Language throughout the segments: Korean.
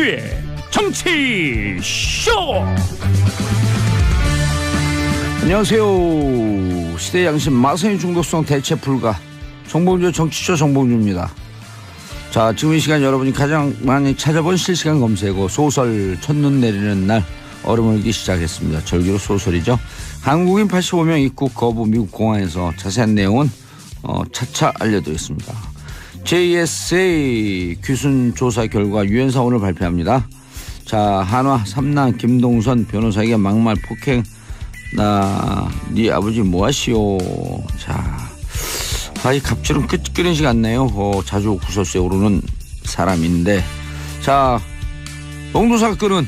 김종배의 정치쇼. 안녕하세요. 시대 양심 마성의 중독성 대체 불가 정봉주 정치쇼 정봉주입니다. 자, 지금 이 시간 여러분이 가장 많이 찾아본 실시간 검색어 소설 첫눈 내리는 날 얼음을 기 시작했습니다. 절기로 소설이죠. 한국인 85명 입국 거부 미국 공항에서 자세한 내용은 차차 알려드리겠습니다. JSA 귀순 조사 결과 유엔사 오늘 발표합니다. 자, 한화 삼남 김동선 변호사에게 막말 폭행 나 네 아버지 뭐하시오. 자, 이 갑질은 끊이지가 않네요. 자주 구설수에 오르는 사람인데, 자, 봉도사가 고른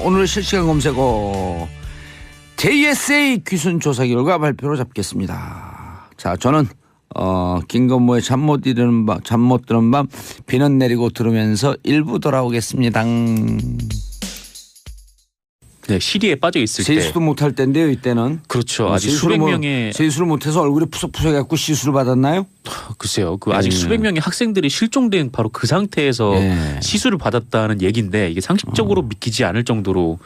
오늘의 실시간 검색어 JSA 귀순 조사 결과 발표로 잡겠습니다. 자, 저는 김건모의 잠 못 드는 밤 비는 내리고 들으면서 일부 돌아오겠습니다. 네, 시리에 빠져 있을 때 세수도 못할 때인데요, 이때는. 그렇죠. 아직 수백 명의 세수를 못해서 얼굴이 푸석푸석해갖고 시술을 받았나요? 글쎄요. 아직 수백 명의 학생들이 실종된 바로 그 상태에서 시술을 받았다는 얘기인데 이게 상식적으로 믿기지 않을 정도로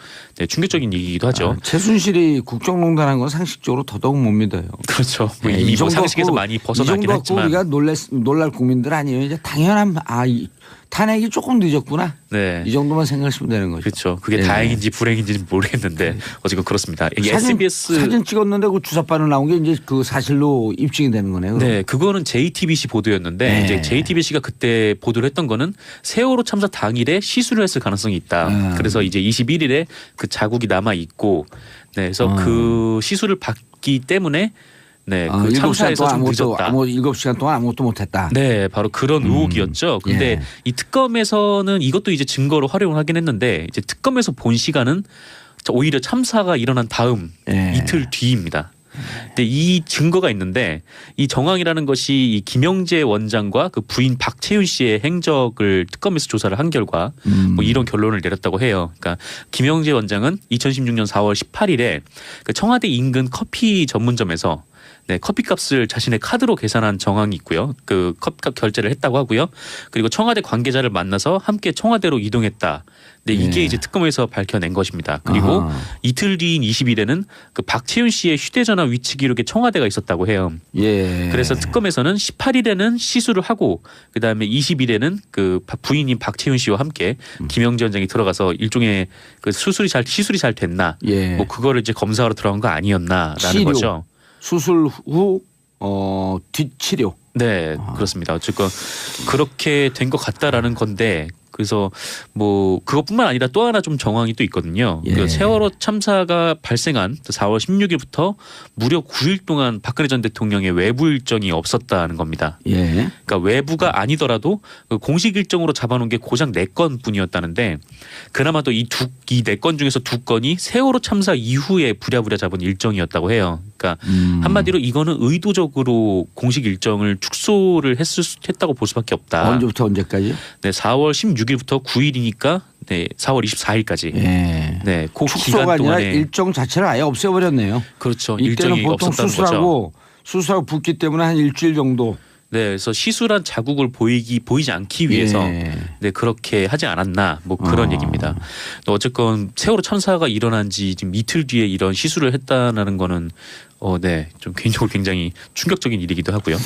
충격적인 얘기이기도 하죠. 최순실이 국정농단한 건 상식적으로 더더욱 못 믿어요. 그렇죠. 이미 상식에서 많이 벗어나긴 했지만. 이 정도 갖고 우리가 놀랄 국민들 아니에요. 이제 당연한 탄핵이 조금 늦었구나. 네. 이 정도만 생각하시면 되는 거죠. 그렇죠. 그게 다행인지 불행인지는 모르겠는데 어쨌든 그렇습니다. 사진 찍었는데 그 주사바늘 나온 게 이제 그 사실로 입증이 되는 거네요. 그럼. 네, 그거는 JTBC 보도였는데 이제 JTBC가 그때 보도를 했던 거는 세월호 참사 당일에 시술을 했을 가능성이 있다. 그래서 이제 21일에 그 자국이 남아 있고, 네, 그래서 그 시술을 받기 때문에. 네, 그 참사에서 좀 늦었다. 7시간 동안 아무것도 못했다. 네, 바로 그런 의혹이었죠. 근데 이 특검에서는 이것도 이제 증거로 활용을 하긴 했는데 이제 특검에서 본 시간은 오히려 참사가 일어난 다음 이틀 뒤입니다. 근데 이 증거가 있는데 이 정황이라는 것이 이 김영재 원장과 그 부인 박채윤 씨의 행적을 특검에서 조사를 한 결과 뭐 이런 결론을 내렸다고 해요. 그러니까 김영재 원장은 2016년 4월 18일에 그 청와대 인근 커피 전문점에서 커피값을 자신의 카드로 계산한 정황이 있고요. 그 커피값 결제를 했다고 하고요. 그리고 청와대 관계자를 만나서 함께 청와대로 이동했다. 네, 이게 이제 특검에서 밝혀낸 것입니다. 그리고 이틀 뒤인 20일에는 그 박채윤 씨의 휴대전화 위치 기록에 청와대가 있었다고 해요. 그래서 특검에서는 18일에는 시술을 하고 그다음에 20일에는 그 부인인 박채윤 씨와 함께 김영재 원장이 들어가서 일종의 그 시술이 잘 됐나, 뭐 그거를 이제 검사하러 들어간 거 아니었나라는 거죠. 수술 후 뒷치료. 네, 그렇습니다. 어쨌건 그렇게 된 것 같다라는 건데, 그래서 뭐 그것뿐만 아니라 또 하나 좀 정황이 또 있거든요. 그 세월호 참사가 발생한 4월 16일부터 무려 9일 동안 박근혜 전 대통령의 외부 일정이 없었다는 겁니다. 그러니까 외부가 아니더라도 그 공식 일정으로 잡아놓은 게 고작 4건뿐이었다는데 그나마도 이 4건 중에서 2건이 세월호 참사 이후에 부랴부랴 잡은 일정이었다고 해요. 그러니까 한마디로 이거는 의도적으로 공식 일정을 축소를 했다고 볼 수밖에 없다. 언제부터 언제까지? 네, 4월 16일부터 9일이니까 네, 4월 24일까지. 네, 그 축소가 기간 동안에 아니라 일정 자체를 아예 없애버렸네요. 그렇죠. 이때는 일정이 보통 없었다는 수술하고 붓기 때문에 한 일주일 정도. 네, 그래서 시술한 자국을 보이지 않기 위해서 네, 그렇게 하지 않았나 뭐 그런 얘기입니다. 어쨌건 세월호 참사가 일어난 지 지금 이틀 뒤에 이런 시술을 했다는 거는 네, 좀 개인적으로 굉장히 충격적인 일이기도 하고요.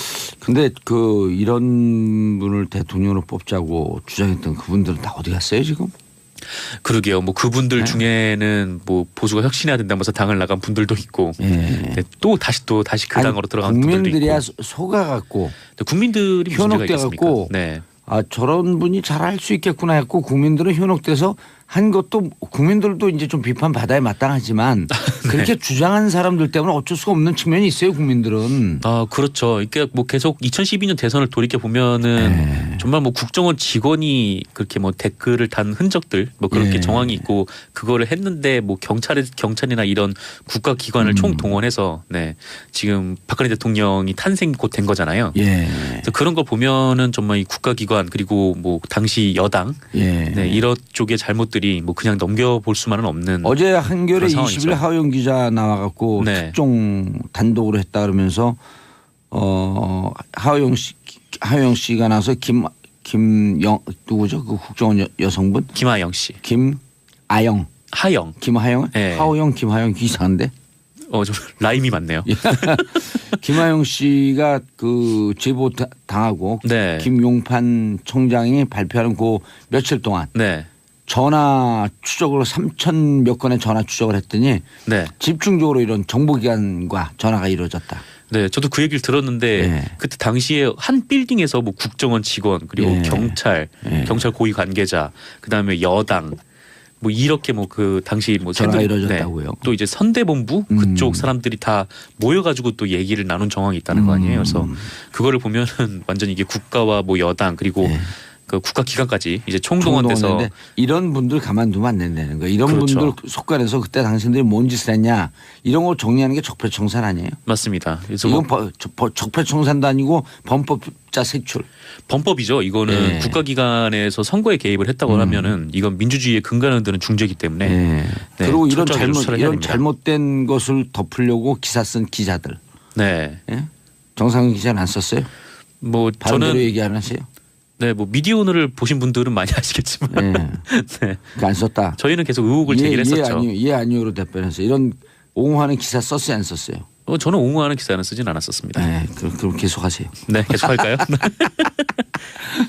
근데 그 이런 분을 대통령으로 뽑자고 주장했던 그분들은 다 어디 갔어요 지금? 그러게요. 뭐 그분들 중에는 뭐 보수가 혁신해야 된다면서 당을 나간 분들도 있고, 네, 또 다시 그 당으로 들어간 분들도 있고. 국민들이야 속아갖고 국민들이 현혹돼갖고 저런 분이 잘할 수 있겠구나 했고 국민들은 현혹돼서 한 것도 국민들도 이제 좀 비판 받아야 마땅하지만 그렇게 주장하는 사람들 때문에 어쩔 수가 없는 측면이 있어요. 국민들은. 그렇죠. 그러니까 뭐 계속 2012년 대선을 돌이켜 보면은 정말 뭐 국정원 직원이 그렇게 뭐 댓글을 단 흔적들 뭐 그렇게 정황이 있고 그거를 했는데 뭐 경찰이나 이런 국가기관을 총동원해서 지금 박근혜 대통령이 탄생 곧 된 거잖아요. 그래서 그런 거 보면은 정말 이 국가기관 그리고 뭐 당시 여당 이런 쪽의 잘못들이 뭐 그냥 넘겨볼 수만은 없는. 어제 한겨레 20일 하호영 기자 나와갖고 특종 단독으로 했다 그러면서 하호영 씨가 나서 누구죠? 그 국정원 여성분? 김하영 씨. 김아영. 하영. 김하영은? 네. 하오영, 김하영 이상한데? 좀 라임이 맞네요. 김하영 씨가 그 제보 당하고 네. 김용판 청장이 발표하는 그 며칠 동안 네. 전화 추적으로 3천 몇 건의 전화 추적을 했더니 네. 집중적으로 이런 정보기관과 전화가 이루어졌다. 네, 저도 그 얘기를 들었는데 네. 그때 당시에 한 빌딩에서 뭐 국정원 직원 그리고 네. 경찰, 네. 경찰 고위 관계자, 그다음에 여당 뭐 이렇게 뭐 그 당시 뭐 전화가 이루어졌다고요. 또 이제 선대본부 그쪽 사람들이 다 모여가지고 또 얘기를 나눈 정황이 있다는 거 아니에요. 그래서 그거를 보면은 완전 이게 국가와 뭐 여당 그리고 네. 그 국가기관까지 이제 총동원돼서 총동원인데 이런 분들 가만두면 안 된다는 거예요. 이런 그렇죠. 분들 속간에서 그때 당신들이 뭔 짓을 했냐 이런 걸 정리하는 게 적폐청산 아니에요? 맞습니다. 그래서 이건 뭐 적폐청산도 아니고 범법자 색출. 범법이죠. 이거는 네. 국가기관에서 선거에 개입을 했다고 하면은 이건 민주주의의 근간을 드는 중죄이기 때문에 네. 네, 그리고 이런 철저하게 수사를 해야 이런 됩니다. 잘못된 것을 덮으려고 기사 쓴 기자들. 네. 예? 정상근 기자는 안 썼어요? 뭐 바른대로 저는 얘기 안 하세요? 네, 뭐 미디어 오늘을 보신 분들은 많이 아시겠지만 네. 네. 안 썼다. 저희는 계속 의혹을 제기를 했었죠. 예 아니요로 답변했어요. 이런 옹호하는 기사 썼어요 안 썼어요? 저는 옹호하는 기사는 쓰진 않았었습니다. 네. 그럼 계속하세요. 네, 계속할까요?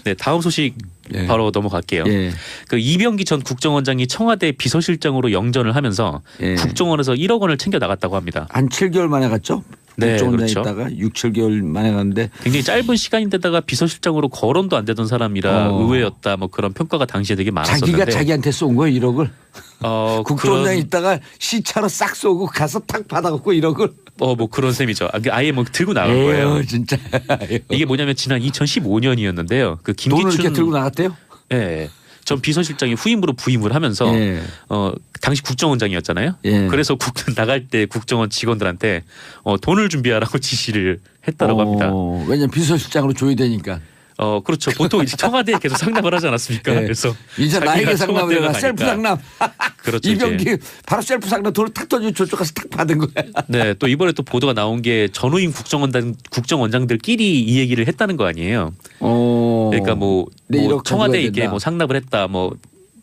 네, 다음 소식 예. 바로 넘어갈게요. 예. 그 이병기 전 국정원장이 청와대 비서실장으로 영전을 하면서 예. 국정원에서 1억 원을 챙겨 나갔다고 합니다. 한 7개월 만에 갔죠? 네, 국정원장에 그렇죠. 있다가 6, 7개월 만에 갔는데 굉장히 짧은 시간인데다가 비서실장으로 거론도 안 되던 사람이라 의외였다. 뭐 그런 평가가 당시에 되게 많았었는데. 자기가 자기한테 쏜 거예요 1억을. 국정원장에 그런, 있다가 시차로 싹 쏘고 가서 탁 받아갖고 1억을. 뭐 그런 셈이죠. 아예 뭐 들고 나간 거예요. 진짜. 이게 뭐냐면 지난 2015년이었는데요. 그 돈을 이렇게 김기춘 들고 나갔대요? 예. 전 비서실장이 후임으로 부임을 하면서 예. 당시 국정원장이었잖아요. 예. 그래서 나갈 때 국정원 직원들한테 돈을 준비하라고 지시를 했다라고 합니다. 왜냐면 비서실장으로 줘야 되니까. 그렇죠. 보통 이제 청와대에 계속 상담을 하지 않았습니까? 예. 그래서 이제 나에게 상담을 해라. 가니까. 셀프 상담. 그렇죠. 이병기 바로 셀프 상담 돈을 탁 던지고 저쪽 가서 탁 받은 거야. 네, 또 이번에 또 보도가 나온 게 전후임 국정원장들끼리 이 얘기를 했다는 거 아니에요. 그러니까 뭐 청와대에 이렇게 뭐 상납을 했다. 뭐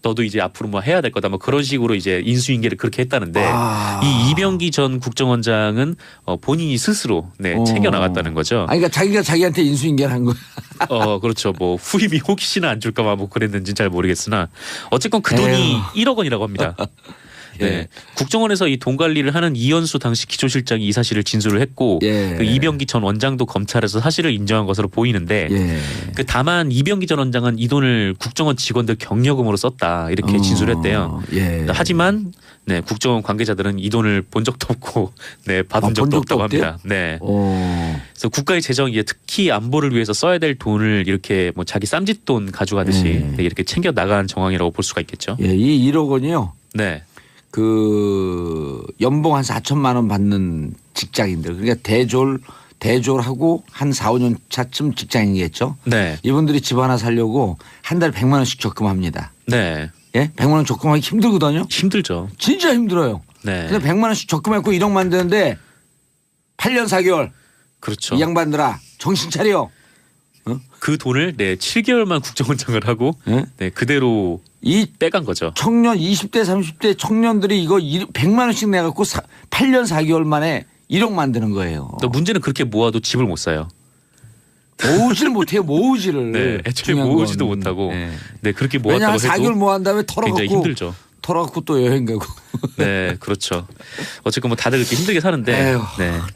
너도 이제 앞으로 뭐 해야 될 거다. 뭐 그런 식으로 이제 인수인계를 그렇게 했다는데 이 이병기 전 국정원장은 본인이 스스로 챙겨 나갔다는 거죠. 아니, 그러니까 자기가 자기한테 인수인계를 한 거야. 그렇죠. 뭐 후임이 혹시나 안 줄까봐 뭐 그랬는지 잘 모르겠으나 어쨌건 그 돈이 1억 원이라고 합니다. 네. 예. 국정원에서 이 돈 관리를 하는 이현수 당시 기초실장이 이 사실을 진술을 했고 예. 그 이병기 전 원장도 검찰에서 사실을 인정한 것으로 보이는데 예. 그 다만 이병기 전 원장은 이 돈을 국정원 직원들 경력금으로 썼다 이렇게 진술했대요. 예. 하지만 국정원 관계자들은 이 돈을 본 적도 없고 받은 적도 없다고 합니다. 네. 그래서 국가의 재정이 특히 안보를 위해서 써야 될 돈을 이렇게 뭐 자기 쌈짓돈 가져가듯이 이렇게 챙겨 나간 정황이라고 볼 수가 있겠죠. 예, 이 1억 원이요. 네. 그 연봉 한 4천만 원 받는 직장인들 그러니까 대졸하고 한 4, 5년 차쯤 직장인이겠죠. 네. 이분들이 집 하나 살려고 한 달에 100만 원씩 적금합니다. 네. 예? 100만 원 적금하기 힘들거든요. 힘들죠. 진짜 힘들어요. 네. 그래서 100만 원씩 적금했고 1억 만드는데 8년 4개월 그렇죠. 이 양반들아 정신 차려. 그 돈을 7개월만 국정원장을 하고 예? 그대로 이 빼간 거죠. 청년 20대 30대 청년들이 이거 100만 원씩 내갖고 8년 4개월 만에 1억 만드는 거예요. 또 문제는 그렇게 모아도 집을 못 사요. 모으지를 못해요. 모으지를. 네, 애초에 모으지도 못하고. 네, 그렇게 왜냐하면 모았다고 해도 4개월 모은 다음에 굉장히 힘들죠. 털어갖고 또 여행 가고. 네, 그렇죠. 어쨌건 뭐 다들 그렇게 힘들게 사는데 에휴,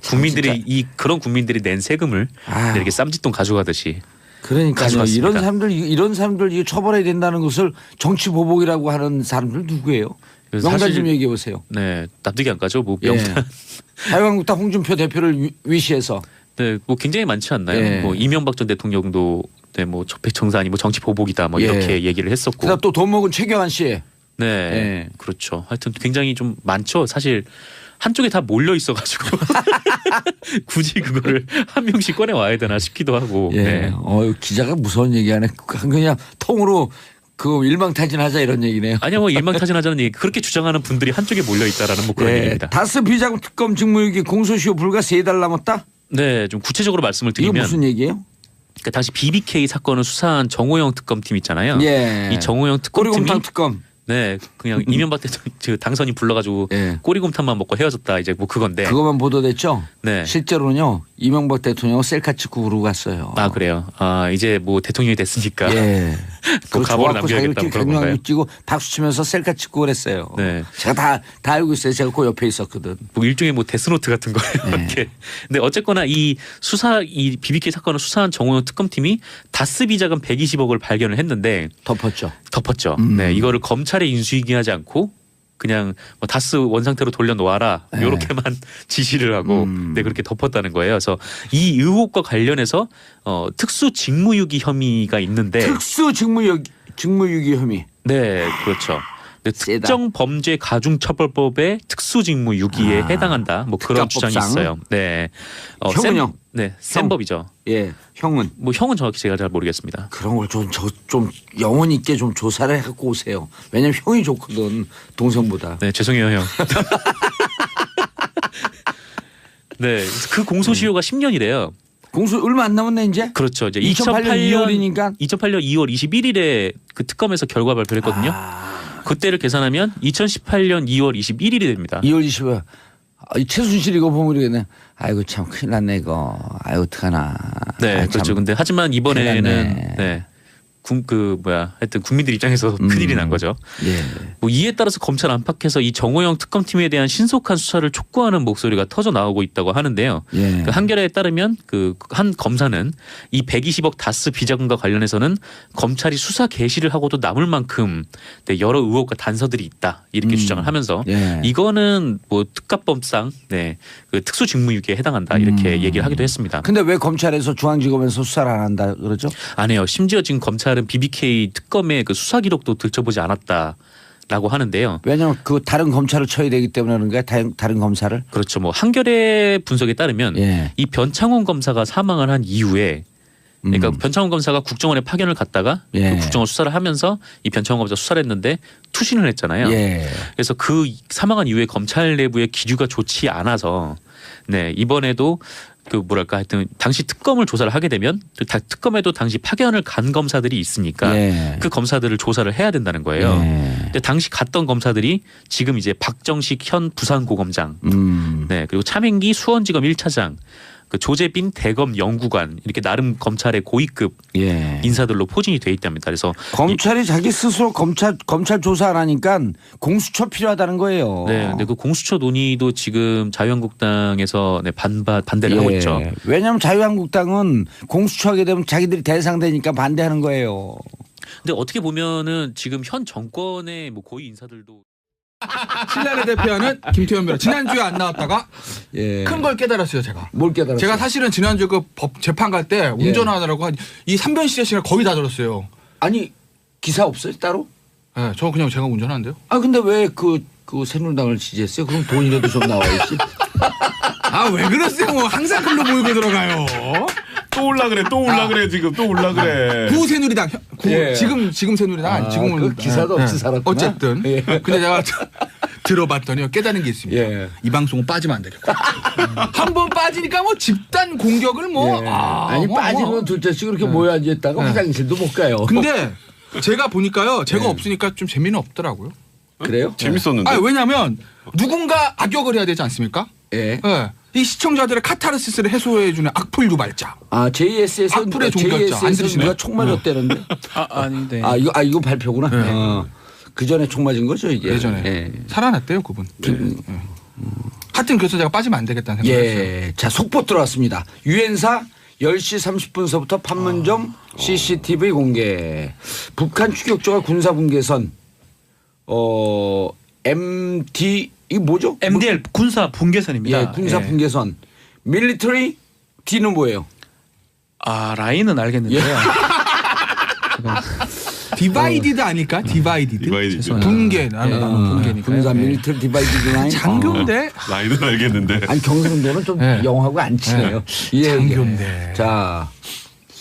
국민들이 그런 국민들이 낸 세금을 이렇게 쌈짓돈 가져가듯이. 그러니까요. 이런 사람들 이거 처벌해야 된다는 것을 정치 보복이라고 하는 사람들 누구예요? 명단 좀 얘기해 보세요. 네, 납득이 안 가죠. 뭐 명단. 예. 자유한국당 홍준표 대표를 위시해서. 네, 뭐 굉장히 많지 않나요? 예. 뭐 이명박 전 대통령도 뭐 적폐청산이 뭐 정치 보복이다 뭐 이렇게 얘기를 했었고. 그다음 또 돈 먹은 최경환 씨. 네, 예. 그렇죠. 하여튼 굉장히 좀 많죠. 사실 한쪽에 다 몰려 있어가지고 굳이 그거를 한 명씩 꺼내 와야 되나 싶기도 하고. 예. 네. 기자가 무서운 얘기하네. 그냥 통으로 그 일망타진하자 이런 얘기네요. 아니요, 뭐 일망타진하자는 얘기. 그렇게 주장하는 분들이 한쪽에 몰려 있다라는 뭐 그런 얘기입니다. 다스 비자금 특검 직무유기 공소시효 불과 3달 남았다. 네, 좀 구체적으로 말씀을 이게 드리면 무슨 얘기예요? 그 당시 BBK 사건을 수사한 정호영 특검팀 있잖아요. 예. 이 정호영 특검팀이 꼬리곰탕 특검. 네, 그냥 이명박 대통령 당선인 불러가지고 예. 꼬리곰탕만 먹고 헤어졌다 이제 뭐 그건데. 그것만 보도됐죠. 네. 실제로는요 이명박 대통령 셀카 찍고 그러고 갔어요. 아 그래요. 아 이제 뭐 대통령이 됐으니까. 예. 그 가보를 남겨야겠다 그런 건가요? 찍고 박수 치면서 셀카 찍고 그랬어요. 네. 제가 다 알고 있어요. 제가 그 옆에 있었거든. 뭐 일종의 뭐 데스노트 같은 거예요. 네. 이렇게. 근데 어쨌거나 이 BBK 사건을 수사한 정호영 특검팀이 다스 비자금 120억을 발견을 했는데 덮었죠. 네, 이거를 검찰에 인수인계하지 않고 그냥 뭐 다스 원상태로 돌려놓아라 네. 이렇게만 지시를 하고 네, 그렇게 덮었다는 거예요. 그래서 이 의혹과 관련해서 특수 직무유기 혐의가 있는데 특수 직무유기 혐의. 네, 그렇죠. 네, 세다. 특정 범죄 가중처벌법의 특수직무유기에 해당한다. 뭐 그런 주장이 특가법상. 있어요. 네, 형은요? 네, 센 법이죠. 예, 형은 뭐 형은 정확히 제가 잘 모르겠습니다. 그런 걸 좀 영혼 있게 좀 조사를 해갖고 오세요. 왜냐면 형이 좋거든 동생보다. 네, 죄송해요, 형. 네, 그 공소시효가 10년이래요. 공소 얼마 안 남았네 이제. 그렇죠. 이제 2008년 2월이니까. 2008년 2월 21일에 그 특검에서 결과 발표를 했거든요. 그때를 계산하면 2018년 2월 21일이 됩니다. 2월 20일. 최순실 이거 보면 모르겠네. 아이고 참 큰일 났네 이거. 아이고 어떡하나. 네, 아이, 그렇죠. 참. 근데 하지만 이번에는 큰일 났네. 네. 하여튼 국민들 입장에서 큰일이 난 거죠. 예. 뭐 이에 따라서 검찰 안팎에서 이 정호영 특검팀에 대한 신속한 수사를 촉구하는 목소리가 터져 나오고 있다고 하는데요. 예. 그 한겨레에 따르면 그 한 검사는 이 120억 다스 비자금과 관련해서는 검찰이 수사 개시를 하고도 남을 만큼 네, 여러 의혹과 단서들이 있다 이렇게 주장을 하면서 예. 이거는 뭐 특가법상 네, 그 특수직무유기에 해당한다 이렇게 얘기를 하기도 했습니다. 근데 왜 검찰에서 중앙지검에서 수사를 안 한다 그러죠? 안 해요. 심지어 지금 검찰은 BBK 특검의 그 수사 기록도 들춰보지 않았다라고 하는데요. 왜냐하면 그 다른 검찰을 쳐야 되기 때문에 그런 거야. 다른 검사를. 그렇죠. 뭐 한겨레 분석에 따르면 예. 이 변창훈 검사가 사망을 한 이후에 그러니까 변창훈 검사가 국정원에 파견을 갔다가 예. 그 국정원 수사를 하면서 이 변창훈 검사 수사를 했는데 투신을 했잖아요. 예. 그래서 그 사망한 이후에 검찰 내부의 기류가 좋지 않아서 네 이번에도 그 뭐랄까 하여튼 당시 특검을 조사를 하게 되면 특검에도 당시 파견을 간 검사들이 있으니까 예. 그 검사들을 조사를 해야 된다는 거예요. 예. 근데 당시 갔던 검사들이 지금 이제 박정식 현 부산고검장, 네 그리고 차명기 수원지검 1차장, 그 조재빈 대검 연구관 이렇게 나름 검찰의 고위급 예. 인사들로 포진이 돼 있답니다. 그래서 검찰이 자기 스스로 검찰 조사 안 하니까 공수처 필요하다는 거예요. 네, 근데 그 공수처 논의도 지금 자유한국당에서 네, 반대를 하고 있죠. 왜냐하면 자유한국당은 공수처 하게 되면 자기들이 대상되니까 반대하는 거예요. 근데 어떻게 보면은 지금 현 정권의 뭐 고위 인사들도 신라를 대표하는 김태현 변호사 지난주에 안 나왔다가 예. 큰 걸 깨달았어요 제가. 뭘 깨달았어요? 제가 사실은 지난주에 그 법 재판 갈 때 운전하느라고 이 3변 시간을 거의 다 들었어요. 아니 기사 없어요 따로? 네, 저 그냥 제가 운전하는데요. 아 근데 왜 그 새누리당을 지지했어요? 그럼 돈이라도 좀 나와야지. 아 왜 그러세요? 뭐 항상 글로 모이고 들어가요. 또 올라 그래 또 올라 그래 지금 또 올라 그래. 구 새누리당 예. 지금 새누리당 아니 지금은 그 기사도 없이 살았구나. 어쨌든 예. 근데 제가 들어봤더니요 깨달은 게 있습니다. 예. 이 방송은 빠지면 안 되겠고 한 번 빠지니까 뭐 집단 공격을 뭐 예. 아니 빠지면 둘째씩 그렇게 모여 앉아있다가 화장실도 못 가요. 근데 제가 보니까요 제가 예. 없으니까 좀 재미는 없더라고요. 그래요? 재밌었는데. 아 왜냐하면 누군가 악역을 해야 되지 않습니까? 예. 예. 이 시청자들의 카타르시스를 해소해주는 악플 유발자. 아 JS에서 악플의 종결자 안 들으시네. 누가 총 맞았다는데? 아닌데. 이거 발표구나. 그 전에 총 맞은 거죠 이게. 예전에 예. 살아났대요 그분. 하여튼 그래서 제가 빠지면 안 되겠다는 생각했어요. 예. 자 속보 들어왔습니다. 유엔사 10시 30분서부터 판문점 CCTV 공개. 북한 추격조가 군사분계선 MD 이거 뭐죠? MDL 군사 분계선입니다. 예, 군사 분계선. 밀리터리 D는 뭐예요? 아 라인은 알겠는데요. 디바이디드 아닐까? 디바이디드. 분계 나는 분계니까. 군사 밀리터리 디바이디드 라인. 장교인데. 라인은 알겠는데. 아니 경상도는 좀 예. 영어하고 안 친해요. 예. 장교인데. 자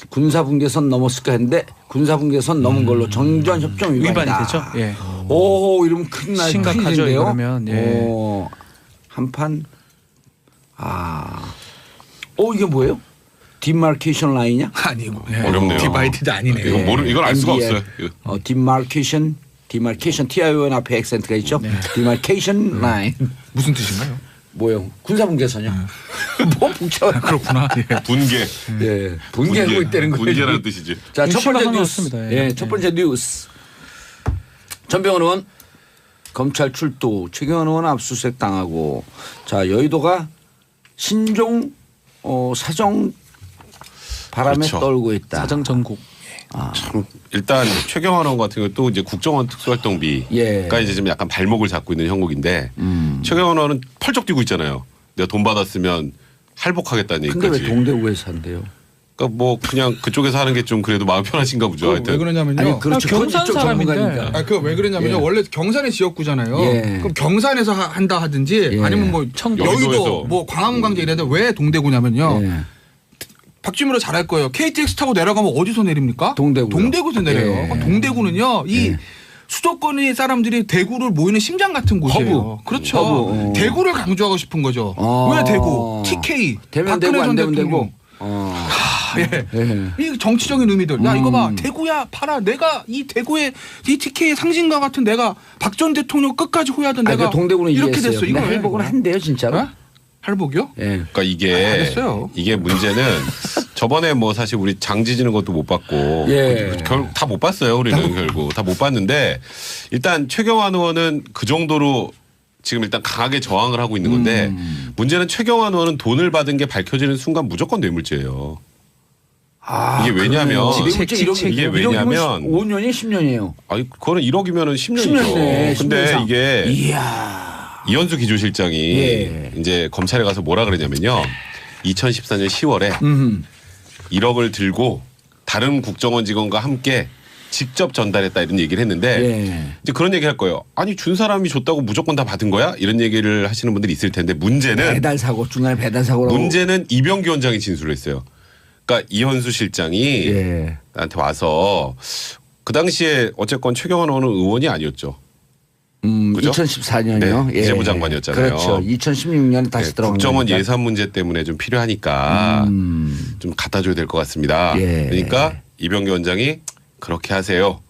군사 분계선 넘었을까 했는데 군사 분계선 넘은 걸로 정전 협정 위반이다. 위반이 되죠. 예. 오 이러면 큰일 심각하죠, 큰일인데요. 이러면, 예. 한판 이게 뭐예요? 디마케이션 라인이냐? 아니고 어렵네요. 디바이디드 아니네요. 이건 알 수가 MBL. 없어요. 디마케이션 TION 앞에 액센트가 있죠. 디마케이션 라인. 무슨 뜻인가요? 뭐요? 군사분계선이요. 뭐 복잡해. 그렇구나. 예. 분계. 예, 분계하고 있다는 거예요. 분계라는 뜻이지. 자, 첫 번째 이슈가 뉴스. 하나였습니다. 예, 첫 번째 뉴스. 전병헌 의원 검찰 출두, 최경환 의원 압수수색 당하고, 자 여의도가 신종 사정 바람에 그렇죠. 떨고 있다. 사정 전국. 참 일단 최경환 의원 같은 경우 또 이제 국정원 특수활동비가 예. 이제 좀 약간 발목을 잡고 있는 형국인데 최경환 의원은 펄쩍 뛰고 있잖아요. 내가 돈 받았으면 할복하겠다는 근데 얘기까지. 왜 동대구에서 한대요? 그러니까 뭐 그냥 그쪽에서 하는 게 좀 그래도 마음 편하신가 보죠. 왜 하여튼. 그러냐면요. 아니 그렇죠. 아, 경산 그건 이쪽 사람인데. 전문가니까. 그 왜 그러냐면요. 예. 원래 경산의 지역구잖아요. 예. 그럼 경산에서 한다 하든지 예. 아니면 뭐 여의도에서. 여의도 뭐 광화문 광장 이래도 왜 동대구냐면요. 예. 박주민으로 잘 알 거예요. KTX 타고 내려가면 어디서 내립니까? 동대구요. 동대구에서 내려요. 예. 그럼 동대구는요. 이 수도권의 사람들이 대구를 모이는 심장 같은 곳이에요. 허브. 그렇죠. 허브. 대구를 강조하고 싶은 거죠. 어. 왜 대구? TK. 되면 박근혜 되고 안 전 되면 대통령. 되고. 예. 예. 이 정치적인 의미들. 야 이거 봐. 대구야 팔아. 내가 이 대구의 이 TK의 상징과 같은 내가 박 전 대통령 끝까지 호위하던 아, 내가 그 동대구는 이렇게 이해했어요. 됐어. 근데 이거 할복은 한대요 진짜로. 어? 할복이요? 예. 그러니까 이게 알겠어요. 이게 문제는 저번에 뭐 사실 우리 장지지는 것도 못 봤고 예. 결국 다 못 봤어요. 우리는 결국 다 못 봤는데 일단 최경환 의원은 그 정도로 지금 일단 강하게 저항을 하고 있는 건데 문제는 최경환 의원은 돈을 받은 게 밝혀지는 순간 무조건 뇌물죄예요. 아, 이게 왜냐면 이게 왜냐면 5년이 10년이에요. 아니 그거는 1억이면은 10년이죠. 10년이네. 근데 이게 이야. 이현수 기조실장이 예. 이제 검찰에 가서 뭐라 그러냐면요. 2014년 10월에 1억을 들고 다른 국정원 직원과 함께 직접 전달했다 이런 얘기를 했는데 예. 이제 그런 얘기 할 거예요. 아니 준 사람이 줬다고 무조건 다 받은 거야? 이런 얘기를 하시는 분들이 있을 텐데 문제는 배달 사고 중간에 배달 사고라고. 문제는 이병기 원장이 진술을 했어요. 그러니까 이현수 실장이 예. 나한테 와서 그 당시에 어쨌건 최경환 의원은 의원이 아니었죠. 그죠? 2014년이요. 네, 기재부 장관이었잖아요. 그렇죠. 2016년에 다시 네, 들어간 국정원 거니까. 예산 문제 때문에 좀 필요하니까 좀 갖다 줘야 될 것 같습니다. 예. 그러니까 이병기 원장이 그렇게 하세요.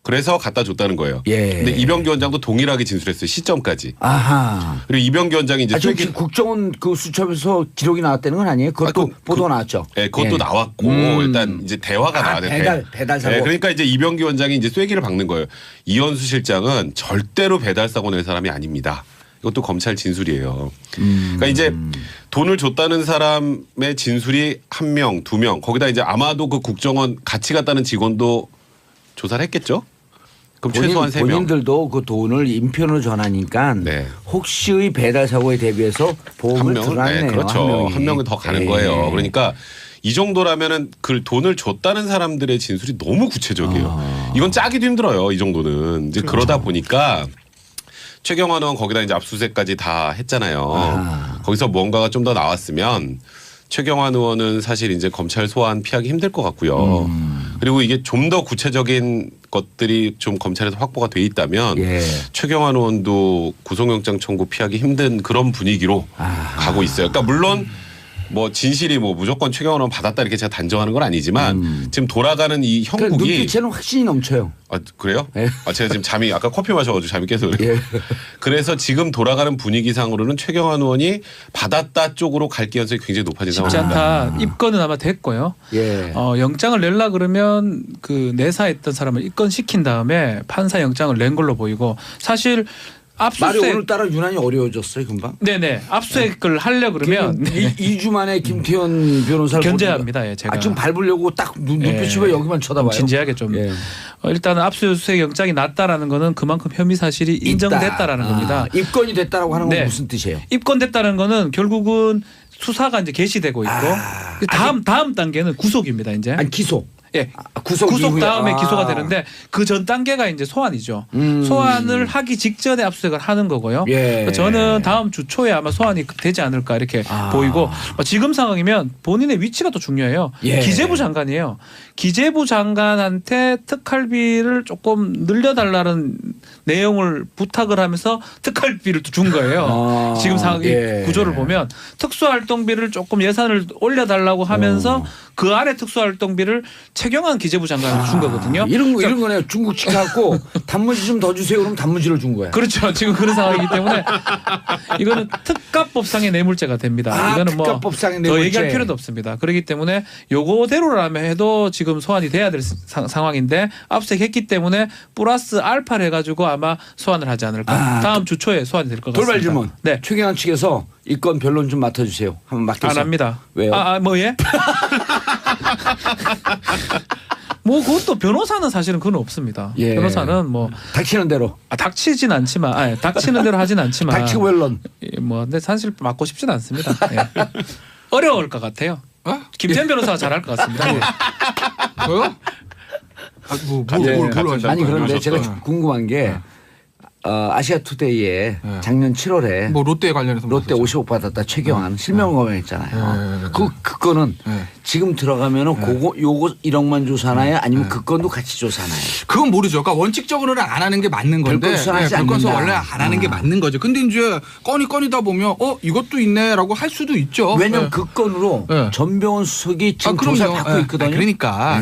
그래서 갖다 줬다는 거예요. 예. 근데 이병기 원장도 동일하게 진술했어요. 시점까지. 아하. 그리고 이병기 원장이 이제 저 국정원 그 수첩에서 기록이 나왔다는 건 아니에요? 그것도 보도 나왔죠. 네, 그것도 예. 나왔고 일단 이제 대화가 나왔는데 배달 사고. 네, 그러니까 이제 이병기 원장이 이제 쐐기를 박는 거예요. 이현수 실장은 절대로 배달 사고 낼 사람이 아닙니다. 이것도 검찰 진술이에요. 그러니까 이제 돈을 줬다는 사람의 진술이 1명, 2명 거기다 이제 아마도 그 국정원 같이 갔다는 직원도 조사를 했겠죠. 그럼 최소한 3명. 본인들도 그 돈을 인편으로 전하니까 네. 혹시의 배달 사고에 대비해서 보험을 들어놨네요. 네, 그렇죠. 한 명은 더 가는 예. 거예요. 그러니까 이 정도라면은 그 돈을 줬다는 사람들의 진술이 너무 구체적이에요. 이건 짜기도 힘들어요. 이 정도는 이제 그러다 보니까 최경환 의원 거기다 이제 압수수색까지 다 했잖아요. 거기서 뭔가가 좀 더 나왔으면 최경환 의원은 사실 이제 검찰 소환 피하기 힘들 것 같고요. 그리고 이게 좀 더 구체적인 것들이 좀 검찰에서 확보가 돼 있다면 예. 최경환 의원도 구속영장 청구 피하기 힘든 그런 분위기로 가고 있어요. 그러니까 물론 뭐 진실이 뭐 무조건 최경환 의원 받았다 이렇게 제가 단정하는 건 아니지만 지금 돌아가는 이 그러니까 형국이 눈빛에는 확신이 넘쳐요. 아, 그래요? 예. 아, 제가 지금 잠이 아까 커피 마셔가지고 잠이 깨서 그래요. 예. 그래서 지금 돌아가는 분위기상으로는 최경환 의원이 받았다 쪽으로 갈 가능성이 굉장히 높아진 쉽지 상황입니다. 않다. 입건은 아마 됐고요. 예. 영장을 낼라 그러면 그 내사했던 사람을 입건시킨 다음에 판사 영장을 낸 걸로 보이고 사실 말이 압수수색 오늘따라 유난히 어려워졌어요, 금방. 네네 압수수색을 하려 그러면 2주 만에 김태현 변호사를 견제합니다. 예, 제가 좀 밟으려고 딱 눈빛이 예. 왜 여기만 쳐다봐요? 진지하게 좀 예. 일단은 압수수색 영장이 났다라는 거는 그만큼 혐의 사실이 인정됐다라는 겁니다. 입건이 됐다라고 하는 건 네. 무슨 뜻이에요? 입건됐다는 거는 결국은 수사가 이제 개시되고 있고 다음 단계는 구속입니다. 이제 아니 기소. 예. 구속 이후에. 다음에 기소가 되는데 그 전 단계가 이제 소환이죠. 소환을 하기 직전에 압수수색을 하는 거고요. 예. 저는 다음 주 초에 아마 소환이 되지 않을까 이렇게 보이고 지금 상황이면 본인의 위치가 또 중요해요. 예. 기재부 장관이에요. 기재부 장관한테 특활비를 조금 늘려달라는 내용을 부탁을 하면서 특활비를 또 준 거예요. 지금 상황 예. 구조를 보면 특수활동비를 조금 예산을 올려달라고 하면서 그 안에 특수활동비를 최경환 기재부 장관을 준 거거든요. 이런 거네요. 중국 치 갖고 단무지 좀 더 주세요. 그럼 단무지를 준 거야. 그렇죠. 지금 그런 상황이기 때문에 이거는 특가법상의 뇌물죄가 됩니다. 이거는 뭐 특가법상의 더 뇌물죄. 얘기할 필요도 없습니다. 그렇기 때문에 요거대로라면 해도 지금 소환이 돼야 될 상황인데 압수했기 때문에 플러스 알파를 해가지고 아마 소환을 하지 않을까. 다음 주 초에 소환이 될 것 같습니다. 돌발 질문. 네. 최경환 측에서 이 건 변론 좀 맡아주세요. 한번 맡겨서. 안 합니다. 왜요? 뭐 예? 뭐 그것도 변호사는 사실은 그건 없습니다. 예. 변호사는 뭐 닥치는 대로. 닥치진 않지만, 닥치는 대로 하진 않지만. 닥치고 변론. 뭐 근데 사실 맡고 싶진 않습니다. 예. 어려울 것 같아요. 김태현 변호사가 잘할 것 같습니다. 예. 저요? 예. 뭘 하죠? 아니 그런데 제가 네. 궁금한 게 아시아투데이에 작년 7월에 뭐 롯데 관련해서 롯데 50억 받았다 최경환 실명 거명했잖아요. 그거는 지금 들어가면은 요거 1억만 조사나요? 아니면 그 건도 같이 조사나요? 그건 모르죠. 그러니까 원칙적으로는 안 하는 게 맞는 건데 별건 수사하지 별건 않는다. 원래 안 하는 게 맞는 거죠. 근데 이제 꺼니다 보면 이것도 있네라고 할 수도 있죠. 왜냐면 그 건으로 네. 전병헌 수석이 지금 그럼요. 조사를 받고 있거든요. 그러니까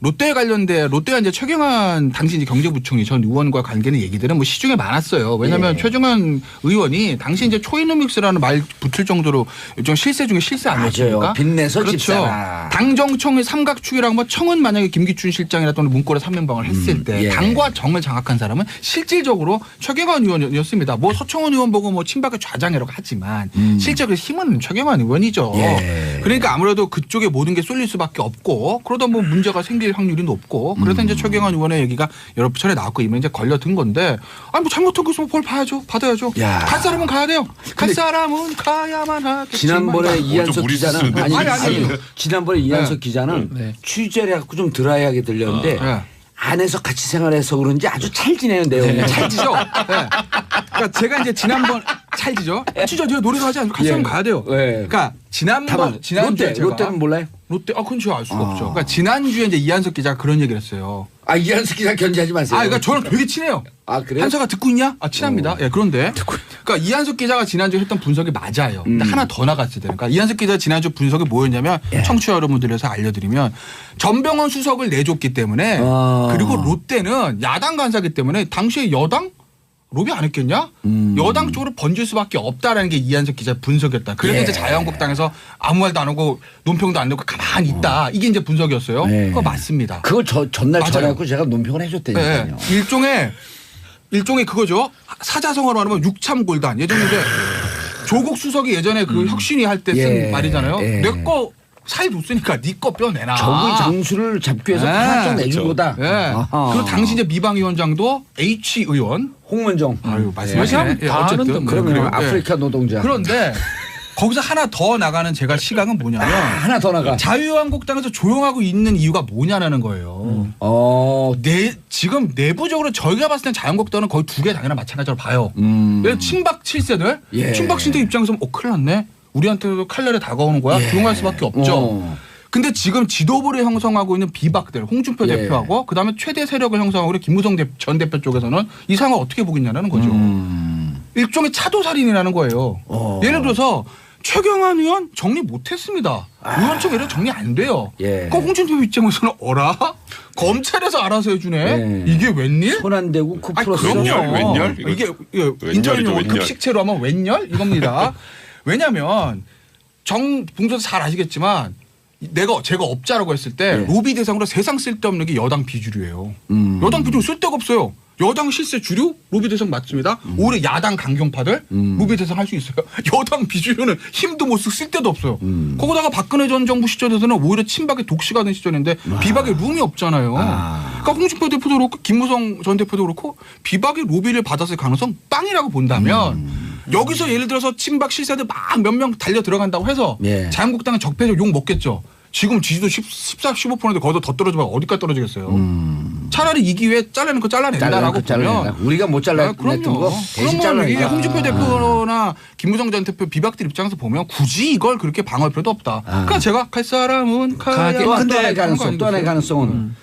롯데에 관련돼 롯데가 이제 최경환 당시 이제 경제부총리 전 의원과 관계는 얘기들은 뭐 시중에 많았어요. 왜냐하면 최경환 의원이 당시 이제 초이노믹스라는 말 붙을 정도로 요즘 실세 중에 실세 아니었습니까? 맞아요. 빚내서 그렇죠. 집사라. 당정청의 삼각축이라고 뭐 청은 만약에 김기춘 실장이라든지 문고리 3면방을 했을 때 예. 당과 정을 장악한 사람은 실질적으로 최경환 의원이었습니다. 뭐 서청원 의원 보고 뭐 친박의 좌장이라고 하지만 실제로 힘은 최경환 의원이죠. 예. 그러니까 아무래도 그쪽에 모든 게 쏠릴 수밖에 없고 그러다 뭐 문제가 생길 확률이 높고 그래서 이제 최경환 의원의 얘기가 여러 차례 나왔고 이번에 이제 걸려든 건데 뭐 잘못한 거 있으면 벌 봐야죠. 받아야죠. 야. 갈 사람은 가야 돼요. 갈 사람은 가야만 하겠지만. 지난번에 이한석 무리 기자는 쓰는데. 아니. 지난번에 이한석 기자는 네. 취재를 해갖고 좀 드라이하게 들렸는데 네. 안에서 같이 생활해서 그런지 아주 찰지네요 내용이. 찰지죠. 네. 그러니까 제가 이제 지난번 찰지죠. 진짜 제가 노래도 하지 않고 갈 사람 가야 돼요. 네. 그러니까 지난주에 제가 롯데는 몰라요? 그건 제가 알 수가 없죠. 그러니까 지난주에 이제 이한석 기자가 그런 얘기를 했어요. 이한석 기자 견제하지 마세요. 그러니까 저랑 되게 친해요. 그래요? 한석아 듣고 있냐? 친합니다. 예, 그런데 그러니까 이한석 기자가 지난주에 했던 분석이 맞아요. 근데 하나 더 나갔을 때 그러니까 이한석 기자 지난주 분석이 뭐였냐면 청취자 여러분들에서 알려드리면 전병헌 수석을 내줬기 때문에 그리고 롯데는 야당 간사기 때문에 당시에 여당 로비 안 했겠냐? 여당 쪽으로 번질 수밖에 없다라는 게 이한석 기자의 분석이었다. 그래서 이제 자유한국당에서 아무 말도 안 하고 논평도 안 내고 가만히 있다. 이게 이제 분석이었어요. 그거 맞습니다. 그거 전날 맞아요. 전화했고 제가 논평을 해줬다니까요. 네. 일종의 그거죠. 사자성어로 말하면 육참골단. 예전에 이제 조국 수석이 예전에 그 혁신위 할 때 쓴 말이잖아요. 내 거 사이 뒀으니까 네 거 뼈내놔. 적의 정수를 잡기 위해서 하나 좀 내준 거다. 그리고 당시 이제 미방위원장도 H 의원. 홍문종. 말씀하시네. 다 아는데 그러면 아프리카 노동자. 그런데 거기서 하나 더 나가는 제가 시각은 뭐냐면 하나 더 나가. 자유한국당에서 조용하고 있는 이유가 뭐냐라는 거예요. 지금 내부적으로 저희가 봤을 땐 자유한국당은 거의 두 개 당연한 마찬가지로 봐요. 친박 7세들, 친박 신대 입장에서 큰일 났네. 우리한테도 칼날에 다가오는 거야. 조용할 수밖에 없죠. 근데 지도부를 형성하고 있는 비박들, 홍준표 대표하고 그다음에 최대 세력을 형성하고 있는 김무성 전 대표 쪽에서는 이 상황을 어떻게 보겠냐는 거죠. 일종의 차도살인이라는 거예요. 예를 들어서 최경환 의원 정리 못했습니다. 의원총 이런 정리 안 돼요. 그럼 홍준표 입장에서는 검찰에서 알아서 해주네. 이게 웬일? 손 안 대고 쿠 플러스. 웬열? 이게 인터넷 용어 급식체로 하면 웬열 이겁니다. 왜냐하면 봉조사 잘 아시겠지만 제가 업자라고 했을 때 로비 대상으로 세상 쓸데없는 게 여당 비주류예요. 여당 비주류 쓸데가 없어요. 여당 실세 주류 로비 대상 맞습니다. 오히려 야당 강경파들 로비 대상 할 수 있어요. 여당 비주류는 힘도 못 쓰고 쓸데도 없어요. 거기다가 박근혜 전 정부 시절에서는 오히려 친박의 독시가 된 시절인데 비박의 룸이 없잖아요. 그러니까 홍준표 대표도 그렇고 김무성 전 대표도 그렇고 비박의 로비를 받았을 가능성 빵이라고 본다면 여기서 예를 들어서 친박 실세들 막 몇 명 달려 들어간다고 해서 자유한국당은 적폐적 욕 먹겠죠. 지금 지지도 14, 15%인데 거기서 더 떨어지면 어디까지 떨어지겠어요. 차라리 이 기회에 잘라낸 거 잘라낸다라고 보면 우리가 못 잘라냈던 거 대신 그러면 이게 잘라낸다. 홍준표 대표나 김무성 전 대표 비박들 입장에서 보면 굳이 이걸 그렇게 방어할 필요도 없다. 그러니까 제가 갈 사람은 가야. 또 하나의 가능성은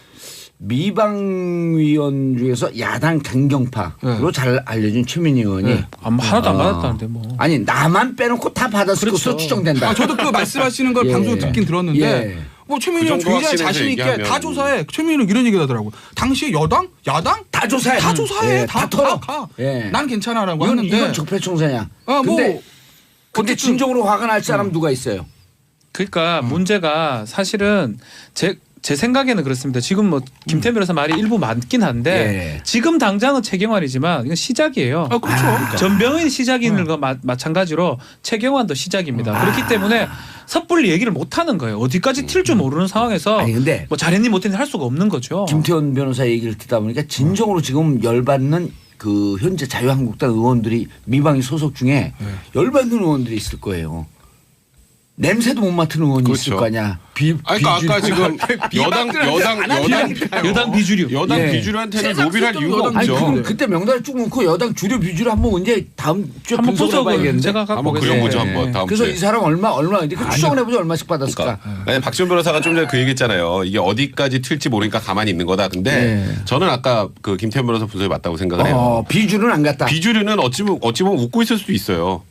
미방위원 중에서 야당 강경파로 잘 알려진 최민희 의원이 아마 하나도 안 받았다는데 뭐. 아니 나만 빼놓고 다 받았을 것으로 추정된다. 저도 그 말씀하시는 걸 방송 듣긴 들었는데 뭐 최민희 의원 굉장히 자신 있게 다 조사해. 최민희는 이런 얘기 하더라고. 당시에 여당, 야당 다 조사해. 다 조사해. 다 털어. 가. 예. 난 괜찮아라고 이건, 하는데. 이건 적폐청산이야. 근데 근데 진정으로 화가 날 사람 누가 있어요? 그러니까 문제가 사실은 제 생각에는 그렇습니다. 지금 뭐 김태현 변호사 말이 일부 맞긴 한데 지금 당장은 최경환이지만 이건 시작이에요. 그렇죠. 전병헌이 시작인 거 마찬가지로 최경환도 시작입니다. 그렇기 때문에 섣불리 얘기를 못 하는 거예요. 어디까지 튈 줄 모르는 상황에서 아니 근데 뭐 잘했니 못했니 할 수가 없는 거죠. 김태현 변호사 얘기를 듣다 보니까 진정으로 지금 열받는 그 현재 자유한국당 의원들이 미방위 소속 중에 열받는 의원들이 있을 거예요. 냄새도 못 맡은 의원이 그렇죠. 있을 거 아니야. 그러니까 아까 지금 여당 비주류. 여당 예. 비주류한테는 로비를 할 이유가 아니 없죠. 그럼 그때 명단을 쭉 놓고 여당 주류 비주류 한번 이제 다음 주에 한번 분석을 분석을 해봐야겠는데. 제가 갖고 한번 오겠습니다. 그려보죠 한번 다음 그래서 주에. 이 사람 얼마 근데 그 추정을 해보자 얼마씩 받았을까? 그러니까 박지원 변호사가 좀 전에 그 얘기했잖아요. 이게 어디까지 튈지 모르니까 가만히 있는 거다. 근데 저는 아까 그 김태현 변호사 분석이 맞다고 생각을 해요. 비주류는 안 갔다. 비주류는 어찌 보면 웃고 있을 수도 있어요.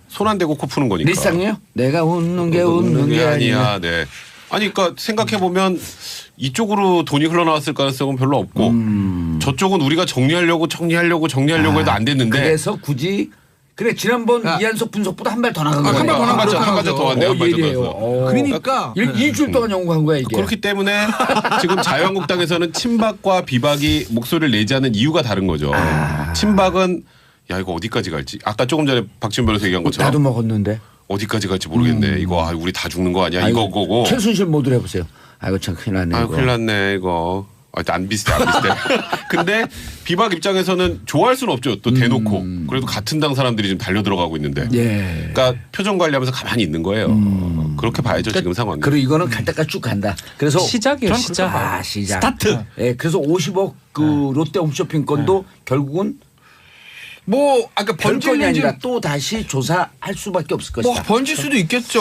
손 안 대고 코 푸는 거니까. 리쌍이에요? 내가 웃는 게 웃는 게 아니야. 네. 아니 그러니까 생각해 보면 이쪽으로 돈이 흘러나왔을 가능성은 별로 없고 저쪽은 우리가 정리하려고 해도 안 됐는데. 그래서 굳이 그래 지난번 이한석 분석보다 한 발 더 나간 거야. 한 가지 더 왔네. 한 발 더 나갔어. 그러니까 일주일 동안 연구한 거야 이게. 그렇기 때문에 지금 자유한국당에서는 친박과 비박이 목소리를 내지 않는 이유가 다른 거죠. 친박은 야 이거 어디까지 갈지 아까 조금 전에 박지원 변호사 얘기한 것처럼 나도 먹었는데 어디까지 갈지 모르겠네. 이거 우리 다 죽는 거 아니야? 이거 거고. 최순실 모드로 해보세요. 아이고 참 큰일 났네. 큰일 났네 이거. 안 비슷해. 근데 비박 입장에서는 좋아할 수는 없죠. 또 대놓고. 그래도 같은 당 사람들이 지금 달려 들어가고 있는데. 그러니까 표정 관리하면서 가만히 있는 거예요. 그렇게 봐야죠 지금 상황. 그리고 이거는 갈 때까지 쭉 간다. 그래서 시작이에요. 시작. 시작. 스타트. 그래서 50억 그 롯데 홈쇼핑 건도 결국은 뭐 아까 별건이 번지는 아니라 또 다시 조사할 수밖에 없을 것이다. 뭐 번질 수도 있겠죠.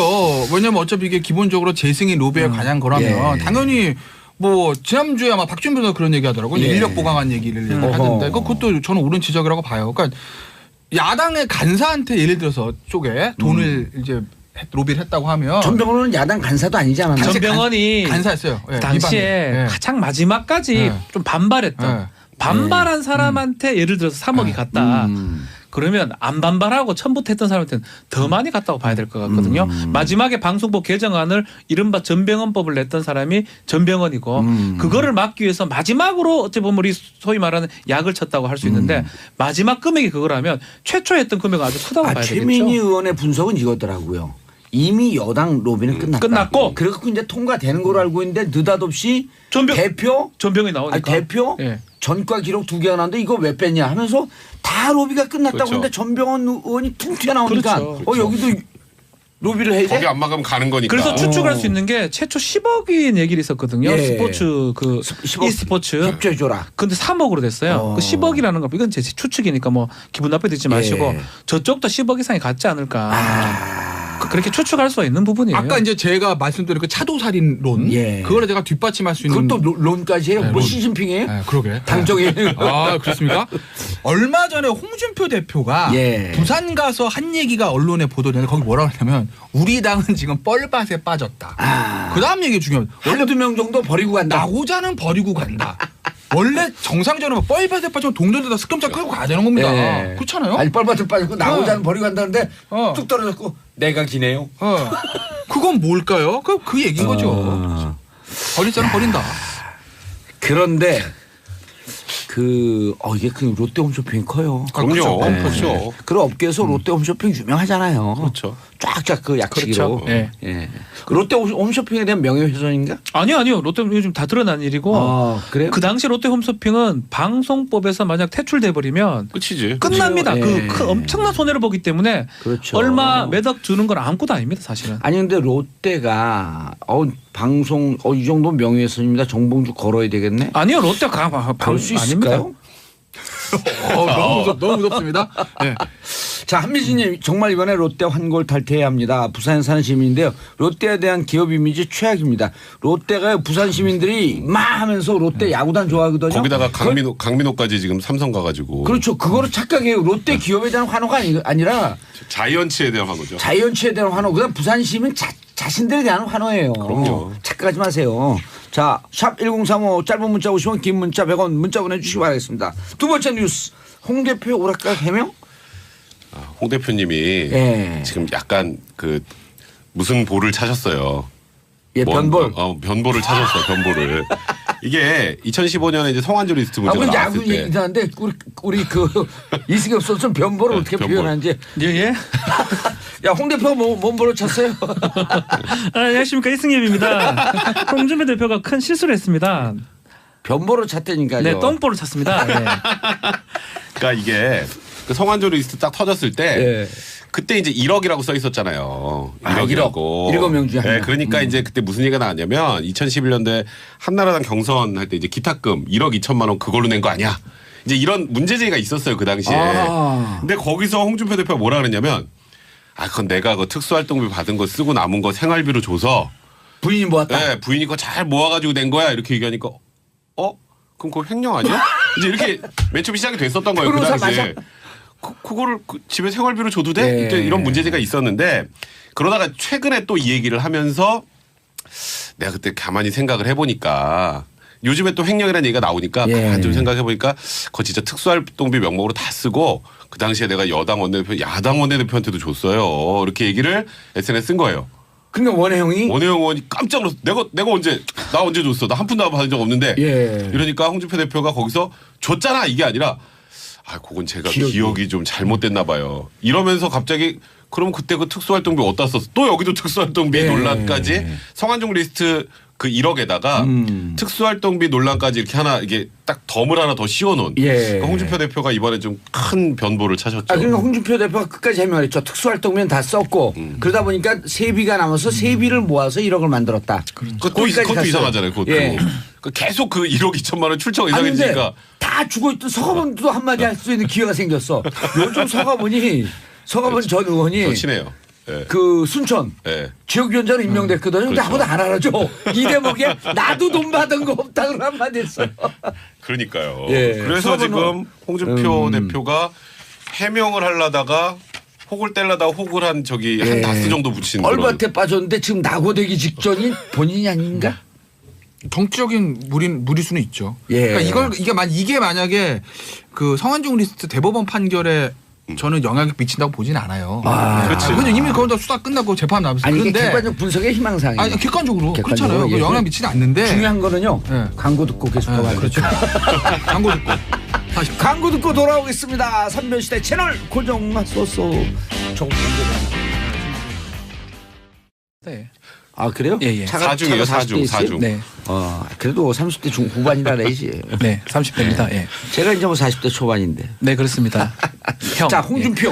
왜냐면 어차피 이게 기본적으로 재승인 로비에 관한 거라면 당연히 뭐 지난주에 아마 박지원 변호사 그런 얘기 하더라고요. 인력 보강한 얘기를 하던데 그것도 저는 옳은 지적이라고 봐요. 그러니까 야당의 간사한테 예를 들어서 쪽에 돈을 이제 로비를 했다고 하면 전병헌은 야당 간사도 아니지 않았나? 전병헌이 간사였어요. 당시에 가장 마지막까지 좀 반발했던 반발한 사람한테 예를 들어서 3억이 갔다. 그러면 안 반발하고 처음부터 했던 사람한테는 더 많이 갔다고 봐야 될 것 같거든요. 마지막에 방송법 개정안을 이른바 전병헌법을 냈던 사람이 전병헌이고 그거를 막기 위해서 마지막으로 어찌 보면 우리 소위 말하는 약을 쳤다고 할 수 있는데 마지막 금액이 그거라면 최초 했던 금액은 아주 크다고 봐야 되겠죠. 최민희 의원의 분석은 이거더라고요. 이미 여당 로비는 끝났고 그래서 이제 통과되는 걸로 알고 있는데 느닷없이 전병이 나오니까 대표 전과 기록 2개가 나왔는데 이거 왜 뺐냐 하면서 다 로비가 끝났다고 하는데 전병헌 의원이 퉁 튀어나오니까 여기도 로비를 해야지. 거기 안 막으면 가는 거니까. 그래서 추측할 수 있는 게 최초 10억인 얘기를 있었거든요. 스포츠 그 e스포츠 협조해줘라. 근데 3억으로 됐어요. 그 10억이라는 거 이건 제 추측이니까 뭐 기분 나쁘게 듣지 마시고 저쪽도 10억 이상이 갔지 않을까. 그렇게 추측할 수 있는 부분이에요. 아까 이제 제가 말씀드린 그 차도살인론 그거를 제가 뒷받침할 수 있는 그것도 론까지 해요. 뭐 시진핑이에요? 그러게. 당정이에요. 아 그렇습니까? 얼마 전에 홍준표 대표가 부산 가서 한 얘기가 언론에 보도되는데 거기 뭐라고 했냐면 우리 당은 지금 뻘밭에 빠졌다. 그 다음 얘기 중요합니다. 한두 명 정도 버리고 간다. 나고자는 버리고 간다. 원래 정상적으로 뻘밭에 빠지면 동전에다 스금장 끌고 가야 되는 겁니다. 그렇잖아요. 아니 뻘밭에 빠지고 나고자는 버리고 간다는데 뚝 떨어졌고 내가 기네요. 그건 뭘까요? 그 얘기인 거죠. 버릴 사람 버린다. 그런데 이게 그 롯데 홈쇼핑이 커요. 그럼요. 네. 그렇죠. 그런 업계에서 롯데 홈쇼핑 유명하잖아요. 그렇죠. 쫙쫙 그 약치기로. 그렇죠. 네. 예. 그 롯데 홈쇼핑에 대한 명예훼손인가? 아니요. 롯데는 요즘 다 드러난 일이고 그래요? 그 당시 롯데 홈쇼핑은 방송법에서 만약 퇴출돼 버리면 끝이지. 끝납니다. 그렇죠. 그 엄청난 손해를 보기 때문에 그렇죠. 얼마 매덕 주는 건 아무것도 아닙니다, 사실은. 아니 근데 롯데가 방송 이 정도 명예훼손입니다. 정봉주 걸어야 되겠네. 아니요, 롯데가 걸 수 아닙니다. 있을까요? 너무 무섭습니다. 네. 자, 한미진님 정말 이번에 롯데 환골 탈퇴해야 합니다. 부산에 사는 시민인데요. 롯데에 대한 기업 이미지 최악입니다. 롯데가 부산 시민들이 막 하면서 롯데 야구단 좋아하거든요. 거기다가 강민호까지 지금 삼성 가가지고. 그렇죠. 그거를 착각해요. 롯데 기업에 대한 환호가 아니라 자이언츠에 대한 환호죠. 자이언츠에 대한 환호. 그다음 부산 시민 자신들에 대한 환호예요. 그럼요. 착각하지 마세요. 자, 샵 1035 짧은 문자 50원 긴 문자 100원 문자 보내주시기 바라겠습니다. 두 번째 뉴스. 홍 대표 오락가 해명? 홍 대표님이 지금 약간 그 무슨 볼을 차셨어요. 예, 변볼. 변볼을 찾았어. 변볼을. 이게 2015년에 이제 성완조 리스트 문제가 나왔을 야구 때. 얘기하는데 우리 그 이승엽 선수는 변볼을 어떻게 변볼. 표현하는지. 예. 야, 홍 대표 뭔 볼을 찼어요? 안녕하십니까, 이승엽입니다. 홍준표 대표가 큰 실수를 했습니다. 변볼을 찼다니까요. 네, 똥볼을 찼습니다. 네. 그러니까 이게 그 성완조 리스트 딱 터졌을 때 예. 그때 이제 1억이라고 써 있었잖아요. 1억. 1억이라고. 7명 중에 한 네, 명. 그러니까 이제 그때 무슨 얘기가 나왔냐면 2011년도에 한나라당 경선할 때 이제 기탁금 1억 2천만 원 그걸로 낸 거 아니야. 이제 이런 문제제기가 있었어요, 그 당시에. 근데 거기서 홍준표 대표가 뭐라 그랬냐면 그건 내가 그 특수활동비 받은 거 쓰고 남은 거 생활비로 줘서 부인이 모았다. 네, 부인이 그거 잘 모아가지고 낸 거야. 이렇게 얘기하니까 그럼 그거 횡령 아니야? 이제 이렇게 맨 처음 시작이 됐었던 거예요. 그 변호사 당시에. 그거를 집에 생활비로 줘도 돼? 이제 이런 문제제가 있었는데 그러다가 최근에 또 이 얘기를 하면서 내가 그때 가만히 생각을 해보니까 요즘에 또 횡령이라는 얘기가 나오니까 가만히 좀 생각해보니까 그거 진짜 특수활동비 명목으로 다 쓰고 그 당시에 내가 여당 원내대표, 야당 원내대표한테도 줬어요. 이렇게 얘기를 SNS에 쓴 거예요. 그러니까 원혜영이 원혜영 의원이 깜짝 놀랐어. 내가 언제 줬어? 나 한 푼도 받은 적 없는데. 이러니까 홍준표 대표가 거기서 줬잖아 이게 아니라 그건 제가 기억이 좀 잘못됐나 봐요. 이러면서 갑자기 그럼 그때 그 특수활동비 어디다 썼어? 또 여기도 특수활동비 논란까지 성완종 리스트 그 1억에다가 특수활동비 논란까지 이렇게 이게 딱 덤을 하나 더 씌워놓은. 그러니까 홍준표 대표가 이번에 좀 큰 변보를 차셨죠. 그러니까 홍준표 대표가 끝까지 해명했죠. 특수활동비는 다 썼고 그러다 보니까 세비가 남아서 세비를 모아서 1억을 만들었다. 그것도 이상하잖아요. 그것도. 계속 그 1억 2천만 원 출처가 이상해지니까. 다 죽어 있던 서가본도 한마디 할 수 있는 기회가 생겼어. 요즘 서가본이 전 의원이 저 친해요. 네. 그 순천 지역위원장으로 임명됐거든요. 근데 그렇죠. 아무도 안 알아줘. 이 대목에 나도 돈 받은 거 없다고 한마디 했어요. 그러니까요. 예. 그래서 지금 홍준표 대표가 해명을 하려다가 혹을 떼려다가 혹을 한 한 다스 정도 붙인 얼밭에 빠졌는데 지금 낙오되기 직전인 본인이 아닌가? 정치적인 무리수는 있죠. 그러니까 이게 만약에 그 성완종 리스트 대법원 판결에 저는 영향을 미친다고 보진 않아요. 그렇지. 근데 이미 그건 수사 끝나고 재판 나면서 그런데 객관적 분석의 희망사항이에요. 아니 객관적으로 그렇잖아요. 영향 미치지 않는데 중요한 거는요. 광고 듣고 계속 가봐요. 그렇죠. 광고 듣고. 광고 듣고 돌아오겠습니다. 3변시대 채널 고정하소서. 네. 그래요? 예. 사중이에요. 사중. 네. 그래도 30대 후반이라 그래야지. 네, 30대입니다. 예. 제가 이제 뭐 40대 초반인데. 네, 그렇습니다. 형. 자, 홍준표.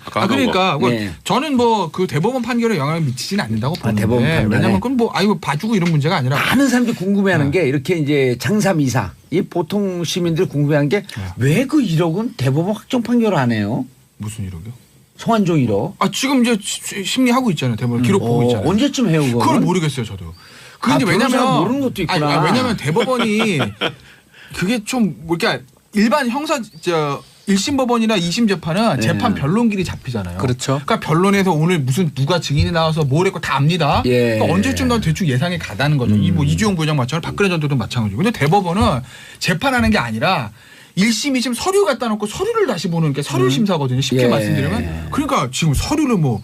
그러니까 저는 뭐 그 대법원 판결에 영향을 미치지는 않는다고 보는데 대법원 판결에. 왜냐면 그건 뭐 봐주고 이런 문제가 아니라 많은 사람들이 궁금해하는 게 이렇게 이제 장사미사 이 보통 시민들이 궁금해하는 게 왜 그 1억은 대법원 확정 판결을 안 해요? 무슨 1억이요? 성완종 1억. 지금 이제 심리하고 있잖아요. 대법원 기록 보고 있잖아요. 언제쯤 해요 그거? 그걸 모르겠어요 저도. 그게 왜냐면 모르는 것도 있구나. 왜냐면 대법원이 그게 좀 그러니까 일반 형사 1심 법원이나 2심 재판은 재판 변론길이 잡히잖아요. 그렇죠. 그러니까 변론에서 오늘 누가 증인이 나와서 뭘 했고 다 압니다. 그러니까 언제쯤 난 대충 예상이 가다는 거죠. 뭐 이주영 부회장 마찬가지로 박근혜 전 대통령 마찬가지고. 근데 대법원은 재판하는 게 아니라 1심, 2심 서류 갖다 놓고 서류를 다시 보는 게 서류 심사거든요. 쉽게 예. 말씀드리면. 그러니까 지금 서류를 뭐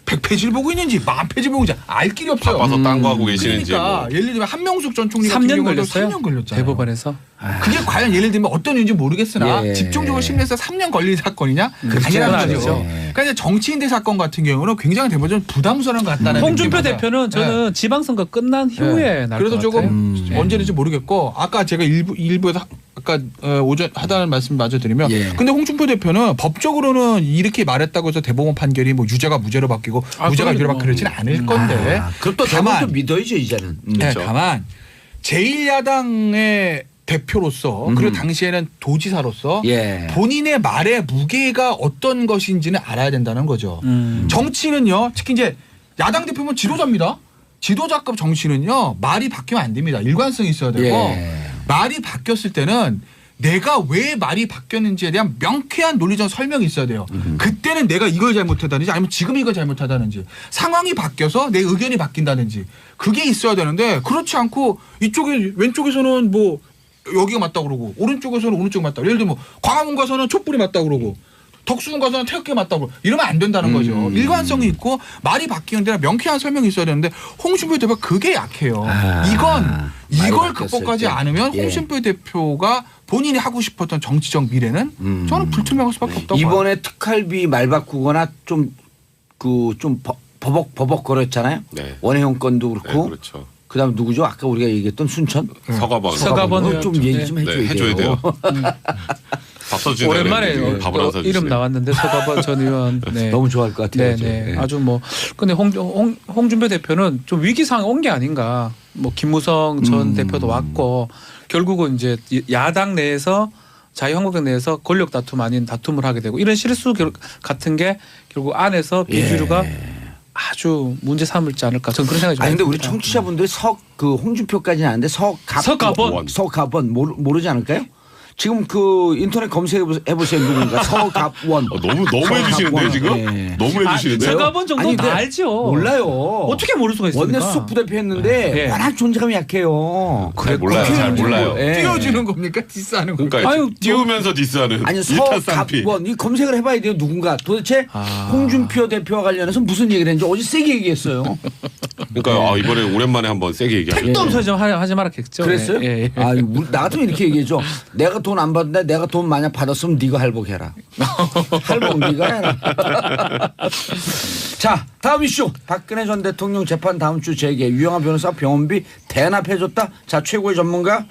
100페이지를 보고 있는지 10,000페이지를 보고 있는지 알 길이 없어요. 바빠서 딴 거 하고 계시는지. 그러니까 뭐. 예를 들면 한명숙 전 총리 같은 3년 경우도 걸렸어요. 3년 걸렸잖아요. 대법원에서. 그게 과연 예를 들면 어떤 일인지 모르겠으나 예. 집중적으로 심리해서 3년 걸릴 사건이냐? 그건 아니라는 아니죠. 거죠. 그러니까 이제 정치인들 사건 같은 경우는 굉장히 대법원 부담스러운 것 같다는 홍준표 느낌이 대표는 저는 지방선거 끝난 후에 날 그래도 것 조금 같아요. 언제는지 모르겠고 아까 제가 일부에서 아까 오전 하다는 말씀 마저 드리면 예. 근데 홍준표 대표는 법적으로는 이렇게 말했다고 해서 대법원 판결이 뭐 유죄가 무죄로 바뀌고 무죄가 유죄로 바뀌고 그러지는 않을 건데 그럼 또 대법원도 믿어야죠 이제는. 네, 다만 제1야당의 대표로서 그리고 당시에는 도지사로서 예. 본인의 말의 무게가 어떤 것인지는 알아야 된다는 거죠. 정치는요, 특히 이제 야당 대표면 지도자입니다. 지도자급 정치는요, 말이 바뀌면 안 됩니다. 일관성이 있어야 되고 예. 말이 바뀌었을 때는 내가 왜 말이 바뀌었는지에 대한 명쾌한 논리적 설명이 있어야 돼요. 그때는 내가 이걸 잘못하다든지 아니면 지금 이걸 잘못하다든지 상황이 바뀌어서 내 의견이 바뀐다든지 그게 있어야 되는데 그렇지 않고 이쪽에 왼쪽에서는 뭐 여기가 맞다 그러고 오른쪽에서는 오른쪽이 맞다. 예를 들면 뭐 광화문 가서는 촛불이 맞다 그러고 덕수궁 가서는 태극기 맞다 그러고 이러면 안 된다는 거죠. 일관성이 있고 말이 바뀌는 데는 명쾌한 설명이 있어야 되는데 홍준표 대표가 그게 약해요. 이걸 극복하지 않으면 예. 홍준표 대표가 본인이 하고 싶었던 정치적 미래는 저는 불투명할 수밖에 없다고 봐요. 이번에 특활비 말 바꾸거나 좀 버벅거렸잖아요. 네. 원혜영 건도 그렇고. 네, 그렇죠. 그다음 누구죠? 아까 우리가 얘기했던 순천. 서가번. 좀 얘기 좀 해줘야, 네, 해줘야 돼요. 밥 써주는 오랜만에 밥을 안 사주시네. 이름 나왔는데 서가번 전 의원. 네. 너무 좋아할 것 같아요. 네, 네. 아주 뭐 근데 홍준표 대표는 좀 위기 상황 온 게 아닌가. 뭐 김무성 전 대표도 왔고 결국은 이제 야당 내에서 자유한국당 내에서 권력 다툼 아닌 다툼을 하게 되고 이런 실수 같은 게 결국 안에서 비주류가 아주 문제 삼을지 않을까. 저는 그런 생각이 좀. 아니 근데 우리 듭니다. 청취자분들이 홍준표까지는 아는데 서갑원 모르지 않을까요? 지금 그 인터넷 검색해 보세요 누군가 서갑원. 너무 해주시는데요 지금? 네. 너무 해주시는데요? 서가번 정도 다 알죠. 몰라요. 어떻게 모를 수가 있습니까? 원내 수석 부대표 했는데 네. 워낙 존재감이 약해요. 잘 몰라요. 잘 몰라요. 예. 띄워주는 겁니까? 디스하는 겁니까? 그러니까 아유, 띄우면서 디스하는 아니 일타쌍피. 서갑원 이 검색을 해봐야 돼요 누군가 도대체 홍준표 대표와 관련해서 무슨 얘기를 했는지 어제 세게 얘기했어요. 그러니까 이번에 오랜만에 한번 세게 얘기하죠. 택도 없어서 좀 하지 말았겠죠. 그랬어요? 예, 예. 나 같으면 이렇게 얘기해줘. 내가 돈 안 받는데 내가 돈 만약 받았으면 네가 할복해라. 할복 네가 해라. 자 다음 이슈. 박근혜 전 대통령 재판 다음 주 재개. 유영하 변호사 병원비 대납해줬다. 자 최고의 전문가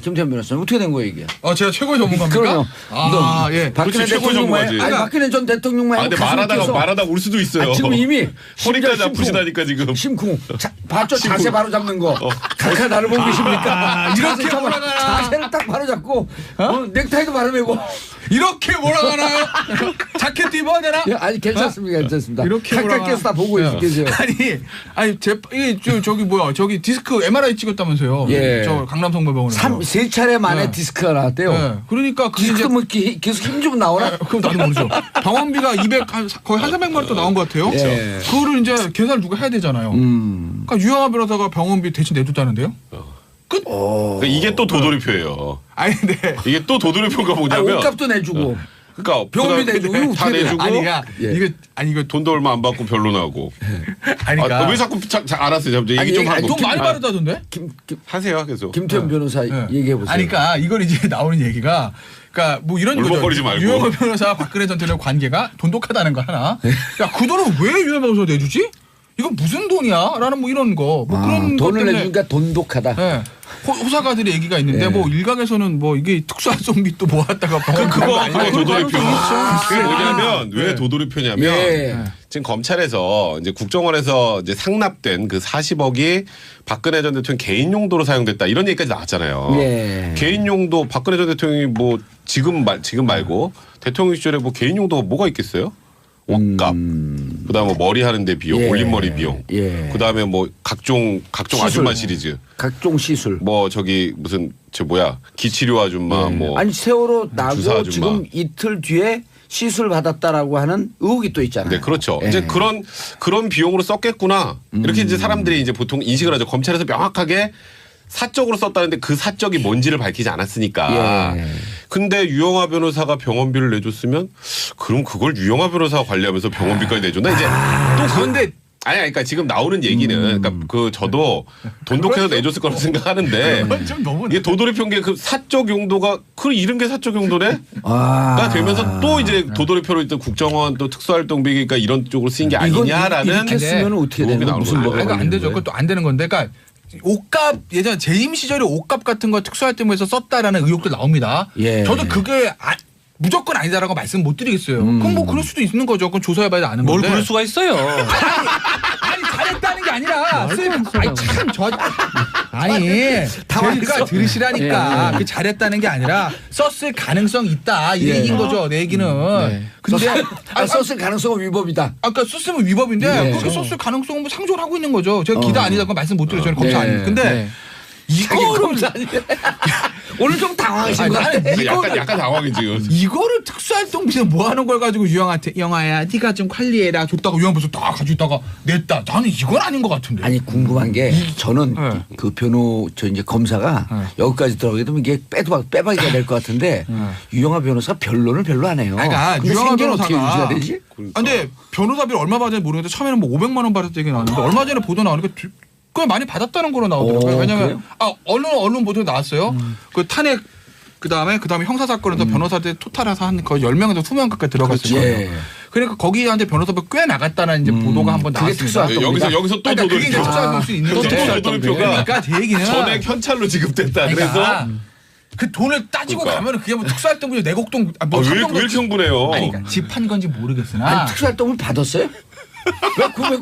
김태현 변호사님 어떻게 된 거예요 이게? 제가 최고의 전문가입니까? 그럼요. 예. 박근혜 그렇지, 최고의 대통령만 전문가지. 아니 박근혜 전 대통령만 근데 말하다가 울 수도 있어요. 지금 이미 허리까지 심장 아프시다니까 지금. 심쿵. 봤죠? 자세 바로 잡는 거. 각하 나를 보고 계십니까? 이렇게 자세 몰아가나. 자세를 딱 바로 잡고 넥타이도 바로 매고. 이렇게 몰아가나요? 자켓 입어야 되나? 아니 괜찮습니다. 괜찮습니다. 이렇게 가깝게서 다 보고 계세요. 아니 이게 저기 뭐야 저기 디스크 MRI 찍었다면서요? 예. 저 강남성모병원에서. 세 차례 만에 네. 디스크가 나왔대요. 네. 그러니까 그게 디스크 이제 뭐 계속 힘 좀 나오나? 그럼 나도 모르죠. 병원비가 200 거의 한 300만 원 또 나온 것 같아요. 예. 그거를 이제 계산을 누가 해야 되잖아요. 그러니까 유영하 변호사가 병원비 대신 내줬다는데요? 끝? 그러니까 이게 또 도돌이표예요. 아니 근데 이게 또 도돌이표가 아니, 뭐냐면 옷값도 내주고. 그러니까 병원비 내주고 이거 다 어떻게 돼요? 내주고 이거 돈도 얼마 안 받고 별로 나고. 아니까 왜 자꾸 알았어요. 잠시 얘기 좀 하고. 돈 많이 받았다던데? 하세요 계속. 김태현 변호사 얘기해 보세요. 아니 그러니까 이걸 이제 나오는 얘기가 그러니까 뭐 이런 거죠. 울먹거리지 말고. 유영하 변호사와 박근혜 전 대통령 관계가 돈독하다는 거 하나. 야 그 돈을 왜 유영하 변호사 내주지? 이건 무슨 돈이야? 라는 뭐 이런 거. 뭐 그런 것 돈을 때문에. 내주니까 돈독하다. 네. 호사가들의 얘기가 있는데 예. 뭐 일각에서는 뭐 이게 특수활동비 또 모았다가 그거 도돌이표. 그게 뭐냐면 왜 네. 도돌이표냐면 예. 지금 검찰에서 이제 국정원에서 이제 상납된 그 40억이 박근혜 전 대통령 개인 용도로 사용됐다 이런 얘기까지 나왔잖아요. 예. 개인 용도 박근혜 전 대통령이 뭐 지금 말고 대통령 시절에 뭐 개인 용도가 뭐가 있겠어요? 옷값, 그다음에 뭐 머리 하는데 비용, 예. 올림머리 비용, 예. 그다음에 뭐 각종 시술. 아줌마 시리즈, 각종 시술. 뭐 저기 무슨 기치료 아줌마 뭐 아니 세월호 나고 주사 아줌마. 지금 이틀 뒤에 시술 받았다라고 하는 의혹이 또 있잖아요. 네, 그렇죠. 예. 이제 그런 비용으로 썼겠구나. 이렇게 이제 사람들이 이제 보통 인식을 하죠. 검찰에서 명확하게 사적으로 썼다는데 그 사적이 뭔지를 밝히지 않았으니까. 예. 근데 유영아 변호사가 병원비를 내줬으면 그럼 그걸 유영아 변호사가 관리하면서 병원비까지 내줬나 이제 또 그런데 아니 그러니까 지금 나오는 얘기는 그러니까 그 저도 돈 독해서 내줬을 거라고 생각하는데 좀 너무 이게 도돌이 편게 그 사적 용도가 그 이런 게 사적 용도네? 가 되면서 또 이제 도돌이표로 일단 국정원 또 특수활동비 그러니까 이런 쪽으로 쓰인 게 아니냐라는 이렇게 쓰면 어떻게 되는 거야? 무슨 법에 그러니까 안 되죠. 그것도 안 되는 건데, 그러니까 옷값 예전 재임 시절에 옷값 같은 거 특수활동에서 썼다라는 의혹도 나옵니다. 예. 저도 그게 무조건 아니다라고 말씀 못 드리겠어요. 그럼 뭐 그럴 수도 있는 거죠. 그건 조사해봐야 아는 뭘 건데. 그럴 수가 있어요. 아니 잘했다는 게 아니라 그러니까 들으시라니까 그 잘했다는 게 아니라 썼을 가능성 있다 이 얘기인 거죠. 내 얘기는. 근데 썼을 가능성은 위법이다. 아까 썼으면 위법인데 그렇게 썼을 가능성은 뭐 상조를 하고 있는 거죠. 제가 기다 아니다 그건 말씀 못 드려요. 저는 검사 아닙니다. 근데 이거를 오늘 좀 당황하신 거 같아. 약간 당황해 지금. 이거를 특수활동비는 뭐 하는 걸 가지고 유영한테 영아야 네가 좀 관리해라 줬다가 유영 벌써 딱 가지고 있다가 냈다. 나는 이건 아닌 것 같은데. 아니 궁금한 게 저는 그 저 이제 검사가 여기까지 들어가게 되면 이게 빼박이가 될 것 같은데 유영아 변호사 변론을 별로 안 해요. 그러니까 근데 유영아 생계는 어떻게 변호사가 유지가 되지? 근데 변호사비를 얼마 받았는지 모르겠는데 처음에는 뭐 500만 원 받았다 얘기 나왔는데 얼마 전에 보도 나오니까 꽤 많이 받았다는 거로 나오더라고요. 왜냐면 언론 보도에 나왔어요. 그 탄핵 그다음에 형사 사건에서 변호사들 토탈해서 한 거의 10명에서 20명 가까이 들어갔어요. 예. 그러니까 거기한테 변호사비 꽤 나갔다는 이제 보도가 한번 나왔습니다. 여기서 또 그러니까 그게 이제 도돌이표. 특수활동 수 있는 건데. 도돌이표가 그러니까 제 얘기는 전액 현찰로 지급됐다. 그러니까 그래서 그 돈을 따지고 그러니까. 가면 그게 뭐 특수활동비 내곡동 왜 이렇게 흥분해요? 아니 그러니까 집한 건지 모르겠으나 아니 특수활동을 받았어요?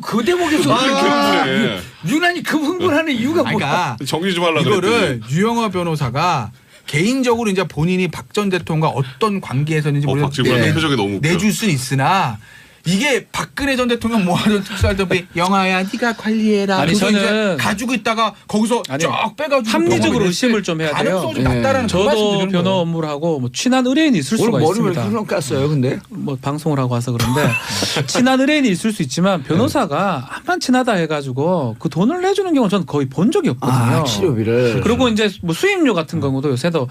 그 대목에서 왜 이렇게 흥분해? 유난히 흥분하는 이유가 뭐야? 그러니까 정리 좀 하려고 이거를 유영아 변호사가 개인적으로 이제 본인이 박 전 대통령과 어떤 관계에서는지 박지원 표정이 너무 웃겨. 내줄 수는 있으나 이게 박근혜 전 대통령 모아둔 특수활동비 영아야 네가 관리해라. 아니, 그거 이제 저는 가지고 있다가 거기서 쫙 빼가지고 합리적으로 의심을 좀 해야 돼요. 가능성을 좀 낮다라는 그 저도 말씀드리는 변호 거예요. 업무를 하고 뭐 친한 의뢰인이 있을 수가 오늘 머리 왜 있습니다. 이렇게 깠어요 근데? 뭐 방송을 하고 와서 그런데 친한 의뢰인이 있을 수 있지만 변호사가 한판 친하다 해가지고 그 돈을 내주는 경우는 저는 거의 본 적이 없거든요. 치료비를. 그리고 이제 뭐 수임료 같은 경우도 요새도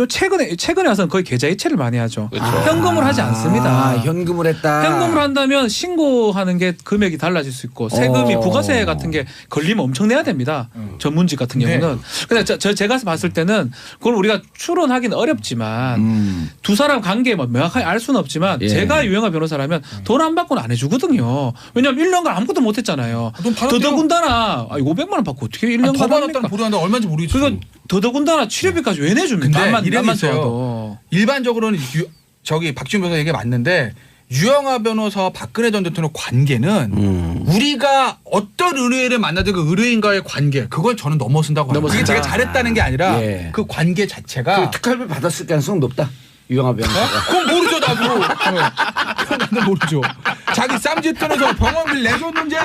최근에 와서는 거의 계좌 이체를 많이 하죠. 현금을 하지 않습니다. 현금을 했다. 현금을 한다면 신고하는 게 금액이 달라질 수 있고 세금이 부가세 같은 게 걸리면 엄청 내야 됩니다. 전문직 같은 경우는. 근데 제가 봤을 때는 그걸 우리가 추론하기는 어렵지만 두 사람 관계 뭐 명확하게 알 수는 없지만 제가 유영아 변호사라면 돈 안 받고는 안 해주거든요. 왜냐하면 1년간 아무것도 못했잖아요. 더더군다나 500만 원 받고 어떻게 1년간 더 받았다는 보도하는데 얼마인지 모르겠어요. 그거 더더군다나 치료비까지 왜 내줍니까? 근데 이런 게 있어요. 써도. 일반적으로는 박지원 변호사 얘기 맞는데 유영아 변호사와 박근혜 전 대통령 관계는 우리가 어떤 의뢰인을 만나든 그 의뢰인과의 관계 그걸 저는 넘어선다고 합니다. 그게 제가 잘했다는 게 아니라 그 관계 자체가 특활비 받았을 가능성 높다. 유영아 변호사가. 그건 모르죠 나도. 그건 나도 모르죠. 자기 쌈짓돈에서 병원비를 내줬는지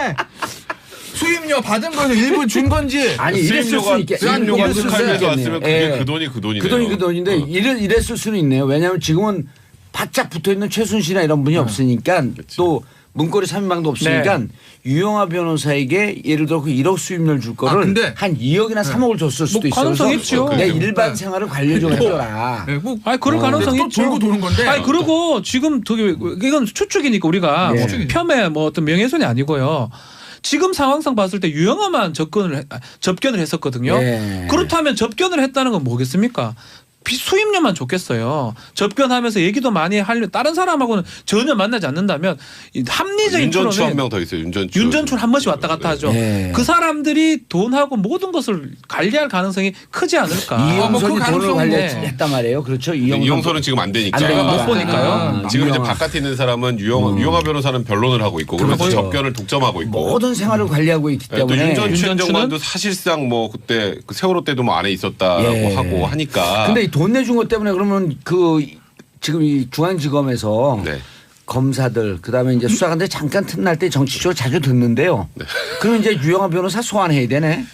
수임료 받은 거에서 일부 준 건지 아니 이랬을 수 있겠. 수임료가 특활비에서 왔으면 그게 그 돈이 그 돈이네요. 그 돈이 그 돈인데 이랬을 수는 있네요. 왜냐하면 지금은 바짝 붙어있는 최순실이나 이런 분이 없으니까 또 문고리 3인방도 없으니까 유영아 변호사에게 예를 들어 그 1억 수임료를 줄 거를 근데 한 2억이나 3억을 줬을 수도 뭐 있어요. 가능성 있죠. 내 일반 생활을 관리 좀 해줘라. 아니 그럴 가능성이 또 있죠. 돌고 도는 건데. 아니 그리고 지금 되게 이건 추측이니까 우리가 폄훼 뭐 어떤 명예훼손이 아니고요. 지금 상황상 봤을 때 유영아만 접견을 했었거든요. 그렇다면 접견을 했다는 건 뭐겠습니까? 수임료만 줬겠어요. 접견하면서 얘기도 많이 하려 다른 사람하고는 전혀 만나지 않는다면 합리적인 윤전추 한 추론은 명 더 있어요. 윤전추 한 번씩 왔다 갔다 하죠. 그 사람들이 돈하고 모든 것을 관리할 가능성이 크지 않을까. 이영선이 그 돈을 가능성은 관리했단 말이에요. 그렇죠. 이영선은 지금 안 되니까. 내가 못 보니까요. 지금 이제 바깥에 있는 사람은 유영아 변호사는 변론을 하고 있고 그러면서 접견을 독점하고 있고. 모든 생활을 관리하고 있기 또 때문에. 윤전추 행정관도 사실상 뭐 그때 그 세월호 때도 뭐 안에 있었다고 하고 하니까. 근데 돈 내준 것 때문에 그러면 그 지금 이 중앙지검에서 검사들 그다음에 이제 수사관들 잠깐 틈날 때 정치적으로 자주 듣는데요. 그러면 이제 유영아 변호사 소환해야 되네.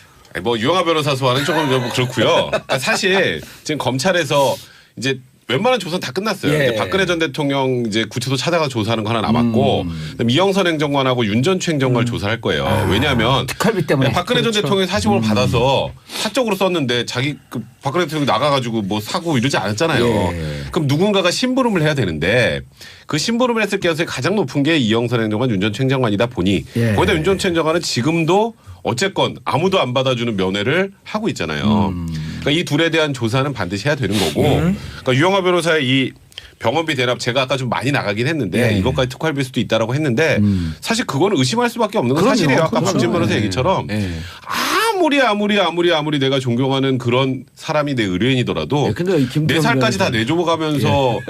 뭐 유영아 변호사 소환은 조금 그렇고요. 그러니까 사실 지금 검찰에서 이제 웬만한 조사는 다 끝났어요. 예. 이제 박근혜 전 대통령 이제 구치소 찾아가 조사하는 거 하나 남았고 그다음에 이영선 행정관하고 윤 전 행정관을 조사할 거예요. 왜냐하면 특활비 때문에. 박근혜 전 대통령이 40억을 받아서 사적으로 썼는데 자기 그 박근혜 대통령이 나가가지고 뭐 사고 이러지 않았잖아요. 예. 그럼 누군가가 심부름을 해야 되는데 그 심부름을 했을 가능성이 가장 높은 게 이영선 행정관, 윤 전 행정관이다 보니 예. 거기다 윤 전 행정관은 지금도 어쨌건 아무도 안 받아주는 면회를 하고 있잖아요. 그러니까 이 둘에 대한 조사는 반드시 해야 되는 거고 그러니까 유영하 변호사의 이 병원비 대납 제가 아까 좀 많이 나가긴 했는데 예. 이것까지 특활비일 수도 있다라고 했는데 사실 그거는 의심할 수밖에 없는 건 그럼요. 사실이에요. 아까 그렇죠. 박진 변호사 예. 얘기처럼 예. 아무리 내가 존경하는 그런 사람이 내 의뢰인이더라도 예, 근데 이 김태형 내 살까지 다 변호사. 내줘가면서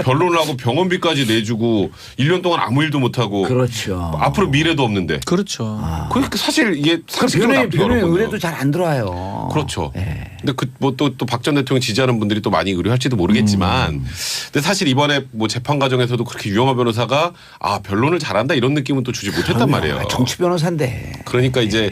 변론을 하고 병원비까지 내주고 1년 동안 아무 일도 못하고 그렇죠. 앞으로 미래도 없는데 그렇죠. 그러니까 사실 이게 상식적으로 납득이 변호인 어렵거든요. 의뢰도 잘 안 들어와요. 그렇죠. 예. 근데 그 뭐 또 박 전 대통령 지지하는 분들이 또 많이 의뢰할지도 모르겠지만, 근데 사실 이번에 뭐 재판 과정에서도 그렇게 유영하 변호사가 아 변론을 잘한다 이런 느낌은 또 주지 못했단 말이에요. 정치 변호사인데. 그러니까 이제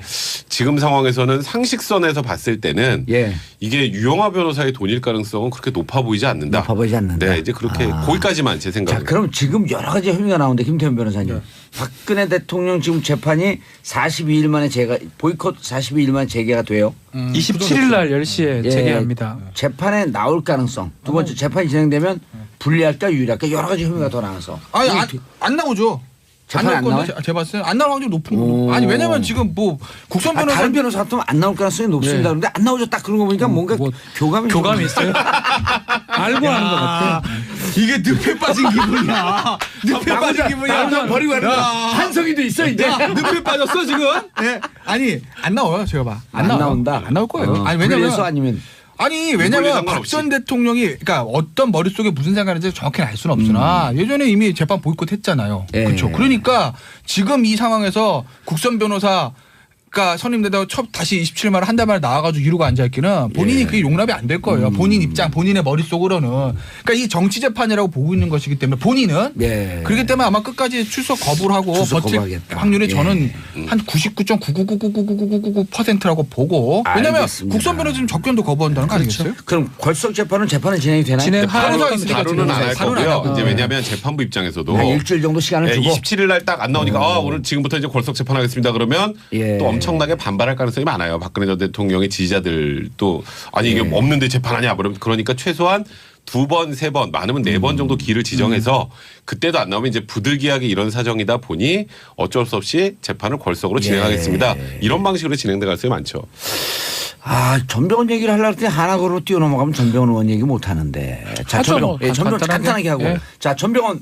지금 상황에서는 상식선에서 봤을 때는 예. 이게 유영하 변호사의 돈일 가능성은 그렇게 높아 보이지 않는다. 높아 보이지 않는다. 네, 이제 그렇게 거기까지만 제 자, 생각은. 그럼 지금 여러 가지 혐의가 나오는데 김태현 변호사님. 박근혜 대통령 지금 재판이 42일 만에 보이콧 42일 만에 재개가 돼요. 27일 날 10시에 예. 재개합니다. 재판에 나올 가능성. 두 번째 재판이 진행되면 불리할까 유리할까 여러 가지 혐의가 더 나와서. 아니 안 나오죠. 재판에 안 나와요? 제가 봤을 때안 나올 확률이 높은 거예요. 아니 왜냐면 지금 뭐 국선 변호사 다른 변호사 같으면 안 나올 가능성이 높습니다. 그런데 안 나오죠. 딱 그런 거 보니까 뭔가 교감이 있어요? 알고 하는 것 같아. 이게 늪에 빠진 기분이야. 늪에 빠진 기분이야. 나도 버리고 가는 거야. 한성이도 있어 이제. 늪에 빠졌어 지금. 네. 아니 안 나와요. 제가 봐. 안 나와요. 나온다. 안 나올 거예요. 아니 불리해서 왜냐면 아니면 아니 왜냐면 박 전 대통령이 그러니까 어떤 머릿속에 무슨 생각인지 정확히는 알 수는 없으나 예전에 이미 재판 보이콧했잖아요. 예. 그렇죠. 그러니까 지금 이 상황에서 국선 변호사가 선임되다가 다시 27만 원 한 달 만에 나와가지고 이루고 앉아있기는 본인이 그게 용납이 안 될 거예요. 본인 입장, 본인의 머릿속으로는. 그러니까 이 정치 재판이라고 보고 있는 것이기 때문에 본인은 그렇기 때문에 아마 끝까지 출석 거부를 하고 버틸 거부하겠다. 확률이 저는 한 99.9999999%라고 보고 왜냐하면 알겠습니다. 국선 변호사 지금 접견도 거부한다는 거 아니겠어요? 그럼 걸석 재판은 진행이 되나요? 다루는 안 할 다루는 안 거고요. 하고. 이제 왜냐하면 재판부 입장에서도 한 일주일 정도 시간을 네, 주고 27일 날 딱 안 나오니까 오늘 지금부터 이제 골석 재판하겠습니다. 그러면 예. 또 엄청나게 반발할 가능성이 많아요. 박근혜 전 대통령의 지지자들도 아니 이게 없는데 재판하냐 그러니까 최소한 2번, 3번 많으면 4번 정도 기를 지정해서 그때도 안 나오면 이제 부득이하게 이런 사정이다 보니 어쩔 수 없이 재판을 골석으로 진행하겠습니다. 이런 방식으로 진행될 가능성이 많죠. 전병헌 얘기를 하려고 했더니 하나거로 뛰어넘어가면 전병헌 의원 얘기 못 하는데. 자, 하죠, 전병헌. 뭐. 전병헌 간단하게 하고. 예. 자, 전병헌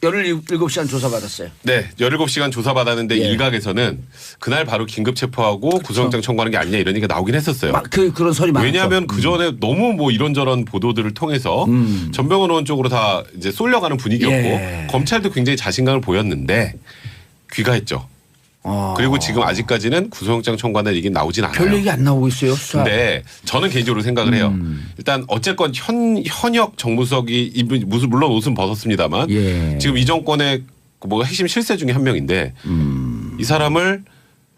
17시간 조사받았어요. 네, 17시간 조사받았는데 일각에서는 그날 바로 긴급 체포하고 구속영장 청구하는 게 아니냐 이런 얘기가 나오긴 했었어요. 그런 소리 많았죠. 왜냐하면 그 전에 너무 뭐 이런저런 보도들을 통해서 전병헌 의원 쪽으로 다 이제 쏠려가는 분위기였고 검찰도 굉장히 자신감을 보였는데 귀가했죠. 그리고 지금 아직까지는 구속영장 청구하는 얘기는 나오진 않아요. 별 얘기 안 나오고 있어요. 수사. 근데 저는 개인적으로 생각을 해요. 일단 어쨌건 현역 정무석이 물론 옷은 벗었습니다만 지금 이 정권의 뭐 핵심 실세 중에 한 명인데 이 사람을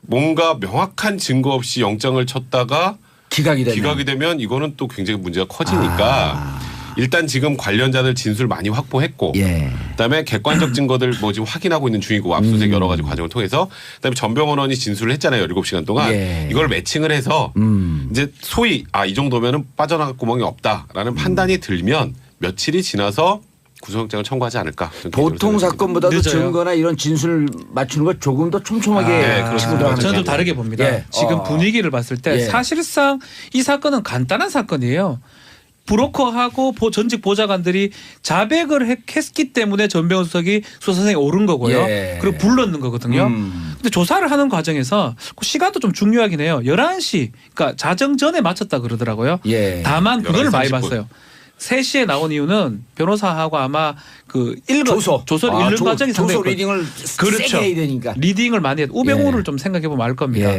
뭔가 명확한 증거 없이 영장을 쳤다가 기각이 되면 이거는 또 굉장히 문제가 커지니까 일단 지금 관련자들 진술 많이 확보했고 그다음에 객관적 증거들 뭐 지금 확인하고 있는 중이고 압수수색 여러 가지 과정을 통해서 그다음에 전병헌 의원이 진술을 했잖아요. 17시간 동안. 이걸 매칭을 해서 이제 소위 이 정도면은 빠져나갈 구멍이 없다라는 판단이 들면 며칠이 지나서 구속영장을 청구하지 않을까. 보통 사건보다도 늦어요. 증거나 이런 진술 맞추는 거 조금 더 촘촘하게 치고 들어가는 저는 좀 다르게 봅니다. 지금 분위기를 봤을 때 사실상 이 사건은 간단한 사건이에요. 브로커하고 전직 보좌관들이 자백을 했기 때문에 전병헌 수석이 수사선상에 오른 거고요. 그리고 불렀는 거거든요. 근데 조사를 하는 과정에서 그 시간도 좀 중요하긴 해요. 11시 그러니까 자정 전에 마쳤다 그러더라고요. 다만 그걸 많이 30분. 봤어요. 3시에 나온 이유는 변호사하고 아마 그 조서를 읽는 과정이 상당히 조서 리딩을 세게 해야 되니까. 리딩을 많이 했고 우병우를 좀 생각해 보면 알 겁니다.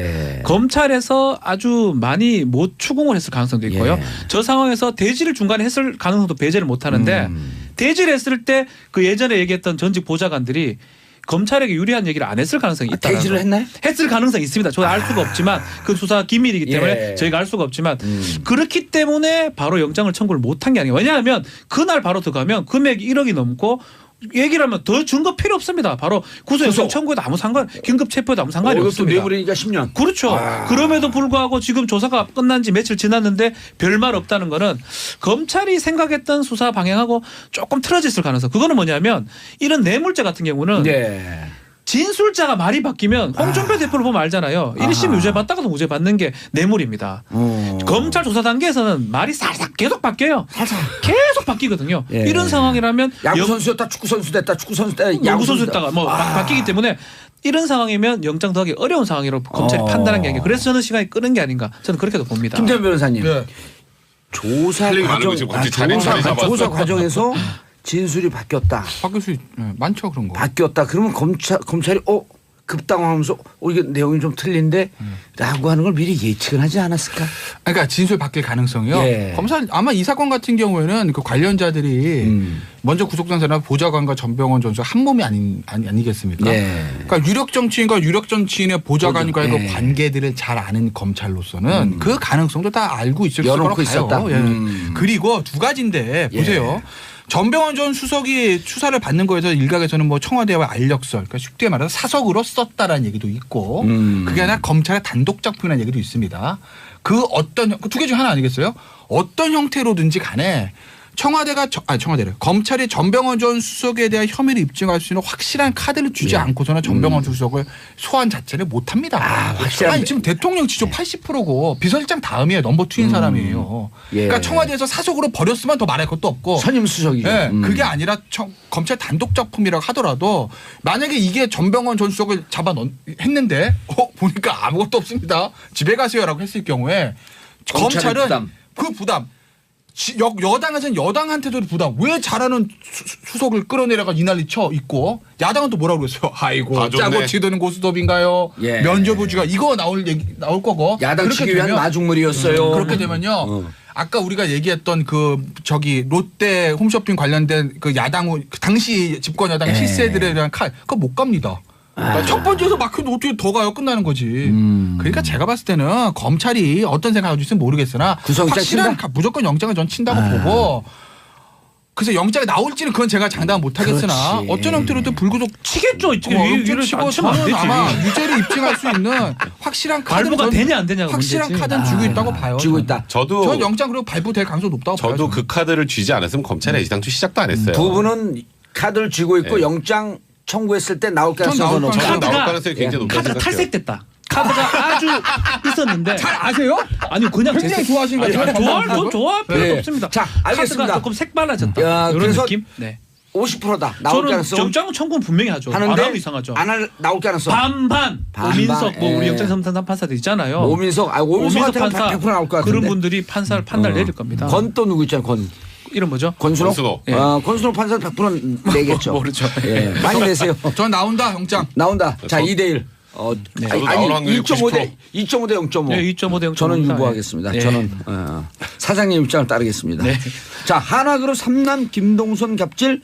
검찰에서 아주 많이 못 추궁을 했을 가능성도 있고요. 저 상황에서 대지를 중간에 했을 가능성도 배제를 못 하는데 대지를 했을 때 그 예전에 얘기했던 전직 보좌관들이 검찰에게 유리한 얘기를 안 했을 가능성이 있다. 대지를 했나요? 했을 가능성이 있습니다. 저는 알 수가 없지만 그 수사 기밀이기 때문에 저희가 알 수가 없지만 그렇기 때문에 바로 영장을 청구를 못한 게 아니에요. 왜냐하면 그날 바로 들어가면 금액이 1억이 넘고 얘기를 하면 더 증거 필요 없습니다. 바로 구속영장 청구에도 아무 상관, 긴급 체포에도 아무 상관이 없습니다. 뇌물이니까 10년. 그렇죠. 그럼에도 불구하고 지금 조사가 끝난 지 며칠 지났는데 별말 없다는 거는 검찰이 생각했던 수사 방향하고 조금 틀어졌을 가능성. 그거는 뭐냐면 이런 뇌물죄 같은 경우는 진술자가 말이 바뀌면 홍준표 대표를 보면 알잖아요. 1심 유죄 받다가도 무죄 받는 게 뇌물입니다. 검찰 조사 단계에서는 말이 살짝 계속 바뀌어요. 계속 바뀌거든요. 이런 상황이라면 야구 선수였다 축구 선수 됐다 축구 선수 됐다 야구 선수 됐다가 뭐 바뀌기 때문에 이런 상황이면 영장 더하기 어려운 상황이라고 검찰이 판단한 게 아니에요. 그래서 저는 시간이 끄는 게 아닌가 저는 그렇게도 봅니다. 김태현 변호사님. 조사 조사 과정에서 진술이 바뀌었다. 바뀔 수 많죠 그런 거. 바뀌었다. 그러면 검찰이 급당하면서 이게 내용이 좀 틀린데 라고 하는 걸 미리 예측을 하지 않았을까? 그러니까 진술 바뀔 가능성이요. 검사 아마 이 사건 같은 경우에는 그 관련자들이 먼저 구속된 사람 보좌관과 전병헌 전수가 한 몸이 아니겠습니까? 그러니까 유력 정치인과 유력 정치인의 보좌관과의 그 관계들을 잘 아는 검찰로서는 그 가능성도 다 알고 있을 거라고 봐요. 그리고 두 가지인데 보세요. 전병헌 전 수석이 추사를 받는 거에서 일각에서는 뭐 청와대와 알력설, 그러니까 쉽게 말해서 사석으로 썼다라는 얘기도 있고, 그게 아니라 검찰의 단독 작품이라는 얘기도 있습니다. 그 두 개 중 하나 아니겠어요? 어떤 형태로든지 간에 검찰이 전병헌 전 수석에 대한 혐의를 입증할 수 있는 확실한 카드를 주지 않고서는 전병헌 수석을 소환 자체를 못합니다. 아니 지금 대통령 지조 80%고 비서실장 다음이에요. 넘버 2인 사람이에요. 그러니까 청와대에서 사석으로 버렸으면 더 말할 것도 없고. 선임 수석이죠. 그게 아니라 검찰 단독 작품이라고 하더라도 만약에 이게 전병헌 전 수석을 했는데 보니까 아무것도 없습니다. 집에 가세요라고 했을 경우에 검찰은 그 부담. 여당에서는 여당한테도 부담. 왜 잘하는 수석을 끌어내려가 이 난리 쳐 있고 야당은 또 뭐라고 그랬어요. 아이고 짜고 치드는 고스톱인가요. 면죄부지가 이거 나올 거고. 야당 치기 위한 마중물이었어요. 그렇게 되면요. 아까 우리가 얘기했던 롯데 홈쇼핑 관련된 그 당시 집권 야당의 실세들에 대한 그거 못 갑니다. 그러니까 첫 번째에서 막혀도 어떻게 더 가요? 끝나는 거지. 그러니까 제가 봤을 때는 검찰이 어떤 생각을 가지고 있을지 모르겠으나 확실한 무조건 영장을 전 친다고 보고 그래서 영장이 나올지는 그건 제가 장담 못하겠으나 어떤 형태로든 불구속 치겠죠. 영장 치고 저는 아마 유죄를 입증할 수 있는 확실한 카드는 발부가 되냐 안 되냐가 확실한 문제지. 카드는 쥐고 있다고 봐요. 쥐고 있다. 저는 영장 그리고 발부될 가능성이 높다고 봐요. 저도 그 카드를 쥐지 않았으면 검찰이 애시당초 시작도 안 했어요. 두 분은 카드를 쥐고 있고 영장 청구했을 때 나올 가능성이 높다. 저는 나올 가능성이 굉장히 높다고 카드가 생각해요. 탈색됐다. 카드가 아주 있었는데 잘 아세요? 아니 그냥 굉장히 좋아하시는 거예요. 좋아할 필요 없습니다. 자, 알겠습니다. 카드가 조금 색달라졌다. 이런 그래서 느낌? 네. 50%다. 나올 저는 가능성. 영장 청구는 분명히 하죠. 안 하는데 하면 이상하죠. 나올 가능성. 반반. 오민석 우리 영장심판 판사들 있잖아요. 오민석 판사 100% 나올 것 같은데. 그런 분들이 판단을 내릴 겁니다. 건 또 누구 있잖아요. 건. 이름 뭐죠? 권순호. 권순호 판사 100% 내겠죠. 모르죠. 많이 내세요. 전 나온다 영장. 나온다. 자 2대1. 저도 나올 확률이 2.5 대 0.5. 네, 2.5 대 0.5. 저는 유보하겠습니다. 저는 사장님 입장을 따르겠습니다. 자 한화그룹 3남 김동선 갑질.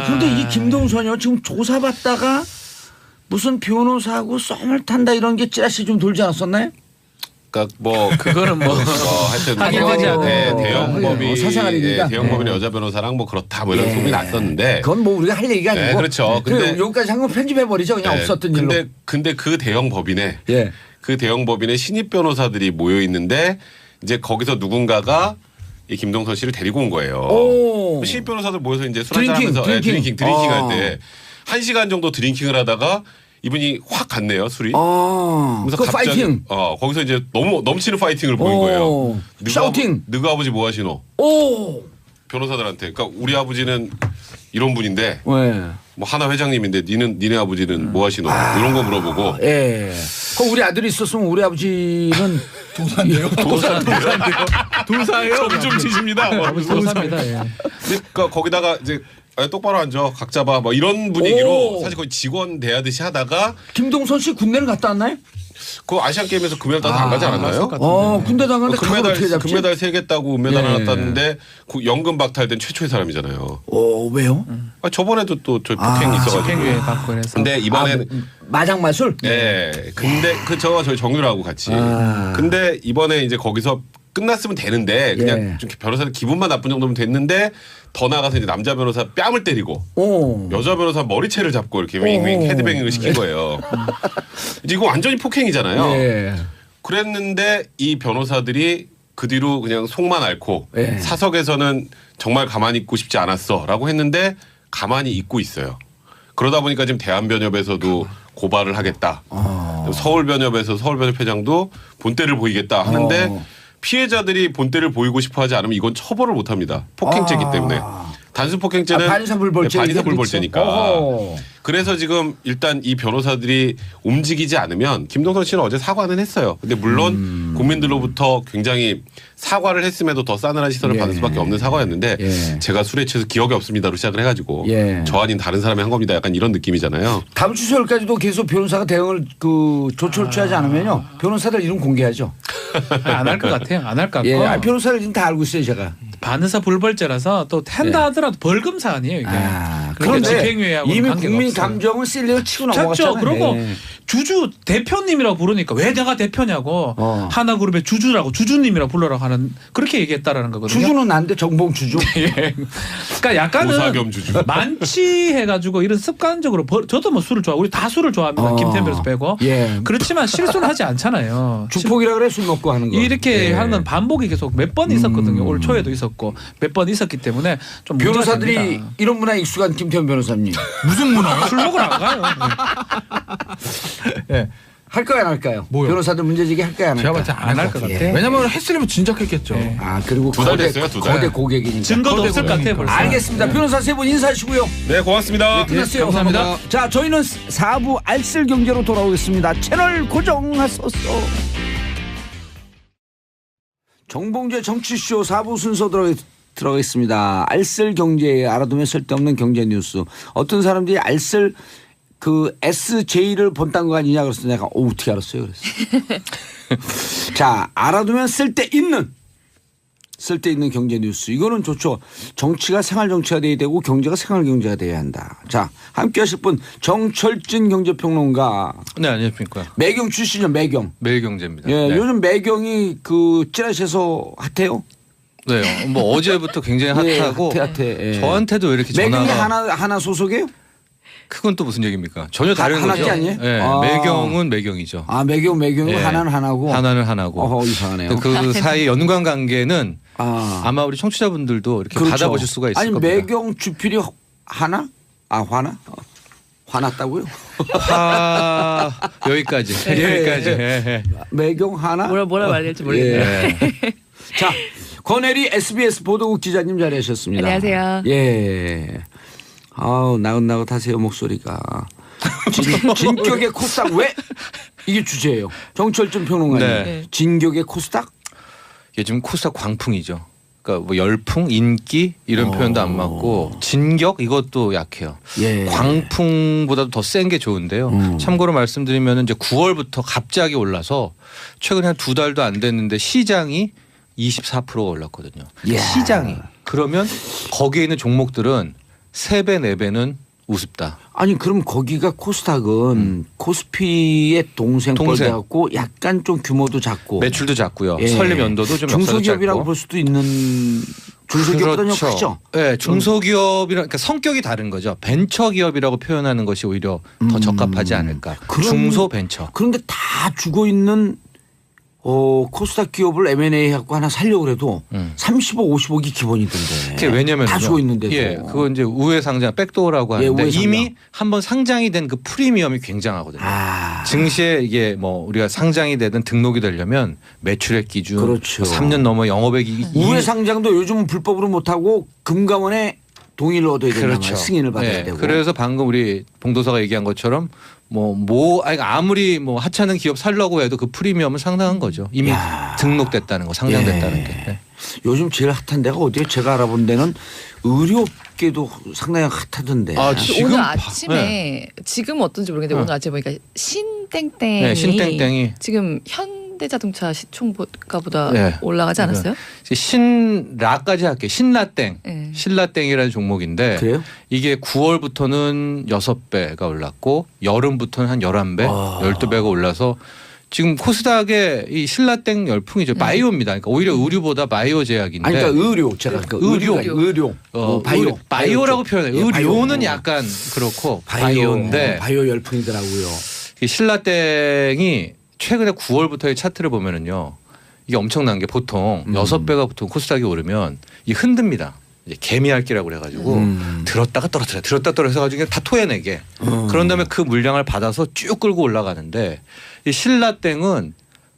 근데 이 김동선이요 지금 조사받다가 무슨 변호사하고 썸을 탄다 이런 게 찌라시 좀 돌지 않았었나요? 그러니까 그거는 하여튼 확인하지 않고 대형법이 사생활이니까 대형법인 여자 변호사랑 그렇다 이런 소문이 났었는데 그건 우리가 할 얘기가 아니고 그렇죠. 근데 여기까지 한 건 편집해 버리죠. 그냥 없었던 일로. 근데 그 대형법인에 그 대형법인에 신입 변호사들이 모여 있는데 이제 거기서 누군가가 이 김동선 씨를 데리고 온 거예요. 신입 변호사들 모여서 이제 술 한잔 하면서 드링킹 할 때 1시간 정도 드링킹을 하다가 이분이 확 갔네요 술이. 그래서 그 갑자기 파이팅. 거기서 이제 너무 넘치는 파이팅을 보인 거예요. 샤우팅. 너희 아버지 뭐 하시노? 변호사들한테. 그러니까 우리 아버지는 이런 분인데 뭐 하나 회장님인데 니네 아버지는 뭐 하시노? 이런 거 물어보고. 그럼 우리 아들이 있었으면 우리 아버지는 도사인데요. 도사예요. 좀 치십니다. 도사입니다. 그러니까 거기다가 이제 똑바로 앉아 각 잡아 뭐 이런 분위기로 사실 거의 직원 대하듯이 하다가 김동선 씨 군대를 갔다 왔나요? 그 아시안 게임에서 금메달 따서 안 가지 않았나요? 군대 나갔는데 금메달 어떻게 잡지? 금메달 3개 따고 금메달 하나 땄는데 그 연금 박탈된 최초의 사람이잖아요. 왜요? 저번에도 또 저 폭행이 있어가지고. 집행유예 받고 그래서. 근데 이번에는 마장마술? 네. 근데 저와 저희 정유라하고 같이. 근데 이번에 이제 거기서 끝났으면 되는데 그냥 좀 변호사는 기분만 나쁜 정도면 됐는데 더 나가서 이제 남자 변호사 뺨을 때리고 여자 변호사 머리채를 잡고 이렇게 윙윙 헤드뱅잉을 시킨 거예요. 이제 이거 완전히 폭행이잖아요. 그랬는데 이 변호사들이 그 뒤로 그냥 속만 앓고 사석에서는 정말 가만히 있고 싶지 않았어라고 했는데 가만히 있고 있어요. 그러다 보니까 지금 대한변협에서도 고발을 하겠다. 서울변협에서 서울변협회장도 본때를 보이겠다 하는데 피해자들이 본때를 보이고 싶어하지 않으면 이건 처벌을 못합니다. 폭행죄이기 때문에. 단순 폭행죄는 반의사불벌죄니까. 그래서 지금 일단 이 변호사들이 움직이지 않으면 김동선 씨는 어제 사과는 했어요. 근데 물론 국민들로부터 굉장히 사과를 했음에도 더 싸늘한 시선을 받을 수밖에 없는 사과였는데 제가 술에 취해서 기억이 없습니다로 시작을 해가지고 저 아닌 다른 사람이 한 겁니다. 약간 이런 느낌이잖아요. 다음 주 수요일까지도 계속 변호사가 대응을 조처를 취하지 않으면요 변호사들 이름 공개하죠. 안 할 것 같아요. 안 할 것 같고. 변호사들 이름 다 알고 있어요 제가. 반의사 불벌죄라서 또 한다 하더라도 벌금 사안이에요 이게. 그런데 집행유예하고 이미 관계가 국민 없어요. 감정은 실리를 치고 그렇죠. 넘어갔잖아요. 그리고 주주 대표님이라고 부르니까 왜 내가 대표냐고 하나그룹의 주주라고 주주님이라고 불러라고 하는 그렇게 얘기했다라는 거거든요. 주주는 난데 정봉 주주. 그러니까 약간은 고사겸 주주. 만취해가지고 이런 습관적으로 저도 뭐 술을 좋아. 우리 다 술을 좋아합니다. 김태현 변호사 빼고. 그렇지만 실수는 하지 않잖아요. 주폭이라 그래 술 먹고 하는 거. 이렇게 하는 건 반복이 계속 몇 번 있었거든요. 올 초에도 있었고 몇 번 있었기 때문에 좀 변호사들이 문제가 이런 문화에 익숙한 김태현 변호사님. 무슨 문화요? 술 먹으러 안 가요. 할까요 안 할까요? 뭐요? 변호사들 문제제기 할까요 안 제가 할까요? 봤을 때 안 할 것 같아요. 왜냐면 했으면 진작했겠죠. 그리고 두 달 됐어요, 두 달. 거대 고객이니까. 증거도 없을 것 같아요. 벌써. 알겠습니다. 변호사 세 분 인사하시고요. 네, 고맙습니다. 끝났어요. 감사합니다. 자, 저희는 4부 알쓸 경제로 돌아오겠습니다. 채널 고정하소서. 정봉재 정치쇼 4부 순서 들어가겠습니다. 알쓸 경제 알아두면 쓸데없는 경제 뉴스. 어떤 사람들이 알쓸 그 SJ를 본딴 거 아니냐 그래서 내가 어떻게 알았어요 그래서. 자, 알아두면 쓸데있는 경제 뉴스. 이거는 좋죠. 정치가 생활 정치가 돼야 되고 경제가 생활 경제가 돼야 한다. 자, 함께 하실 분 정철진 경제평론가. 네, 안녕하십니까. 매경 출신이요. 매일경제입니다. 예, 네. 요즘 매경이 그 찌라시에서 핫해요. 네, 뭐 어제부터 굉장히 핫하고 핫해. 저한테도 왜 이렇게 매경이 전화가 하나 소속이에요? 그건 또 무슨 얘기입니까? 전혀 다른 거죠. 하나밖에 아니에요? 네, 매경은 매경이죠. 매경은 네. 하나는 하나고. 하나는 하나고. 이상하네요. 그 사이 연관 관계는 아마 우리 청취자분들도 이렇게 그렇죠. 받아보실 수가 있을 겁니다. 매경 주필이 하나? 화나? 화났다고요? 여기까지. 여기까지. 매경 하나? 뭐라 말해야 될지 모르겠네요. 자, 권혜리 SBS 보도국 기자님 자리하셨습니다. 안녕하세요. 예. 나긋나긋 하세요 목소리가. 진격의 코스닥 왜? 이게 주제예요. 정철준 평론가님. 네. 진격의 코스닥? 이게 지금 코스닥 광풍이죠. 그러니까 뭐 열풍, 인기 이런 표현도 안 맞고 진격 이것도 약해요. 광풍보다도 더 센 게 좋은데요. 참고로 말씀드리면 이제 9월부터 갑자기 올라서 최근에 한 2달도 안 됐는데 시장이 24%가 올랐거든요. 시장이. 그러면 거기에 있는 종목들은 3배, 4배는 우습다. 아니 그럼 거기가 코스닥은 코스피의 동생 꼴대 갖고 약간 좀 규모도 작고 매출도 작고요. 설립 연도도 좀 중소기업이라고 볼 수도 있는 중소기업보다는 그렇죠. 크죠. 네, 중소기업이랑 그러니까 성격이 다른 거죠. 벤처기업이라고 표현하는 것이 오히려 더 적합하지 않을까. 중소벤처. 그런데 다 죽어 있는 코스닥 기업을 M&A 갖고 하나 살려고 해도 30억, 50억이 기본이던데. 그게 왜냐면 다 죽어 있는데도. 예, 그거 이제 우회 상장, 백도어라고 하는데 이미 한번 상장이 된 그 프리미엄이 굉장하거든요. 증시에 이게 뭐 우리가 상장이 되든 등록이 되려면 매출액 기준, 그렇죠. 3년 넘어 영업액이 우회 상장도 요즘은 불법으로 못 하고 금감원의 동의를 얻어야 된다. 그렇죠. 승인을 받아야 되고. 그래서 방금 우리 봉도사가 얘기한 것처럼 아니 아무리 뭐 하찮은 기업 살려고 해도 그 프리미엄은 상당한 거죠. 이미 등록됐다는 거, 상장됐다는 게. 네. 요즘 제일 핫한 데가 어디예요? 제가 알아본 데는 의료계도 상당히 핫하던데. 오늘 아침에 지금 어떤지 모르겠는데 오늘 아침에 보니까 신땡땡이 지금 현대자동차 시총가보다 올라가지 않았어요? 신라까지 할게요. 신라땡. 신라땡이라는 종목인데 그래요? 이게 9월부터는 6배가 올랐고 여름부터는 한 11배, 12배가 올라서 지금 코스닥의 이 신라땡 열풍이죠. 바이오입니다. 그러니까 오히려 의류보다 바이오 제약인데. 아니 그러니까 의료 제가 의료 바이오라고 표현해요. 의료는 약간 그렇고 바이오인데 바이오 열풍이더라고요. 신라땡이 최근에 9월부터의 차트를 보면은요. 이게 엄청난 게 보통 6배가 보통 코스닥이 오르면 이 흔듭니다. 이제 개미핥기라고 그래가지고 들었다가 떨어뜨려 가지고 다 토해내게. 그런 다음에 그 물량을 받아서 쭉 끌고 올라가는데 이 신라땡은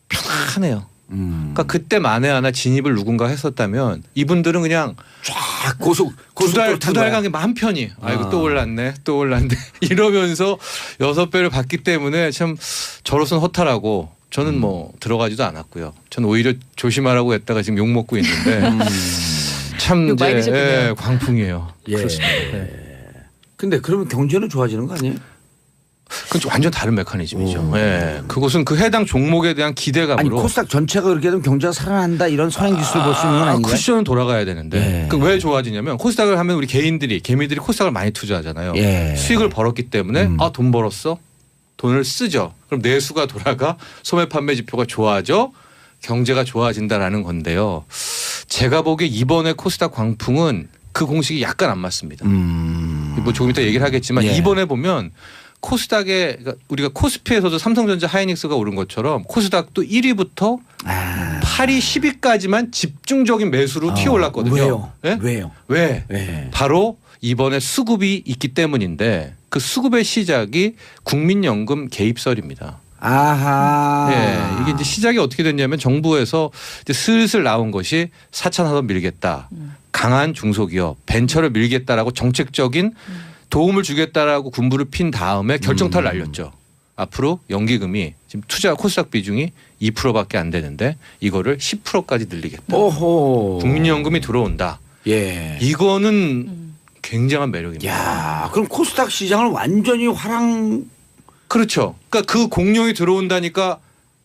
편안해요. 그러니까 그때 만에 하나 진입을 누군가 했었다면 이분들은 그냥 쫙 두 달간 한 편이 아이고 또 올랐네 이러면서 6배를 받기 때문에 참 저로서는 허탈하고 저는 뭐 들어가지도 않았고요. 저는 오히려 조심하라고 했다가 지금 욕 먹고 있는데 참 이제 광풍이에요. 그렇습니다. 근데 그러면 경제는 좋아지는 거 아니에요? 그건 좀 완전 다른 메커니즘이죠. 그것은 그 해당 종목에 대한 기대감으로. 아니 코스닥 전체가 그렇게 되면 경제가 살아난다 이런 선행 기술을 볼 수 있는 건 아닌가요? 쿠션은 돌아가야 되는데 왜 좋아지냐면 코스닥을 하면 우리 개미들이 코스닥을 많이 투자하잖아요. 수익을 벌었기 때문에 돈 벌었어? 돈을 쓰죠. 그럼 내수가 돌아가 소매 판매 지표가 좋아져 경제가 좋아진다라는 건데요. 제가 보기에 이번에 코스닥 광풍은 그 공식이 약간 안 맞습니다. 뭐 조금 이따 얘기를 하겠지만 이번에 보면 코스닥에 우리가 코스피에서도 삼성전자 하이닉스가 오른 것처럼 코스닥도 1위부터 8위 10위까지만 집중적인 매수로 튀어 올랐거든요. 왜요? 왜? 바로 이번에 수급이 있기 때문인데 그 수급의 시작이 국민연금 개입설입니다. 이게 이제 시작이 어떻게 됐냐면 정부에서 이제 슬슬 나온 것이 4차 산업 밀겠다. 강한 중소기업, 벤처를 밀겠다라고 정책적인 도움을 주겠다라고 군부를 핀 다음에 결정타를 날렸죠. 앞으로 연기금이 지금 투자 코스닥 비중이 2%밖에 안 되는데 이거를 10%까지 늘리겠다. 국민연금이 들어온다. 이거는 굉장한 매력입니다. 그럼 코스닥 시장을 완전히 그렇죠. 그러니까 그 공룡이 들어온다니까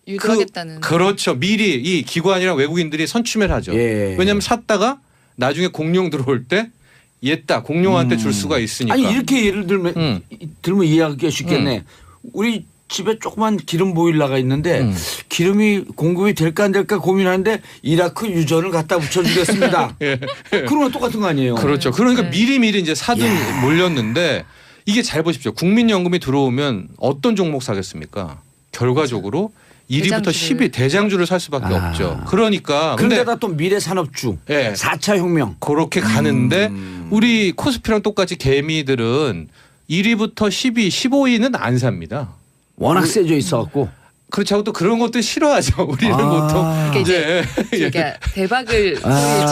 유도하겠다는. 그렇죠. 미리 이 기관이랑 외국인들이 선취매를 하죠. 왜냐하면 샀다가 나중에 공룡 들어올 때 얘다 공룡한테 줄 수가 있으니까. 아니 이렇게 예를 들면 이해하기가 쉽겠네. 우리 집에 조그만 기름 보일러가 있는데 기름이 공급이 될까 안 될까 고민하는데 이라크 유전을 갖다 붙여주겠습니다. 그러면 똑같은 거 아니에요? 그렇죠. 그러니까 미리미리 이제 사든 몰렸는데 이게 잘 보십시오. 국민연금이 들어오면 어떤 종목 사겠습니까? 결과적으로 1위부터 10위 대장주를 살 수밖에 없죠. 그러니까 그런데다 또 미래산업주 4차 혁명 그렇게 가는데 우리 코스피랑 똑같이 개미들은 1위부터 10위, 15위는 안 삽니다. 워낙 세져 있어갖고. 그렇지 하고 또 그런 것도 싫어하죠. 우리는 보통 이제 그러니까 대박을 칠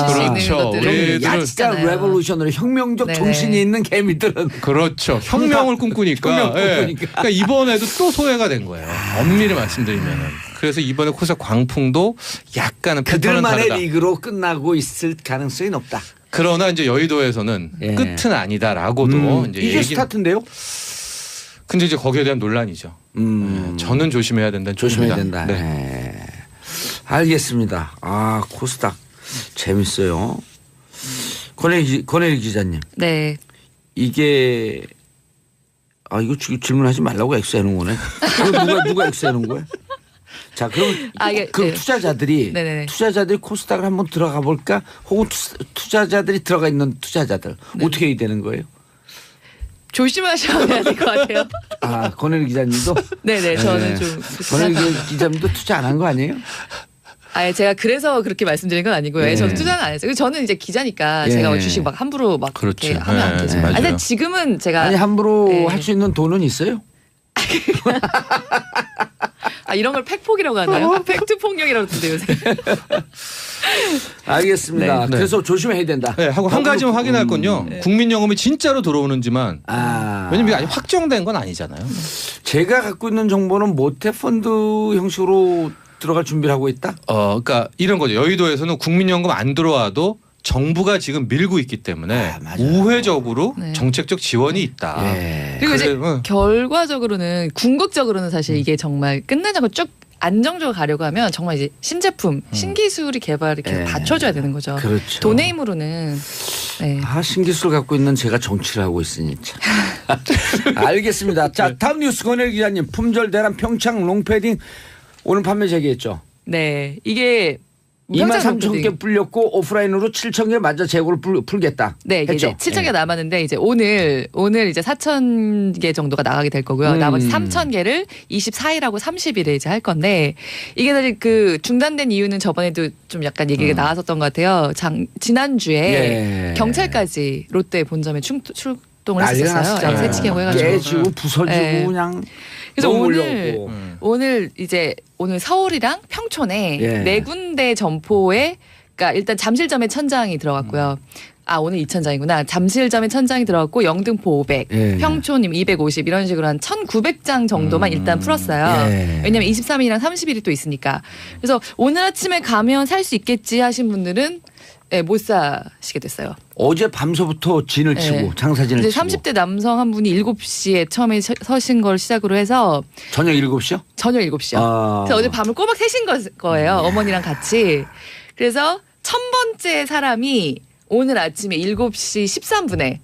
수 있는 것들을 약간 레볼루션으로 혁명적 정신이 있는 개미들은 그렇죠. 혁명을 꿈꾸니까. 그러니까 이번에도 또 소외가 된 거예요. 엄밀히 말씀드리면. 그래서 이번에 코스닥 광풍도 약간은 그들만의 리그로 끝나고 있을 가능성이 높다. 그러나 이제 여의도에서는 끝은 아니다라고도 이제 이게 스타트인데요. 근데 이제 거기에 대한 논란이죠. 저는 조심해야 된다. 조심해야 된다. 알겠습니다. 코스닥 재밌어요. 권혜리 기자님. 네. 이게 이거 질문하지 말라고 X해놓은 거네. 누가 X해놓은 거야? 자, 그럼 투자자들이 코스닥을 한번 들어가 볼까? 혹은 투자자들이 들어가 있는 투자자들 어떻게 해야 되는 거예요? 조심하셔야 될 것 같아요. 권혜리 기자님도? 네네, 저는 좀. 권혜리 기자님도 투자 안 한 거 아니에요? 제가 그래서 그렇게 말씀드린 건 아니고요. 저는 투자는 안 했어요. 저는 이제 기자니까 제가 주식 막 함부로 막 그렇게 하면 안 되죠. 근데 지금은 제가 함부로 할 수 있는 돈은 있어요? 이런 걸 팩폭이라고 하나요? 팩트 폭력이라고 그러던데 요새. 알겠습니다. 네. 그래서 조심해야 된다. 네, 하고 한 가지만 확인할 건요. 국민연금이 진짜로 들어오는지만 왜냐면 이게 아직 확정된 건 아니잖아요. 제가 갖고 있는 정보는 모태펀드 형식으로 들어갈 준비를 하고 있다. 그러니까 이런 거죠. 여의도에서는 국민연금 안 들어와도 정부가 지금 밀고 있기 때문에 우회적으로 네. 정책적 지원이 있다. 그리고 이제 그래, 결과적으로는 궁극적으로는 사실 이게 정말 끝나자고 쭉 안정적으로 가려고 하면 정말 이제 신제품, 신기술이 개발이 이렇게 받쳐줘야 되는 거죠. 그렇죠. 돈의 힘으로는. 네. 신기술 갖고 있는 제가 정치를 하고 있으니 참. 알겠습니다. 자, 다음 뉴스 권혜리 기자님. 품절 대란 평창 롱패딩 오늘 판매 재개했죠. 네. 이게 23,000개 불렸고 오프라인으로 7,000개 맞아 재고를 풀겠다. 네, 이제 했죠? 7,000개 남았는데 이제 오늘 이제 4,000개 정도가 나가게 될 거고요. 나머지 3,000개를 24일하고 30일에 이제 할 건데 이게 사실 그 중단된 이유는 저번에도 좀 약간 얘기가 나왔었던 것 같아요. 지난주에 경찰까지 롯데 본점에 출동을 했었어요. 새치기하고 해가지고 깨지고 부서지고 그냥. 그래서 오늘 이제 오늘 서울이랑 평촌에 네 군데 점포에 그러니까 일단 잠실점에 천장이 들어갔고요. 오늘 2,000장이구나. 잠실점에 천장이 들어갔고 영등포 500, 평촌 250 이런 식으로 한 1,900장 정도만 일단 풀었어요. 왜냐하면 23일이랑 30일이 또 있으니까. 그래서 오늘 아침에 가면 살 수 있겠지 하신 분들은 못 사시게 됐어요. 어제 밤서부터 진을 치고 장사진을 치고. 30대 남성 한 분이 7시에 처음에 서신 걸 시작으로 해서 저녁 7시요? 저녁 7시요. 그래서 어제 밤을 꼬박 새신 거예요. 어머니랑 같이. 그래서 1,000번째 사람이 오늘 아침에 7시 13분에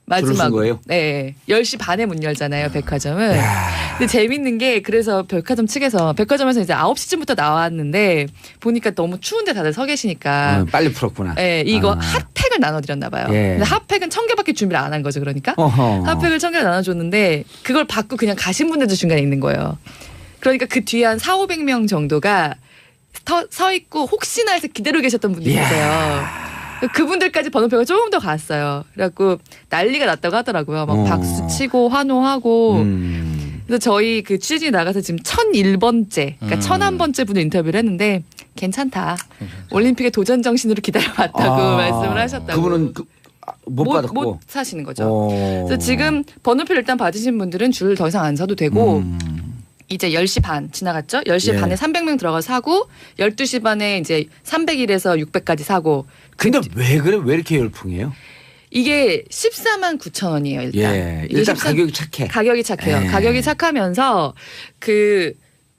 마지막 거예요? 네. 10시 반에 문 열잖아요, 백화점은. 근데 재밌는 게 그래서 백화점 측에서 백화점에서 이제 9시쯤부터 나왔는데 보니까 너무 추운데 다들 서 계시니까 빨리 풀었구나. 네, 이거 핫팩을 나눠 드렸나 봐요. 근데 핫팩은 1,000개밖에 준비를 안 한 거죠, 그러니까. 핫팩을 1,000개를 나눠 줬는데 그걸 받고 그냥 가신 분들도 중간에 있는 거예요. 그러니까 그 뒤에 한 4,500명 정도가 서 있고 혹시나 해서 기다리고 계셨던 분들이 계세요. 그분들까지 번호표가 조금 더 갔어요. 그래갖고 난리가 났다고 하더라고요. 막 박수 치고 환호하고. 그래서 저희 그 취재진이 나가서 지금 1,001번째, 그러니까 1,001번째 분을 인터뷰를 했는데 괜찮다. 올림픽의 도전 정신으로 기다려봤다고 말씀을 하셨다고. 그분은 못 받았고. 못 사시는 거죠. 그래서 지금 번호표를 일단 받으신 분들은 줄 더 이상 안 서도 되고 이제 10시 반 지나갔죠? 10시 반에 300명 들어가서 사고 12시 반에 이제 301에서 600까지 사고. 근데 왜 그래? 왜 이렇게 열풍이에요? 이게 14만 9천 원이에요, 일단. 일단 가격이 착해. 가격이 착해요. 가격이 착하면서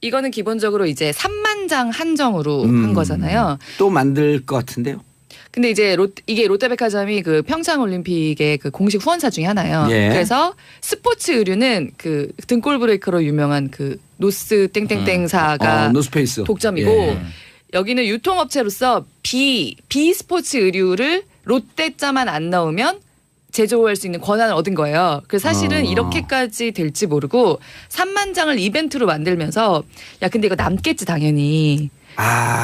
이거는 기본적으로 이제 3만 장 한정으로 한 거잖아요. 또 만들 것 같은데요? 근데 이제 이게 롯데백화점이 그 평창 올림픽의 그 공식 후원사 중에 하나예요. 그래서 스포츠 의류는 그 등골 브레이커로 유명한 그 노스 땡땡땡사가 노스페이스 독점이고 여기는 유통업체로서 비스포츠 의류를 롯데자만 안 넣으면 제조할 수 있는 권한을 얻은 거예요. 그래서 사실은 이렇게까지 될지 모르고 3만 장을 이벤트로 만들면서 야 근데 이거 남겠지 당연히.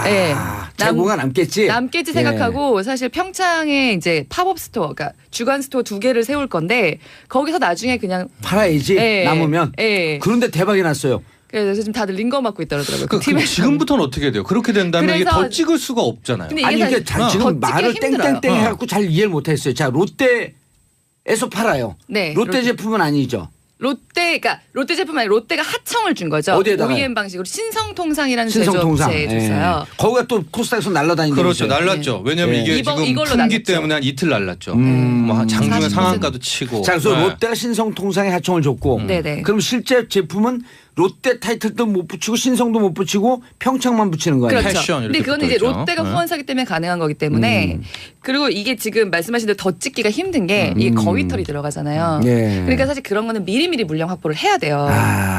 네. 재고가 남겠지 생각하고 사실 평창에 이제 팝업 스토어, 그러니까 주간 스토어 2개를 세울 건데 거기서 나중에 그냥 팔아야지 남으면. 그런데 대박이 났어요. 그래서 지금 다들 링거 맞고 있더라고요. 지금부터는 어떻게 돼요? 그렇게 된다면 이게 더 찍을 수가 없잖아요. 근데 아니 이게 지금 말을 땡땡땡 해갖고 잘 이해를 못했어요. 자 롯데에서 팔아요. 네, 롯데 제품은 아니죠. 그러니까 롯데 제품 아니라 롯데가 하청을 준 거죠. 어디에다가요? OEM 방식으로 신성통상이라는 제조업체에 줬어요. 거기가 또 코스닥에서 날라다니는 그렇죠. 날랐죠. 왜냐하면 이게 지금 품귀 때문에 한 이틀 날랐죠. 뭐 장중에 상한가도 치고. 자, 그래서 롯데가 신성통상에 하청을 줬고 그럼 실제 제품은 롯데 타이틀도 못 붙이고 신성도 못 붙이고 평창만 붙이는 거예요. 그렇죠. 패션 이렇게 근데 그건 이제 롯데가 후원사기 때문에 가능한 거기 때문에 그리고 이게 지금 말씀하신 대로 더 찍기가 힘든 게 이게 거위털이 들어가잖아요. 그러니까 사실 그런 거는 미리미리 물량 확보를 해야 돼요.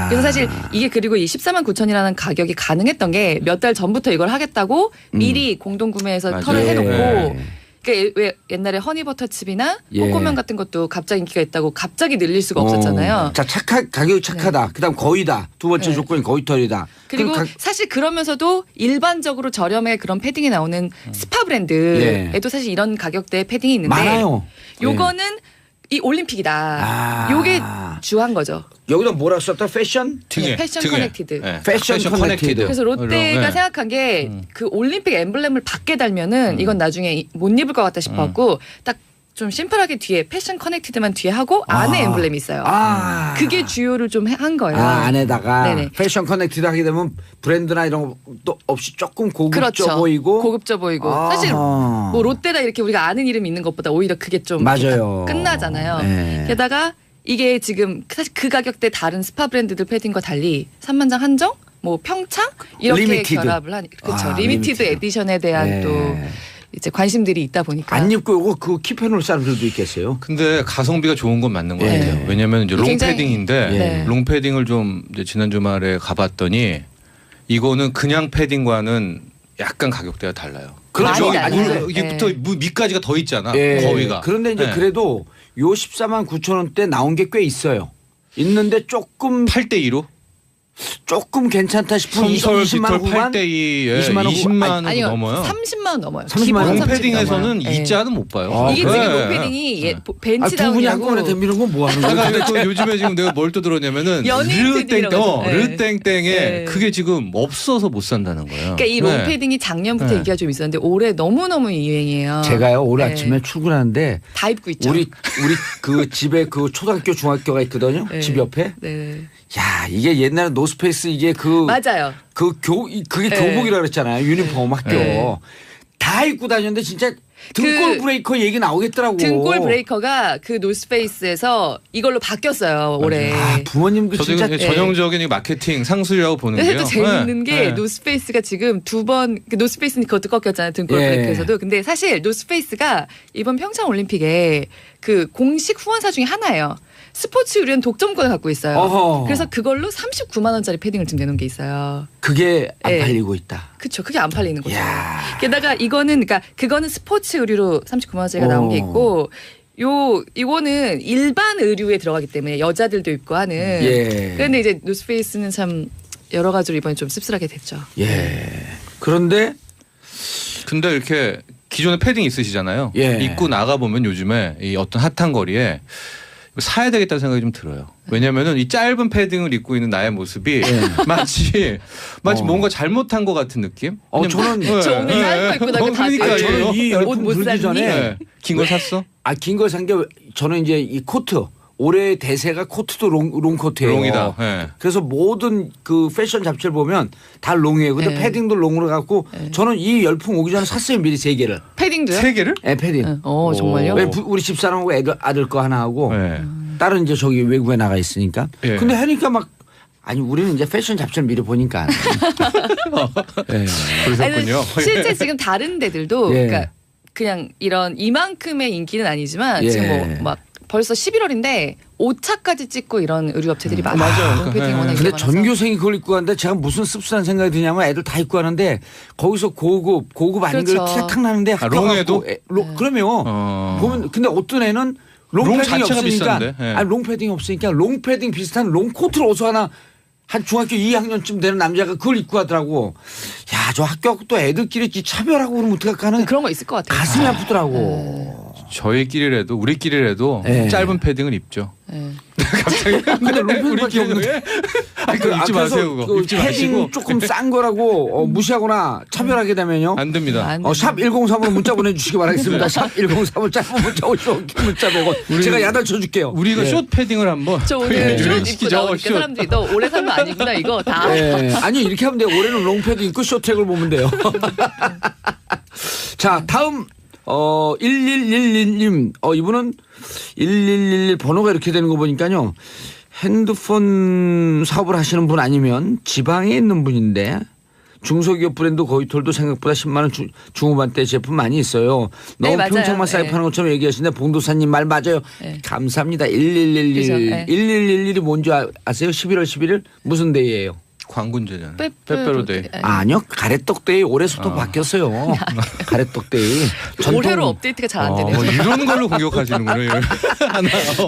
그래서 사실 이게 그리고 이 14만 9천이라는 가격이 가능했던 게 몇 달 전부터 이걸 하겠다고 미리 공동구매해서 털을 해놓고 그러니까 왜 옛날에 허니버터칩이나 코코면 같은 것도 갑자기 인기가 있다고 갑자기 늘릴 수가 없었잖아요. 자, 가격이 착하다. 그다음 거의다. 두 번째 조건이 거의털이다. 그리고 사실 그러면서도 일반적으로 저렴의 그런 패딩이 나오는 스파 브랜드에도 사실 이런 가격대의 패딩이 있는데 많아요. 요거는 이 올림픽이다. 요게 주한 거죠. 여기다 뭐라 썼다? 패션? 네, 패션 커넥티드. 네. 패션 커넥티드. 그래서 롯데가 네. 생각한 게 그 올림픽 엠블렘을 밖에 달면은 이건 나중에 못 입을 것 같다 싶어갖고 딱 좀 심플하게 뒤에 패션 커넥티드만 뒤에 하고 안에 엠블렘이 있어요. 그게 주요를 좀 한 거예요. 안에다가 네네. 패션 커넥티드 하게 되면 브랜드나 이런 것도 없이 조금 고급져 그렇죠. 보이고. 고급져 보이고. 사실 뭐 롯데다 이렇게 우리가 아는 이름이 있는 것보다 오히려 그게 좀 맞아요. 끝나잖아요. 네. 게다가 이게 지금 사실 그 가격대 다른 스파 브랜드들 패딩과 달리 3만장 한정, 뭐 평창 이렇게 리미티드. 결합을 하니 그렇죠. 리미티드. 리미티드 에디션에 대한 네. 또 이제 관심들이 있다 보니까 안 입고 요거 그 킵해놓을 사람들도 있겠어요. 근데 가성비가 좋은 건 맞는 것 예. 같아요. 왜냐하면 이제 굉장히- 롱패딩인데 네. 롱패딩을 좀 이제 지난 주말에 가봤더니 이거는 그냥 패딩과는 약간 가격대가 달라요. 그렇죠. 많이 여기 다르죠. 이게부터 예. 밑까지가 더 있잖아. 예. 거위가. 그런데 이제 예. 그래도 요 14만 9천 원대 나온 게 꽤 있어요. 있는데 조금 8대 2로 조금 괜찮다 싶으면 성설 20만 빅털 후반 8대 2에 20만 원 20만 원 아니요 넘어요. 30만 원 넘어요. 30만 기본 원. 30만 롱패딩에서는 원. 예. 이자는 못 봐요. 이게 네. 지금 롱패딩이 두 분이 벤치다운이라고 한꺼번에 덤비는 건 뭐 하는 거예요? 그러니까 또 요즘에 지금 내가 뭘 또 들었냐면은 연예인 패딩이라고 하죠. 네. 르땡땡에 네. 그게 지금 없어서 못 산다는 거예요. 그러니까 이 네. 롱패딩이 작년부터 네. 인기가 좀 있었는데 올해 너무너무 유행이에요. 제가요 오늘 네. 아침에 출근하는데 다 입고 있죠. 우리 그 집에 그 초등학교 중학교가 있거든요. 네. 집 옆에. 네. 야 이게 옛날에 노스페이스 이게 맞아요. 그게 네. 교복이라 그랬잖아요. 유니폼 학교. 네. 다 입고 다녔는데 진짜 등골 그 브레이커 얘기 나오겠더라고. 등골 브레이커가 그 노스페이스에서 이걸로 바뀌었어요 올해. 아, 부모님도 저도 진짜 이거 전형적인 이 마케팅 상술이라고 보는 그래서 게요. 또 재밌는 네. 게 네. 노스페이스가 지금 두 번 노스페이스는 그것도 꺾였잖아요 등골 예. 브레이크에서도. 근데 사실 노스페이스가 이번 평창 올림픽에 그 공식 후원사 중에 하나예요. 스포츠 의류는 독점권을 갖고 있어요. 어허. 그래서 그걸로 39만 원짜리 패딩을 지금 내놓은 게 있어요. 그게 안 예. 팔리고 있다. 그렇죠. 그게 안 팔리는 거죠. 야. 게다가 이거는 그러니까 그거는 스포츠 의류로 39만 원짜리가 나온 게 있고 이거는 일반 의류에 들어가기 때문에 여자들도 입고 하는. 예. 그런데 이제 노스페이스는 참 여러 가지로 이번에 좀 씁쓸하게 됐죠. 예. 그런데 근데 이렇게 기존에 패딩 있으시잖아요. 예. 입고 나가 보면 요즘에 이 어떤 핫한 거리에 이거 사야 되겠다는 생각이 좀 들어요. 왜냐면은 이 짧은 패딩을 입고 있는 나의 모습이 마치 뭔가 잘못한 것 같은 느낌? 저는 저 오늘 짧은 거 입고 나가 다 그러니까요. 저는 이 옷 열풍 못 불기 샀니? 전에 긴 거 샀어? 긴 걸 산 게 저는 이제 이 코트 올해 대세가 코트도 롱 코트예요. 롱이다. 예. 그래서 모든 그 패션 잡지를 보면 다 롱이에요. 근데 네. 패딩도 롱으로 갖고 저는 이 열풍 오기 전에 샀어요. 미리 3개를. 패딩도요? 세 개를? 예, 패딩. 정말요? 왜 우리 집사람하고 아들 거 하나 하고 네. 딸은 이제 저기 외국에 나가 있으니까. 예. 근데 하니까 막 아니 우리는 이제 패션 잡지를 미리 보니까. 예. 그러셨군요. 아니, 실제 지금 다른 데들도 예. 그러니까 그냥 이런 이만큼의 인기는 아니지만 예. 지금 뭐 막 벌써 11월인데 5차까지 찍고 이런 의류 업체들이 많아요. 맞아요. 롱패딩 예. 워낙 근데 인기가 많아서. 전교생이 그걸 입고 가는데 제가 무슨 씁쓸한 생각이 드냐면 애들 다 입고 가는데 거기서 고급 아닌 걸 그렇죠. 탁 나는데 롱에도? 그러면 보면 근데 어떤 애는 롱패딩이 자체가 없으니까 비싼데. 예. 롱패딩이 없으니까 롱패딩 비슷한 롱코트를 어서 하나 한 중학교 2학년쯤 되는 남자가 그걸 입고 가더라고. 야, 저 학교하고 또 애들끼리 차별하고 그러면 어떡할까 하는 그런 거 있을 것 같아요. 가슴이 아프더라고. 저희끼리라도 우리끼리라도 예. 짧은 패딩을 입죠. 네. 근데 롱패딩밖에 없는데. 그거 입지 마세요. 그거 입지 패딩 마시고. 조금 싼 거라고 무시하거나 차별하게 되면요. 안 됩니다. 안 샵 103으로 문자 보내주시기 바라겠습니다. 샵 103을 짧은 문자 50원 긴 문자 100원. 제가 야단 쳐줄게요. 우리가 예. 숏 패딩을 한번 저 오늘 숏 입고 시키죠. 나오니까 사람들이 너 오래 산 거 아니구나 이거 다. 예. 아니 이렇게 하면 돼요. 올해는 롱패드 입고 쇼트랙을 보면 돼요. 자 다음 1111님 이분은 1111 번호가 이렇게 되는 거 보니까요. 핸드폰 사업을 하시는 분 아니면 지방에 있는 분인데 중소기업 브랜드 거위털도 생각보다 10만 원 중후반대 제품 많이 있어요. 너무 네, 맞아요. 평창만 싸게 네. 파는 것처럼 얘기하시는데 봉도사님 말 맞아요. 네. 감사합니다. 1111. 그죠, 네. 1111이 뭔지 아세요? 11월 11일 무슨 데이예요? 광군제잖아요. 빼빼로데이. 아니요. 가래떡데이 올해부터 바뀌었어요. 가래떡데이. 올해로 업데이트가 잘 안 되네요. 이런 걸로 공격하시는군요.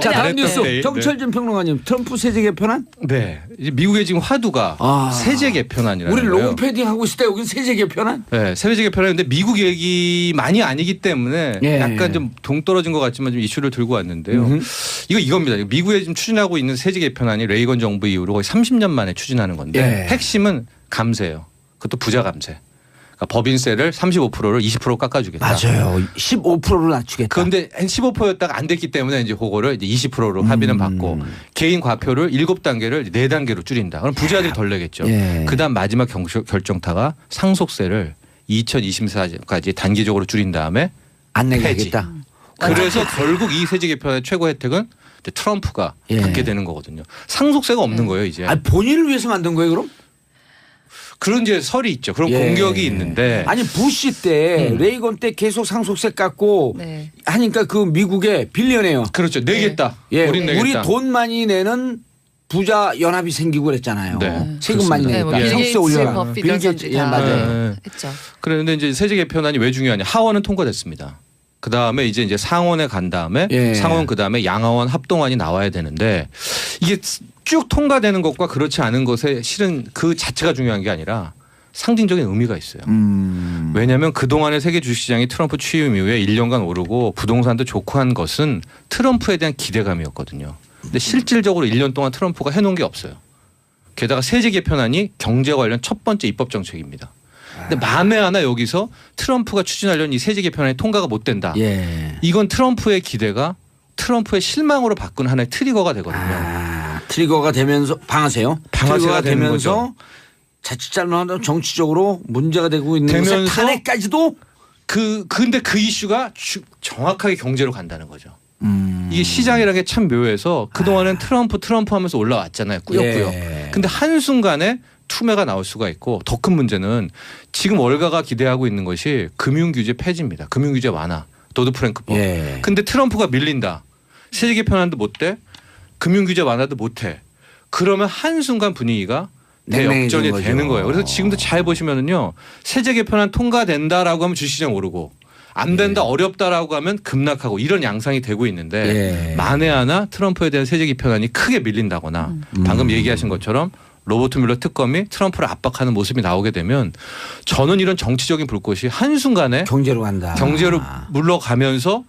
자, 다음 뉴스. 정철진 평론가님. 트럼프 세제 개편안? 네. 이제 미국의 지금 화두가 세제 개편안이라는 우리 거예요. 롱 패딩 하고 있을 때 여기 세제 개편안? 네, 세제 개편안인데 미국 얘기만이 아니기 때문에 예. 약간 좀 동떨어진 것 같지만 좀 이슈를 들고 왔는데요. 이겁니다. 미국에 지금 추진하고 있는 세제 개편안이 레이건 정부 이후로 거의 30년 만에 추진하는 건데 예. 핵심은 감세예요. 그것도 부자 감세. 그러니까 법인세를 35%를 20% 깎아주겠다. 맞아요. 15%를 낮추겠다. 그런데 15%였다가 안 됐기 때문에 이제 그거를 이제 20%로 합의는 받고 개인 과표를 7단계를 4단계로 줄인다. 그럼 부자들이 덜 내겠죠. 예. 그다음 마지막 결정타가 상속세를 2024까지 단기적으로 줄인 다음에 안 내게 폐지. 하겠다. 그래서 결국 이 세제 개편의 최고 혜택은 이제 트럼프가 예. 갖게 되는 거거든요. 상속세가 없는 거예요 이제. 아니, 본인을 위해서 만든 거예요, 그럼? 그런 이제 설이 있죠. 그런 예. 공격이 있는데. 아니, 부시 때 레이건 때 계속 상속세 깎고 네. 하니까 그 미국에 빌리언이에요. 그렇죠. 내겠다. 예, 우린 내겠다. 우리 돈 많이 내는 부자 연합이 생기고 그랬잖아요. 네. 세금 많이 그렇습니다. 내니까 예. 상속세 올려라. 빌 게이츠, 예, 맞아요. 네. 했죠. 그런데 이제 세제 개편안이 왜 중요하냐? 하원은 통과됐습니다. 그 다음에 이제 상원에 간 다음에 예. 상원 그 다음에 양하원 합동안이 나와야 되는데 이게 쭉 통과되는 것과 그렇지 않은 것에 실은 그 자체가 중요한 게 아니라 상징적인 의미가 있어요. 왜냐하면 그동안의 세계 주식시장이 트럼프 취임 이후에 1년간 오르고 부동산도 좋고 한 것은 트럼프에 대한 기대감이었거든요. 근데 실질적으로 1년 동안 트럼프가 해놓은 게 없어요. 게다가 세제 개편안이 경제 관련 첫 번째 입법 정책입니다. 근데 만에 하나 여기서 트럼프가 추진하려는 이 세제 개편안이 통과가 못 된다. 예. 이건 트럼프의 기대가 트럼프의 실망으로 바꾼 하나의 트리거가 되거든요. 트리거가 되면서 방아쇠요. 방아쇠가 트리거가 되는 되면서 거죠. 자칫 잘못하면 정치적으로 문제가 되고 있는 것에 되면서 탄핵까지도 근데 그 이슈가 정확하게 경제로 간다는 거죠. 이게 시장이라는 게 참 묘해서 그동안은 트럼프 하면서 올라왔잖아요. 꾸역꾸역. 예. 근데 한순간에 투매가 나올 수가 있고 더 큰 문제는 지금 월가가 기대하고 있는 것이 금융규제 폐지입니다. 금융규제 완화. 도드프랭크법. 예. 근데 트럼프가 밀린다. 세제 개편안도 못 돼. 금융규제 완화도 못 해. 그러면 한순간 분위기가 대역전이 냉랭해지는 되는 거죠. 거예요. 그래서 지금도 잘 보시면은요. 세제 개편안 통과된다라고 하면 주식시장 오르고 안 된다 어렵다라고 하면 급락하고 이런 양상이 되고 있는데 예. 만에 하나 트럼프에 대한 세제 개편안이 크게 밀린다거나 방금 얘기하신 것처럼 로버트 뮬러 특검이 트럼프를 압박하는 모습이 나오게 되면 저는 이런 정치적인 불꽃이 한순간에 경제로 간다. 경제로 물러가면서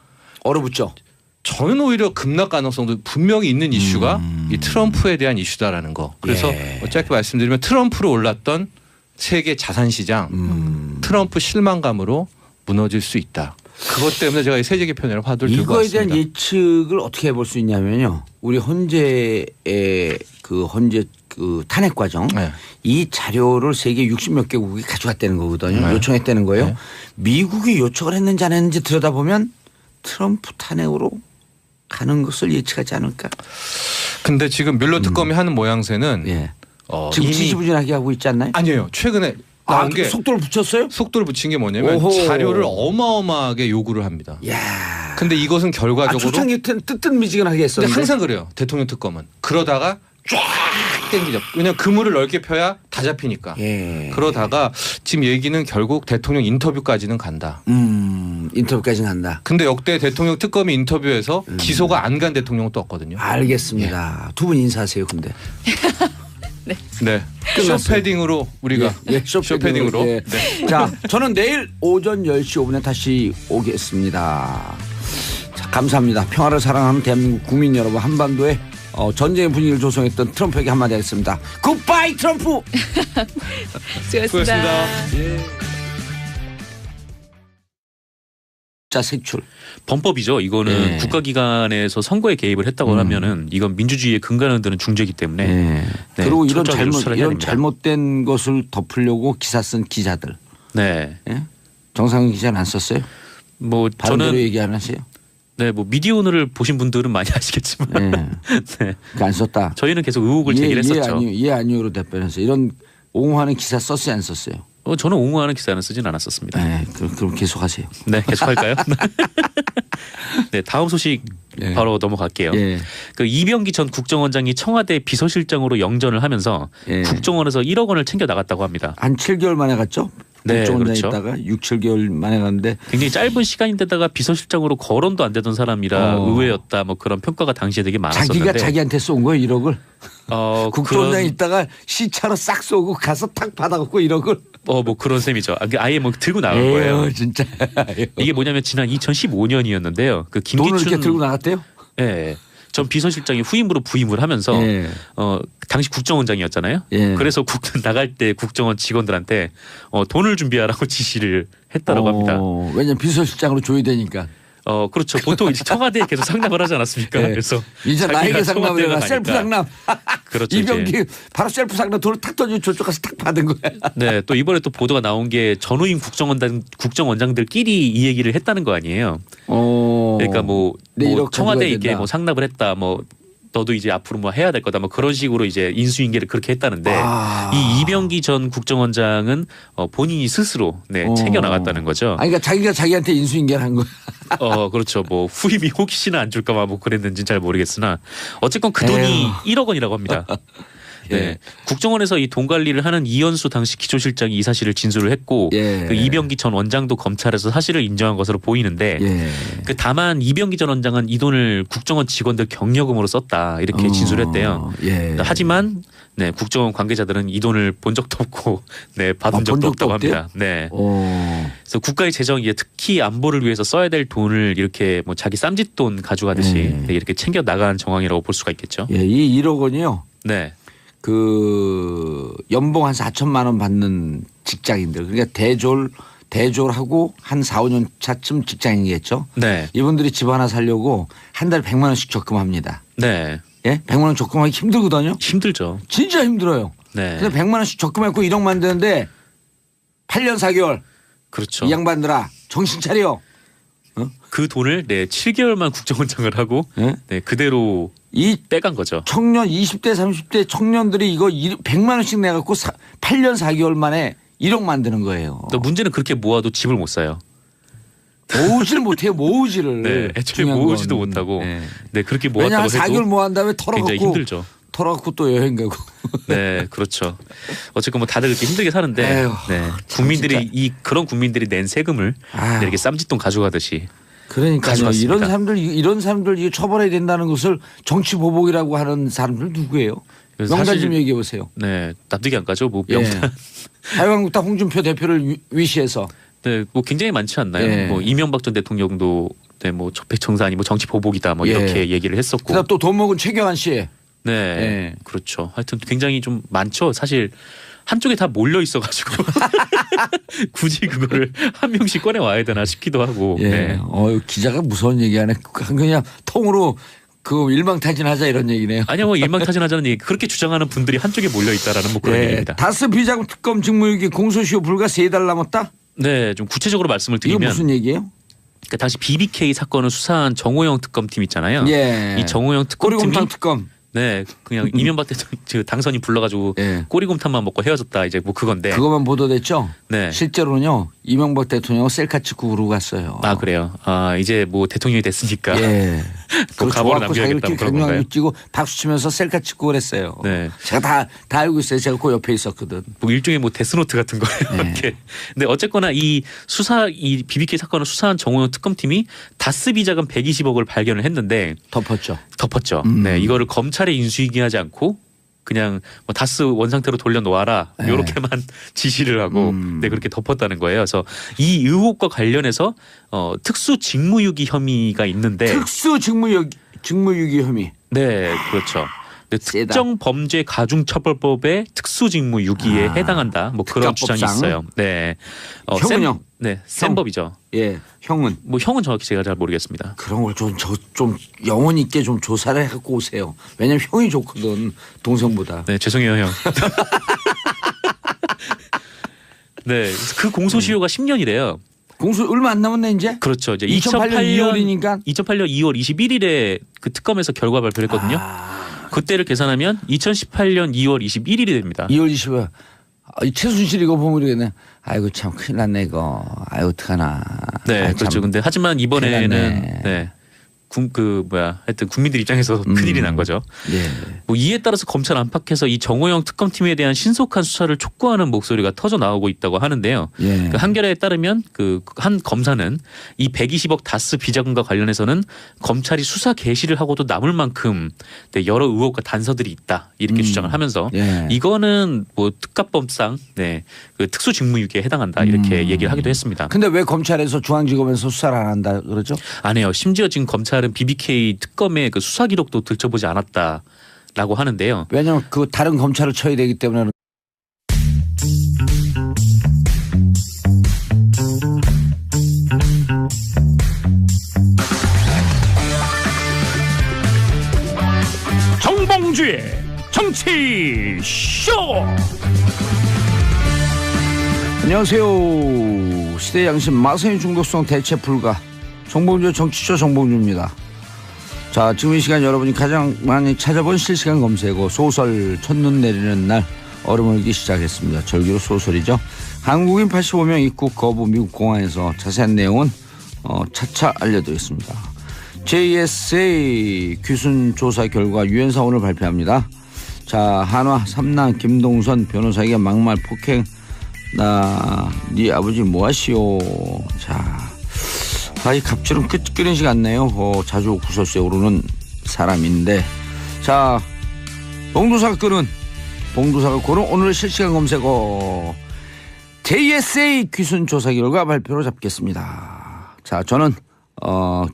얼어붙죠. 저는 오히려 급락 가능성도 분명히 있는 이슈가 이 트럼프에 대한 이슈다라는 거. 그래서 예. 어차피 말씀드리면 트럼프로 올랐던 세계 자산시장 트럼프 실망감으로 무너질 수 있다. 그것 때문에 제가 이 세제 개편이라는 화두를 들고 이거에 왔습니다. 대한 예측을 어떻게 해볼 수 있냐면요. 우리 헌재 그 탄핵 과정 네. 이 자료를 세계 60몇 개국이 가져갔다는 거거든요. 네. 요청했다는 거예요. 네. 미국이 요청을 했는지 안 했는지 들여다보면 트럼프 탄핵으로 가는 것을 예측하지 않을까. 근데 지금 뮬러 특검이 하는 모양새는 예. 지금 이미 지지부진하게 하고 있지 않나요? 아니에요. 최근에 나온 게 속도를 붙였어요? 속도를 붙인 게 뭐냐면 오호. 자료를 어마어마하게 요구를 합니다. 야. 근데 이것은 결과적으로 초창기 뜨뜻미지근하게 근데 했었는데. 항상 그래요. 대통령 특검은. 그러다가 쫙 땡기죠. 왜냐하면 그물을 넓게 펴야 다 잡히니까. 예. 그러다가 지금 얘기는 결국 대통령 인터뷰까지는 간다. 인터뷰까지는 간다. 근데 역대 대통령 특검이 인터뷰에서 기소가 안 간 대통령은 또 없거든요. 알겠습니다. 두 분 인사하세요. 근데. 네. 끝났어요. 쇼패딩으로 우리가 예, 쇼패딩으로. 예. 네. 자, 저는 내일 오전 10시 5분에 다시 오겠습니다. 자, 감사합니다. 평화를 사랑하는 대한민국 국민 여러분, 한반도에 전쟁의 분위기를 조성했던 트럼프에게 한마디 하겠습니다. 굿바이 트럼프. 수고하셨습니다. 자, 색출. 범법이죠. 이거는 네. 국가기관에서 선거에 개입을 했다고 하면은 이건 민주주의의 근간을 드는 중죄이기 때문에 네. 네, 그리고 이런 철저하게 수사를 해야 됩니다. 잘못된 것을 덮으려고 기사 쓴 기자들. 네. 예? 정상훈 기자는 안 썼어요? 뭐 바른대로 저는 얘기 안 하세요? 네, 뭐 미디어오늘을 보신 분들은 많이 아시겠지만 네. 네. 그러니까 안 썼다. 저희는 계속 의혹을 제기를 했었죠. 예 아니요로 답변해서 이런 옹호하는 기사 썼어요 안 썼어요? 저는 옹호하는 기사는 쓰진 않았었습니다. 네, 그럼 계속하세요. 네, 계속할까요? 네, 다음 소식 바로 넘어갈게요. 그 이병기 전 국정원장이 청와대 비서실장으로 영전을 하면서 국정원에서 1억 원을 챙겨 나갔다고 합니다. 한 7개월 만에 갔죠? 네, 국정원장에 그렇죠. 있다가 6, 7개월 만에 갔는데 굉장히 짧은 시간인데다가 비서실장으로 거론도 안 되던 사람이라 의외였다. 뭐 그런 평가가 당시에 되게 많았었는데. 자기가 자기한테 쏜 거예요 1억을? 국정원장에 그런, 있다가 시차로 싹 쏘고 가서 탁 받아갖고 1억을? 뭐 그런 셈이죠. 아예 뭐 들고 나간 거예요. 진짜. 이게 뭐냐면 지난 2015년이었는데요. 그 김기춘 돈을 이렇게 들고 나갔대요? 네. 전 비서실장이 후임으로 부임을 하면서 당시 국정원장이었잖아요. 그래서 나갈 때 국정원 직원들한테 돈을 준비하라고 지시를 했다라고 합니다. 왜냐면 비서실장으로 줘야 되니까. 그렇죠. 보통 이제 청와대에 계속 상납을 하지 않았습니까? 그래서 이제 나에게 상납을 해라. 셀프 상납. 그렇죠. 이병기 바로 셀프 상납 돈을 탁 던져 저쪽 가서 탁 받은 거야. 네. 또 이번에 또 보도가 나온 게 전후임 국정원장들끼리 이 얘기를 했다는 거 아니에요. 그러니까 뭐 청와대에 이게 뭐 상납을 했다. 뭐 너도 이제 앞으로 뭐 해야 될 거다. 뭐 그런 식으로 이제 인수인계를 그렇게 했다는데 이 이병기 전 국정원장은 본인이 스스로 챙겨 나갔다는 거죠. 그러니까 자기가 자기한테 인수인계를 한 거야. 그렇죠. 뭐 후임이 혹시나 안 줄까봐 뭐 그랬는지는 잘 모르겠으나 어쨌건 그 돈이 1억 원이라고 합니다. 네. 국정원에서 이 돈 관리를 하는 이현수 당시 기조실장이 이 사실을 진술을 했고 그 이병기 전 원장도 검찰에서 사실을 인정한 것으로 보이는데 그 다만 이병기 전 원장은 이 돈을 국정원 직원들 경력금으로 썼다 이렇게 진술했대요. 하지만 국정원 관계자들은 이 돈을 본 적도 없고 받은 적도 없다고 합니다. 네. 그래서 국가의 재정이 특히 안보를 위해서 써야 될 돈을 이렇게 뭐 자기 쌈짓돈 가져가듯이 이렇게 챙겨 나간 정황이라고 볼 수가 있겠죠. 이 1억 원이요. 네. 그 연봉 한 4천만 원 받는 직장인들 그러니까 대졸하고 한 4, 5년 차쯤 직장인이겠죠. 네. 이분들이 집 하나 살려고 한 달에 100만 원씩 적금합니다. 네. 100만 원 적금하기 힘들거든요. 힘들죠. 진짜 힘들어요. 네. 근데 100만 원씩 적금했고 1억 만드는데 8년 4개월. 그렇죠. 이 양반들아 정신 차려. 그 돈을 7개월만 국정원장을 하고 그대로 빼간 거죠. 청년 20대 30대 청년들이 이거 100만 원씩 내갖고 8년 4개월 만에 1억 만드는 거예요. 또 문제는 그렇게 모아도 집을 못 사요. 모으지를 못해요. 모으지를. 네, 애초에 모으지도 못하고. 그렇게 모았다고 해도 4개월 모은 다음에 굉장히 힘들죠. 털어갖고 또 여행 가고. 네, 그렇죠. 어쨌건 뭐 다들 그렇게 힘들게 사는데 국민들이 그런 국민들이 낸 세금을 이렇게 쌈짓돈 가져가듯이. 그러니까요. 이런 사람들 이거 처벌해야 된다는 것을 정치 보복이라고 하는 사람들 누구예요? 명단 좀 얘기해 보세요. 네, 납득이 안 가죠. 뭐 명단. 자유한국당 홍준표 대표를 위시해서. 네, 뭐 굉장히 많지 않나요? 뭐 이명박 전 대통령도 뭐 적폐청사 아니 뭐 정치 보복이다 뭐 이렇게 얘기를 했었고. 그다음 또 돈 먹은 최경환 씨. 네, 그렇죠. 하여튼 굉장히 좀 많죠. 사실 한쪽에 다 몰려 있어가지고 굳이 그거를 한 명씩 꺼내 와야 되나 싶기도 하고. 기자가 무서운 얘기하네. 그냥 통으로 그 일망타진하자 이런 얘기네요. 아니요, 뭐 일망타진하자는 얘기. 그렇게 주장하는 분들이 한쪽에 몰려 있다라는 뭐 그런 얘기입니다. 다스 비자금 특검 직무유기 공소시효 불과 3달 남았다. 네, 좀 구체적으로 말씀을 드리면 이게 무슨 얘기예요? 그러니까 당시 BBK 사건을 수사한 정호영 특검팀 있잖아요. 이 정호영 특검팀이 꼬리곰탕 특검. 네, 그냥 이명박 대통령 당선인 불러가지고 꼬리곰탕만 먹고 헤어졌다 이제 뭐 그건데. 그것만 보도됐죠. 네. 실제로는요 이명박 대통령 셀카 찍고 그러고 갔어요. 아 그래요. 이제 뭐 대통령이 됐으니까. 그 가보를 남겨야겠다고 그런 건가요? 찍고 박수 치면서 셀카 찍고 그랬어요. 네. 제가 다 알고 있어요. 제가 그 옆에 있었거든. 뭐 일종의 뭐 데스노트 같은 거예요. 이렇게. 근데 어쨌거나 이 BBK 사건을 수사한 정호영 특검팀이 다스 비자금 120억을 발견을 했는데 덮었죠. 네, 이거를 검찰에 인수인계하지 않고 그냥 뭐 다스 원상태로 돌려놓아라 이렇게만 지시를 하고 그렇게 덮었다는 거예요. 그래서 이 의혹과 관련해서 특수 직무유기 혐의가 있는데 특수 직무유기 혐의. 네, 그렇죠. 특정 범죄 가중처벌법의 특수직무유기에 해당한다. 뭐 그런 주장이 있어요. 네. 형은요? 센 법이죠. 형은? 뭐 형은 정확히 제가 잘 모르겠습니다. 그런 걸 좀 영혼 있게 좀 조사를 해갖고 오세요. 왜냐면 형이 좋거든 동생보다. 네, 죄송해요 형. 네, 그 공소시효가 10년이래요. 공소 얼마 안 남았네 이제. 그렇죠. 이제 2008년 2월이니까. 2008년 2월 21일에 그 특검에서 결과 발표를 했거든요. 그때를 계산하면 2018년 2월 21일이 됩니다. 2월 20일. 최순실 이거 보면 모르겠네. 아이고 참 큰일 났네 이거. 아이고 어떡하나. 네, 그렇죠. 근데 하지만 이번에는 하여튼 국민들 입장에서 큰일이 난 거죠. 예. 뭐 이에 따라서 검찰 안팎에서 이 정호영 특검팀에 대한 신속한 수사를 촉구하는 목소리가 터져 나오고 있다고 하는데요. 예. 그 한겨레에 따르면 그 한 검사는 이 120억 다스 비자금과 관련해서는 검찰이 수사 개시를 하고도 남을 만큼 여러 의혹과 단서들이 있다 이렇게 주장을 하면서 예. 이거는 뭐 특가법상 그 특수직무유기에 해당한다 이렇게 얘기를 하기도 했습니다. 근데 왜 검찰에서 중앙지검에서 수사를 안 한다 그러죠? 안 해요. 심지어 지금 검찰은 BBK 특검의 그 수사 기록도 들춰보지 않았다라고 하는데요. 왜냐하면 그 다른 검찰을 쳐야 되기 때문에. 정봉주의 정치 쇼. 안녕하세요. 시대 양심 마사인 중독성 대체 불가 정봉주의 정치쇼 정봉주입니다. 자, 지금 이 시간 여러분이 가장 많이 찾아본 실시간 검색어 소설 첫눈 내리는 날 얼음을기 시작했습니다. 절기로 소설이죠. 한국인 85명 입국 거부 미국 공항에서 자세한 내용은 차차 알려드리겠습니다. JSA 귀순 조사 결과 유엔사 오늘 발표합니다. 자, 한화 삼남 김동선 변호사에게 막말 폭행 네 아버지 뭐하시오. 자, 이 갑질은 끊이지 않네요. 자주 구설수에 오르는 사람인데, 자, 봉도사가 고른 오늘의 실시간 검색어 JSA 귀순 조사 결과 발표로 잡겠습니다. 자, 저는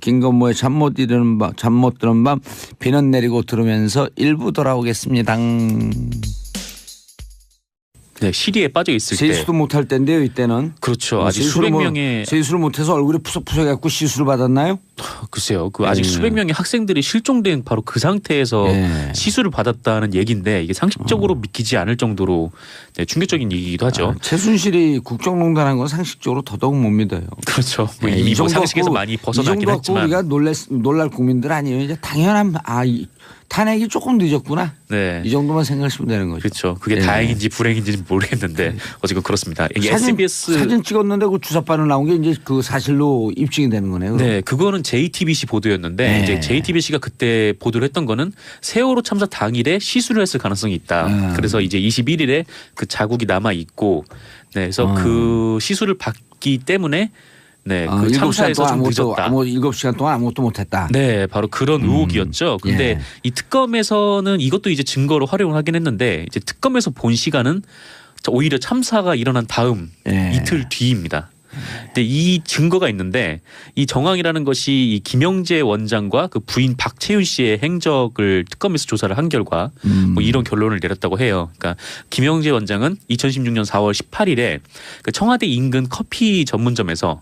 김건모의 잠 못 드는 밤 비는 내리고 들으면서 일부 돌아오겠습니다. 네, 시리에 빠져 있을 때 세수도 못할 때인데요, 이때는. 그렇죠. 아직 수백 명의 세수를 못해서 얼굴이 푸석푸석해갖고 시술을 받았나요? 글쎄요. 그 아직 수백 명의 학생들이 실종된 바로 그 상태에서 시술을 받았다는 얘기인데 이게 상식적으로 믿기지 않을 정도로 충격적인 얘기이기도 하죠. 최순실이 국정농단한 건 상식적으로 더더욱 못 믿어요. 그렇죠. 뭐 이미 뭐 상식에서 많이 벗어나긴 했지만 이 정도 우리가 놀랄 국민들 아니에요. 이제 당연한 탄핵이 조금 늦었구나. 네. 이 정도만 생각하시면 되는 거죠. 그렇죠. 그게 다행인지 불행인지는 모르겠는데 어쨌든 그렇습니다. 이게 사진 찍었는데 그 주사바늘 나온 게 이제 그 사실로 입증이 되는 거네요. 네, 그거는 JTBC 보도였는데 이제 JTBC가 그때 보도를 했던 거는 세월호 참사 당일에 시술을 했을 가능성이 있다. 그래서 이제 21일에 그 자국이 남아 있고, 그래서 그 시술을 받기 때문에. 네, 그 참사에서 좀 늦었다. 7시간 동안 아무것도 못했다. 네, 바로 그런 의혹이었죠. 근데 이 특검에서는 이것도 이제 증거로 활용을 하긴 했는데 이제 특검에서 본 시간은 오히려 참사가 일어난 다음 이틀 뒤입니다. 근데 이 증거가 있는데 이 정황이라는 것이 이 김영재 원장과 그 부인 박채윤 씨의 행적을 특검에서 조사를 한 결과 뭐 이런 결론을 내렸다고 해요. 그러니까 김영재 원장은 2016년 4월 18일에 그 청와대 인근 커피 전문점에서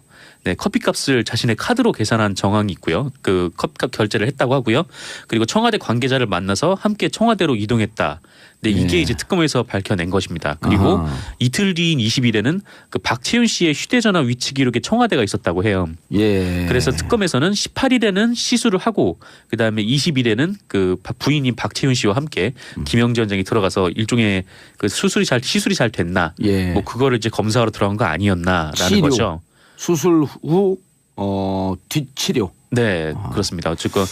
커피값을 자신의 카드로 계산한 정황이 있고요. 그 커피값 결제를 했다고 하고요. 그리고 청와대 관계자를 만나서 함께 청와대로 이동했다. 이게 이제 특검에서 밝혀낸 것입니다. 그리고 이틀 뒤인 20일에는 그 박채윤 씨의 휴대전화 위치 기록에 청와대가 있었다고 해요. 그래서 특검에서는 18일에는 시술을 하고 그다음에 20일에는 그 부인인 박채윤 씨와 함께 김영재 원장이 들어가서 일종의 그 시술이 잘 됐나, 뭐 그거를 이제 검사하러 들어간 거 아니었나라는 거죠. 수술 후 뒷치료. 네, 그렇습니다. 어쨌건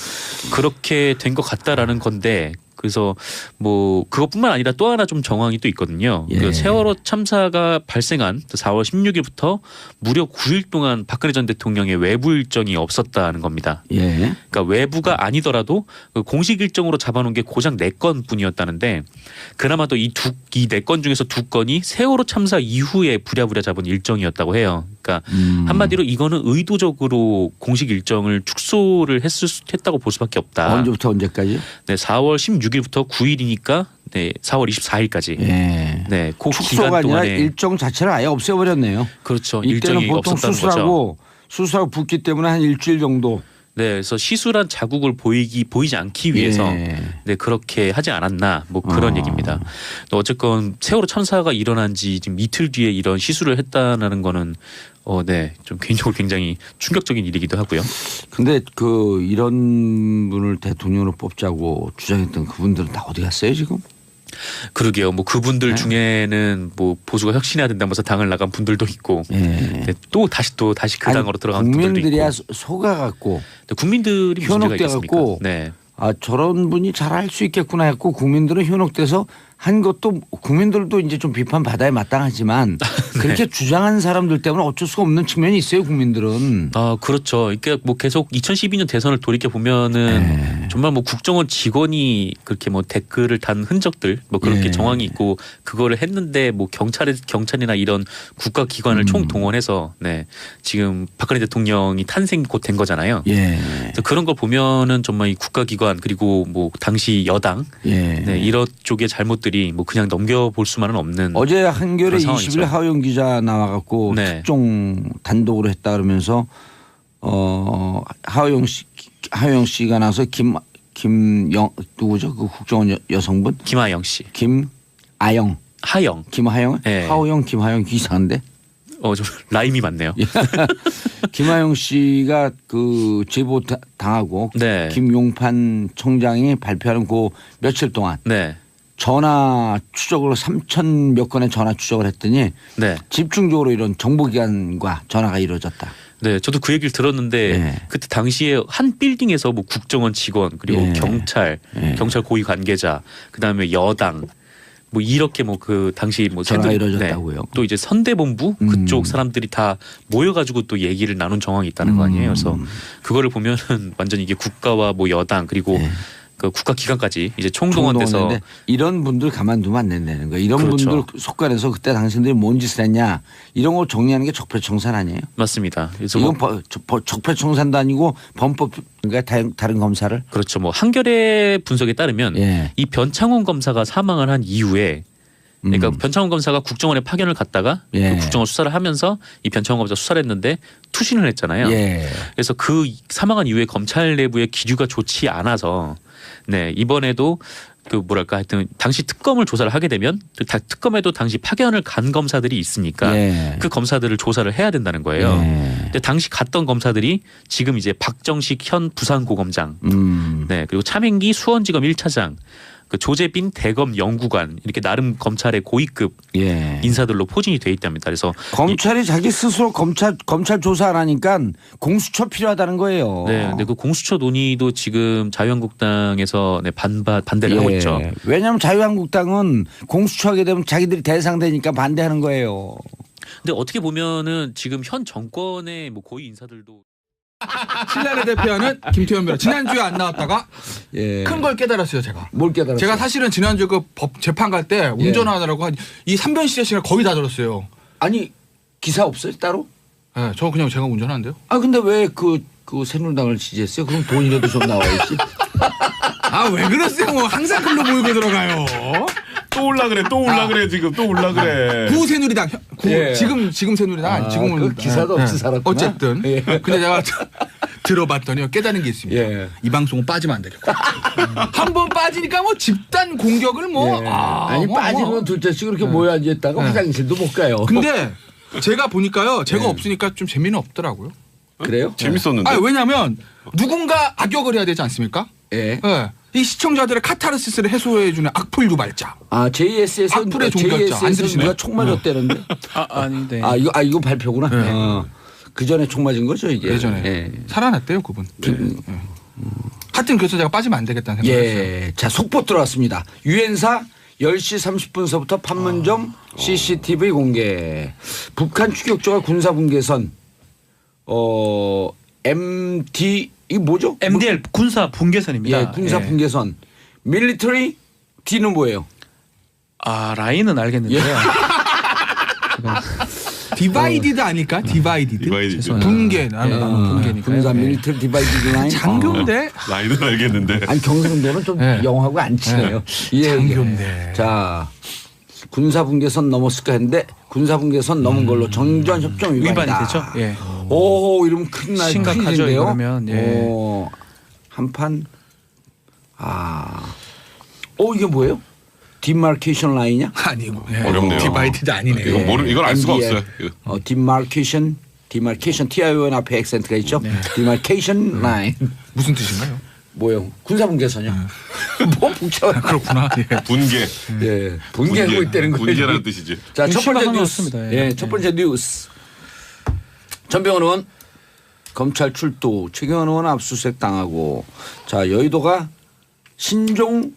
그렇게 된 것 같다라는 건데 그래서 뭐 그것뿐만 아니라 또 하나 좀 정황이 또 있거든요. 그 세월호 참사가 발생한 4월 16일부터 무려 9일 동안 박근혜 전 대통령의 외부 일정이 없었다는 겁니다. 그러니까 외부가 아니더라도 그 공식 일정으로 잡아놓은 게 고작 4건뿐이었다는데 그나마도 이 4건 중에서 2건이 세월호 참사 이후에 부랴부랴 잡은 일정이었다고 해요. 그러니까 한마디로 이거는 의도적으로 공식 일정을 축소를 했다고 볼 수밖에 없다. 언제부터 언제까지? 네, 4월 16일부터 9일이니까 4월 24일까지. 네, 그 축소가 기간 동안에 아니라 일정 자체를 아예 없애버렸네요. 그렇죠. 이때는 일정이 보통 없었다는 수술하고 붓기 때문에 한 일주일 정도. 네, 그래서 시술한 자국을 보이지 않기 위해서 그렇게 하지 않았나 뭐 그런 얘기입니다. 어쨌건 세월호 참사가 일어난 지 지금 이틀 뒤에 이런 시술을 했다는 거는 좀 개인적으로 굉장히 충격적인 일이기도 하고요. 근데 이런 분을 대통령으로 뽑자고 주장했던 그분들은 다 어디 갔어요 지금? 그러게요. 뭐 그분들 중에는 뭐 보수가 혁신해야 된다면서 당을 나간 분들도 있고 또 다시 그 당으로 들어간 분들도 있고. 국민들이야 속아갖고 국민들이 무슨 문제가 있겠습니까? 현혹돼갖고 네. 아 저런 분이 잘할 수 있겠구나 했고 국민들은 현혹돼서 한 것도 국민들도 이제 좀 비판받아야 마땅하지만 그렇게 주장한 사람들 때문에 어쩔 수가 없는 측면이 있어요. 국민들은. 아 그렇죠. 그러니까 뭐 계속 2012년 대선을 돌이켜 보면은 정말 뭐 국정원 직원이 그렇게 뭐 댓글을 단 흔적들 뭐 그렇게 정황이 있고 그거를 했는데 뭐 경찰이나 이런 국가기관을 총동원해서 네 지금 박근혜 대통령이 탄생 곧 된 거잖아요. 그래서 그런 걸 보면은 정말 이 국가기관 그리고 뭐 당시 여당 네 이런 쪽의 잘못들이 뭐 그냥 넘겨볼 수만은 없는. 어제 한겨레 20일 하호영 기자 나와갖고 특종 단독으로 했다 그러면서 하호영 씨가 나서 김영 누구죠? 그 국정원 여성분 김하영 씨. 김하영. 하영. 김하영. 네. 하호영 김하영 이상한데. 좀 라임이 맞네요. 김하영 씨가 그 제보 당하고 네. 김용판 총장이 발표하는 그 며칠 동안 네. 전화 추적으로 3,000 몇 건의 전화 추적을 했더니 네. 집중적으로 이런 정보기관과 전화가 이루어졌다. 네, 저도 그 얘기를 들었는데 그때 당시에 한 빌딩에서 뭐 국정원 직원 그리고 경찰 고위 관계자 그다음에 여당 뭐 이렇게 뭐 그 당시 뭐 전화가 이루어졌다고요. 또 이제 선대본부 그쪽 사람들이 다 모여가지고 또 얘기를 나눈 정황이 있다는 거 아니에요. 그래서 그거를 보면은 완전 이게 국가와 뭐 여당 그리고 그 국가기관까지 이제 총동원돼서 이런 분들 가만두면 안 된다는 거예요. 이런 그렇죠. 분들 속간에서 그때 당신들이 뭔 짓을 했냐 이런 걸 정리하는 게 적폐청산 아니에요? 맞습니다. 그래서 이건 적폐청산도 아니고 범법인가 다른 검사를? 그렇죠. 뭐 한겨레 분석에 따르면 이 변창훈 검사가 사망을 한 이후에 그러니까 변창훈 검사가 국정원에 파견을 갔다가 그 국정원 수사를 하면서 이 변창훈 검사 수사를 했는데 투신을 했잖아요. 그래서 그 사망한 이후에 검찰 내부의 기류가 좋지 않아서 네 이번에도 그 뭐랄까 하여튼 당시 특검을 조사를 하게 되면 특검에도 당시 파견을 간 검사들이 있으니까 그 검사들을 조사를 해야 된다는 거예요. 근데 당시 갔던 검사들이 지금 이제 박정식 현 부산고검장, 네 그리고 차명기 수원지검 1차장. 그 조재빈 대검 연구관 이렇게 나름 검찰의 고위급 인사들로 포진이 돼 있답니다. 그래서 검찰이 자기 스스로 검찰 조사 안 하니까 공수처 필요하다는 거예요. 네, 근데 그 공수처 논의도 지금 자유한국당에서 반대를 하고 있죠. 왜냐하면 자유한국당은 공수처 하게 되면 자기들이 대상되니까 반대하는 거예요. 근데 어떻게 보면은 지금 현 정권의 뭐 고위 인사들도 신라를 대표하는 김태현 변호사 지난주에 안 나왔다가 큰 걸 깨달았어요. 제가. 뭘 깨달았어요? 제가 사실은 지난주 그 법 재판 갈 때 운전하느라고 이 3변실의 시간 거의 다 들었어요. 아니 기사 없어요 따로? 네, 저 그냥 제가 운전하는데요. 아 근데 왜 그 새누리당을 지지했어요? 그럼 돈이라도 좀 나와야지. 아 왜 그러세요? 뭐 항상 글로 모이고 들어가요. 또 올라 그래 지금 또 올라 그래. 구 새누리당 지금 새누리당 아니 지금은 그 기사도 없이 살았구나. 어쨌든 근데 제가 들어봤더니 깨달은 게 있습니다. 이 방송은 빠지면 안 되겠고 한 번 빠지니까 뭐 집단 공격을 아니 빠지면 둘째씩 그렇게 모여 앉아있다가 화장실도 못 가요. 근데 제가 보니까요 제가 없으니까 좀 재미는 없더라고요. 그래요? 재밌었는데. 아니, 왜냐하면 누군가 악역을 해야 되지 않습니까? 이 시청자들의 카타르시스를 해소해주는 악플 유발자. 아 JS에서 악플의 종결자 안 들으시나요? 누가 총 맞았다는데? 아닌데. 이거 발표구나. 그 전에 총 맞은 거죠 이게. 예전에 살아났대요 그분. 하여튼 그래서 제가 빠지면 안 되겠다는 생각했어요. 자 속보 들어왔습니다. 유엔사 10시 30분서부터 판문점 CCTV 공개. 북한 추격조가 군사분계선 MD 이 뭐죠? MDL 군사 분계선입니다. 군사 분계선. 밀리터리 D는 뭐예요? 라인은 알겠는데요. 디바이디드 아닐까? 디바이디드. 분계. 분계니까. 군사 밀리터리 디바이디드 라인. 장교인데. 라인은 알겠는데. 아니 경상도는 좀 영하고 안 친해요. 장교인데. 자 군사 분계선 넘었을까 했는데 군사 분계선 넘은 걸로 정전 협정 위반이 위반이다. 되죠. 오 이러면 큰 날 심각하죠. 그러면 한판 이게 뭐예요? 디마케이션 라인이냐? 아니고 어렵네요. 디바이디드 아니네요. 이걸 알 수가 없어요. 디마케이션 TION 앞에 액센트가 있죠. 디마케이션 라인 무슨 뜻인가요? 뭐요? 군사분계선이요. 뭐 복잡해. 그렇구나. 예. 분계. 예, 분계하고 있다는 거예요. 분계라는 뜻이죠. 자, 첫 번째 뉴스. 없습니다. 예, 첫 번째 뉴스. 전병헌 의원 검찰 출두, 최경환 의원 압수수색 당하고, 자, 여의도가 신종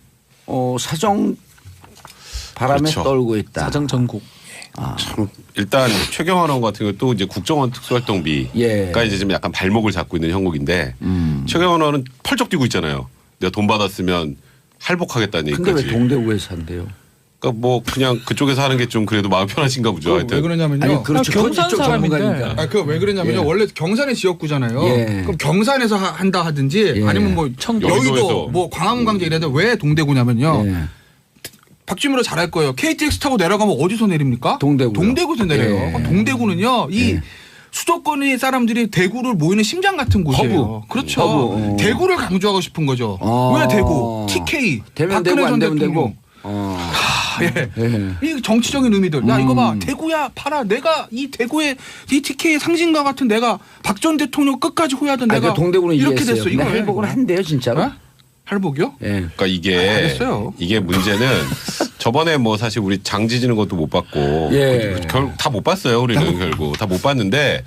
사정 바람에 그렇죠. 떨고 있다. 사정 전국. 참 일단 최경환 의원 같은 경우 또 이제 국정원 특수활동비가 예. 이제 좀 약간 발목을 잡고 있는 형국인데 최경환 의원은 펄쩍 뛰고 있잖아요. 내가 돈 받았으면 할복하겠다는 근데 얘기까지. 왜 동대구에서 한대요? 그러니까 뭐 그냥 그쪽에서 하는 게 좀 그래도 마음 편하신가 보죠. 왜 하여튼. 그러냐면요. 아니 그렇죠. 경산 이쪽 사람인데. 전문가니까. 그 왜 그러냐면요. 예. 원래 경산의 지역구잖아요. 예. 그럼 경산에서 한다 하든지 예. 아니면 뭐 여의도에서. 여의도 뭐 광화문 광장 이래도 왜 동대구냐면요. 예. 박주민으로 잘할 거예요. KTX 타고 내려가면 어디서 내립니까? 동대구요. 동대구에서 내려요. 예. 그럼 동대구는요. 이 예. 수도권의 사람들이 대구를 모이는 심장 같은 곳이에요. 허브. 그렇죠. 허브. 대구를 강조하고 싶은 거죠. 왜 대구? TK. 되면 박근혜 되고 안 전 되면 대통령. 되고. 예. 예. 이 정치적인 의미들. 야 이거 봐. 대구야 팔아. 내가 이 대구의 이 TK의 상징과 같은 내가 박 전 대통령 끝까지 호위하던 아니, 내가 그 동대구는 이렇게 이해했어요. 됐어. 이거 근데 할복은 한대요 진짜로. 어? 할복이요? 예. 그러니까 이게 알겠어요. 이게 문제는 저번에 뭐 사실 우리 장 지지는 것도 못 봤고 예. 결국 다 못 봤어요. 우리는 결국 다 못 봤는데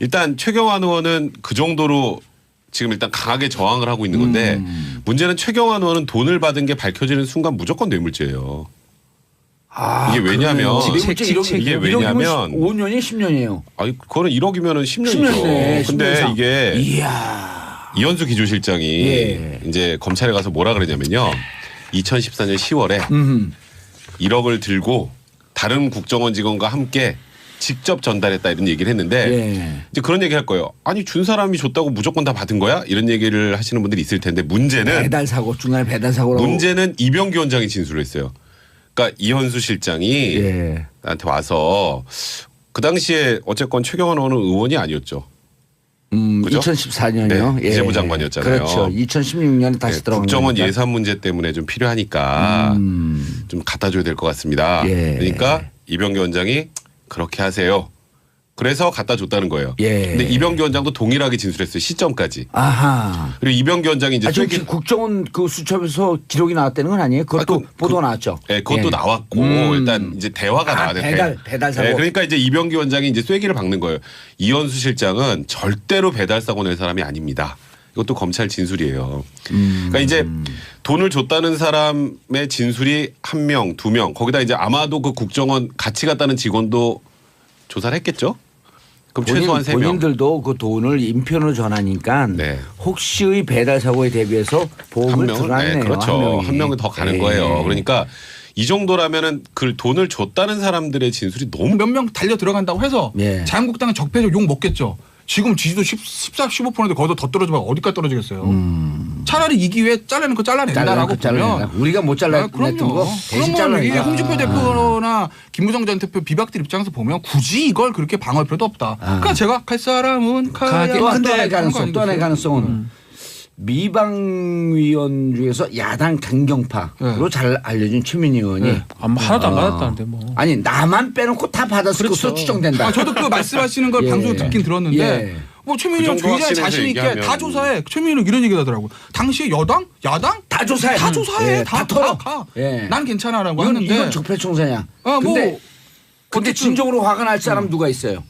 일단 최경환 의원은 그 정도로 지금 일단 강하게 저항을 하고 있는 건데 문제는 최경환 의원은 돈을 받은 게 밝혀지는 순간 무조건 뇌물죄예요. 이게 왜냐면 이게 왜냐면 5년이 10년이에요. 아니 그거는 1억이면은 10년이죠. 10년이네. 근데 10년 이게 이야. 이현수 기조실장이 예. 이제 검찰에 가서 뭐라 그러냐면요. 2014년 10월에 1억을 들고 다른 국정원 직원과 함께 직접 전달했다 이런 얘기를 했는데 예. 이제 그런 얘기 할 거예요. 아니 준 사람이 줬다고 무조건 다 받은 거야? 이런 얘기를 하시는 분들이 있을 텐데 문제는 배달 사고 중간에 배달 사고라고. 문제는 이병규 원장이 진술을 했어요. 그러니까 이현수 실장이 예. 나한테 와서 그 당시에 어쨌건 최경환 의원은 의원이 아니었죠. 그죠? 2014년이요. 네, 기재부 장관이었잖아요. 그렇죠. 2016년에 다시 네, 들어간 국정원 거니까. 예산 문제 때문에 좀 필요하니까 좀 갖다 줘야 될 것 같습니다. 예. 그러니까 이병규 원장이 그렇게 하세요. 그래서 갖다 줬다는 거예요. 예. 근데 이병규 원장도 동일하게 진술했어요. 시점까지. 아하. 그리고 이병규 원장이 이제 지금 국정원 그 수첩에서 기록이 나왔다는 건 아니에요? 그것도 보도가 나왔죠. 네, 그것도 예. 나왔고 일단 이제 대화가 나왔는데 배달 사고. 네, 그러니까 이제 이병규 원장이 이제 쐐기를 박는 거예요. 이현수 실장은 절대로 배달 사고 낼 사람이 아닙니다. 이것도 검찰 진술이에요. 그러니까 이제 돈을 줬다는 사람의 진술이 1명, 2명 거기다 이제 아마도 그 국정원 같이 갔다는 직원도 조사를 했겠죠. 그럼 최소한 3명. 본인들도 그 돈을 인편으로 전하니까 네. 혹시의 배달 사고에 대비해서 보험을 들어갔네요. 네, 그렇죠. 한 명은 더 가는 예. 거예요. 그러니까 이 정도라면은 그 돈을 줬다는 사람들의 진술이 너무 몇 명 달려 들어간다고 해서 예. 자유한국당은 적폐적 욕 먹겠죠. 지금 지지도 14, 15%인데 거기서 더 떨어지면 어디까지 떨어지겠어요. 차라리 이 기회에 잘라는 거 잘라낸다라고 보면 우리가 못 잘랐던 거 대신 그러면 이게 잘라낸다. 홍준표 대표나 김무성 전 대표 비박들 입장에서 보면 굳이 이걸 그렇게 방어할 필요도 없다. 그러니까 제가 갈 사람은 가야 또 한다. 하나의 가능성, 또 하나의 가능성은 미방위원 중에서 야당 강경파로 잘 알려진 최민희 의원이 하나도 안 받았다는데 뭐. 아니 나만 빼놓고 다 받았을 것으로 추정된다. 저도 그 말씀하시는 걸 예. 방송에 듣긴 들었는데 예. 뭐 최민희 형 그 정도 굉장히 자신 있게 얘기하면. 다 조사해. 최민희는 이런 얘기 하더라고. 당시에 여당, 야당 다 조사해. 다 조사해. 예, 다 털어. 가. 예. 난 괜찮아라고 이건 하는데. 적폐청사냐. 뭐 근데 어쨌든 진정으로 화가 날 사람 누가 있어요?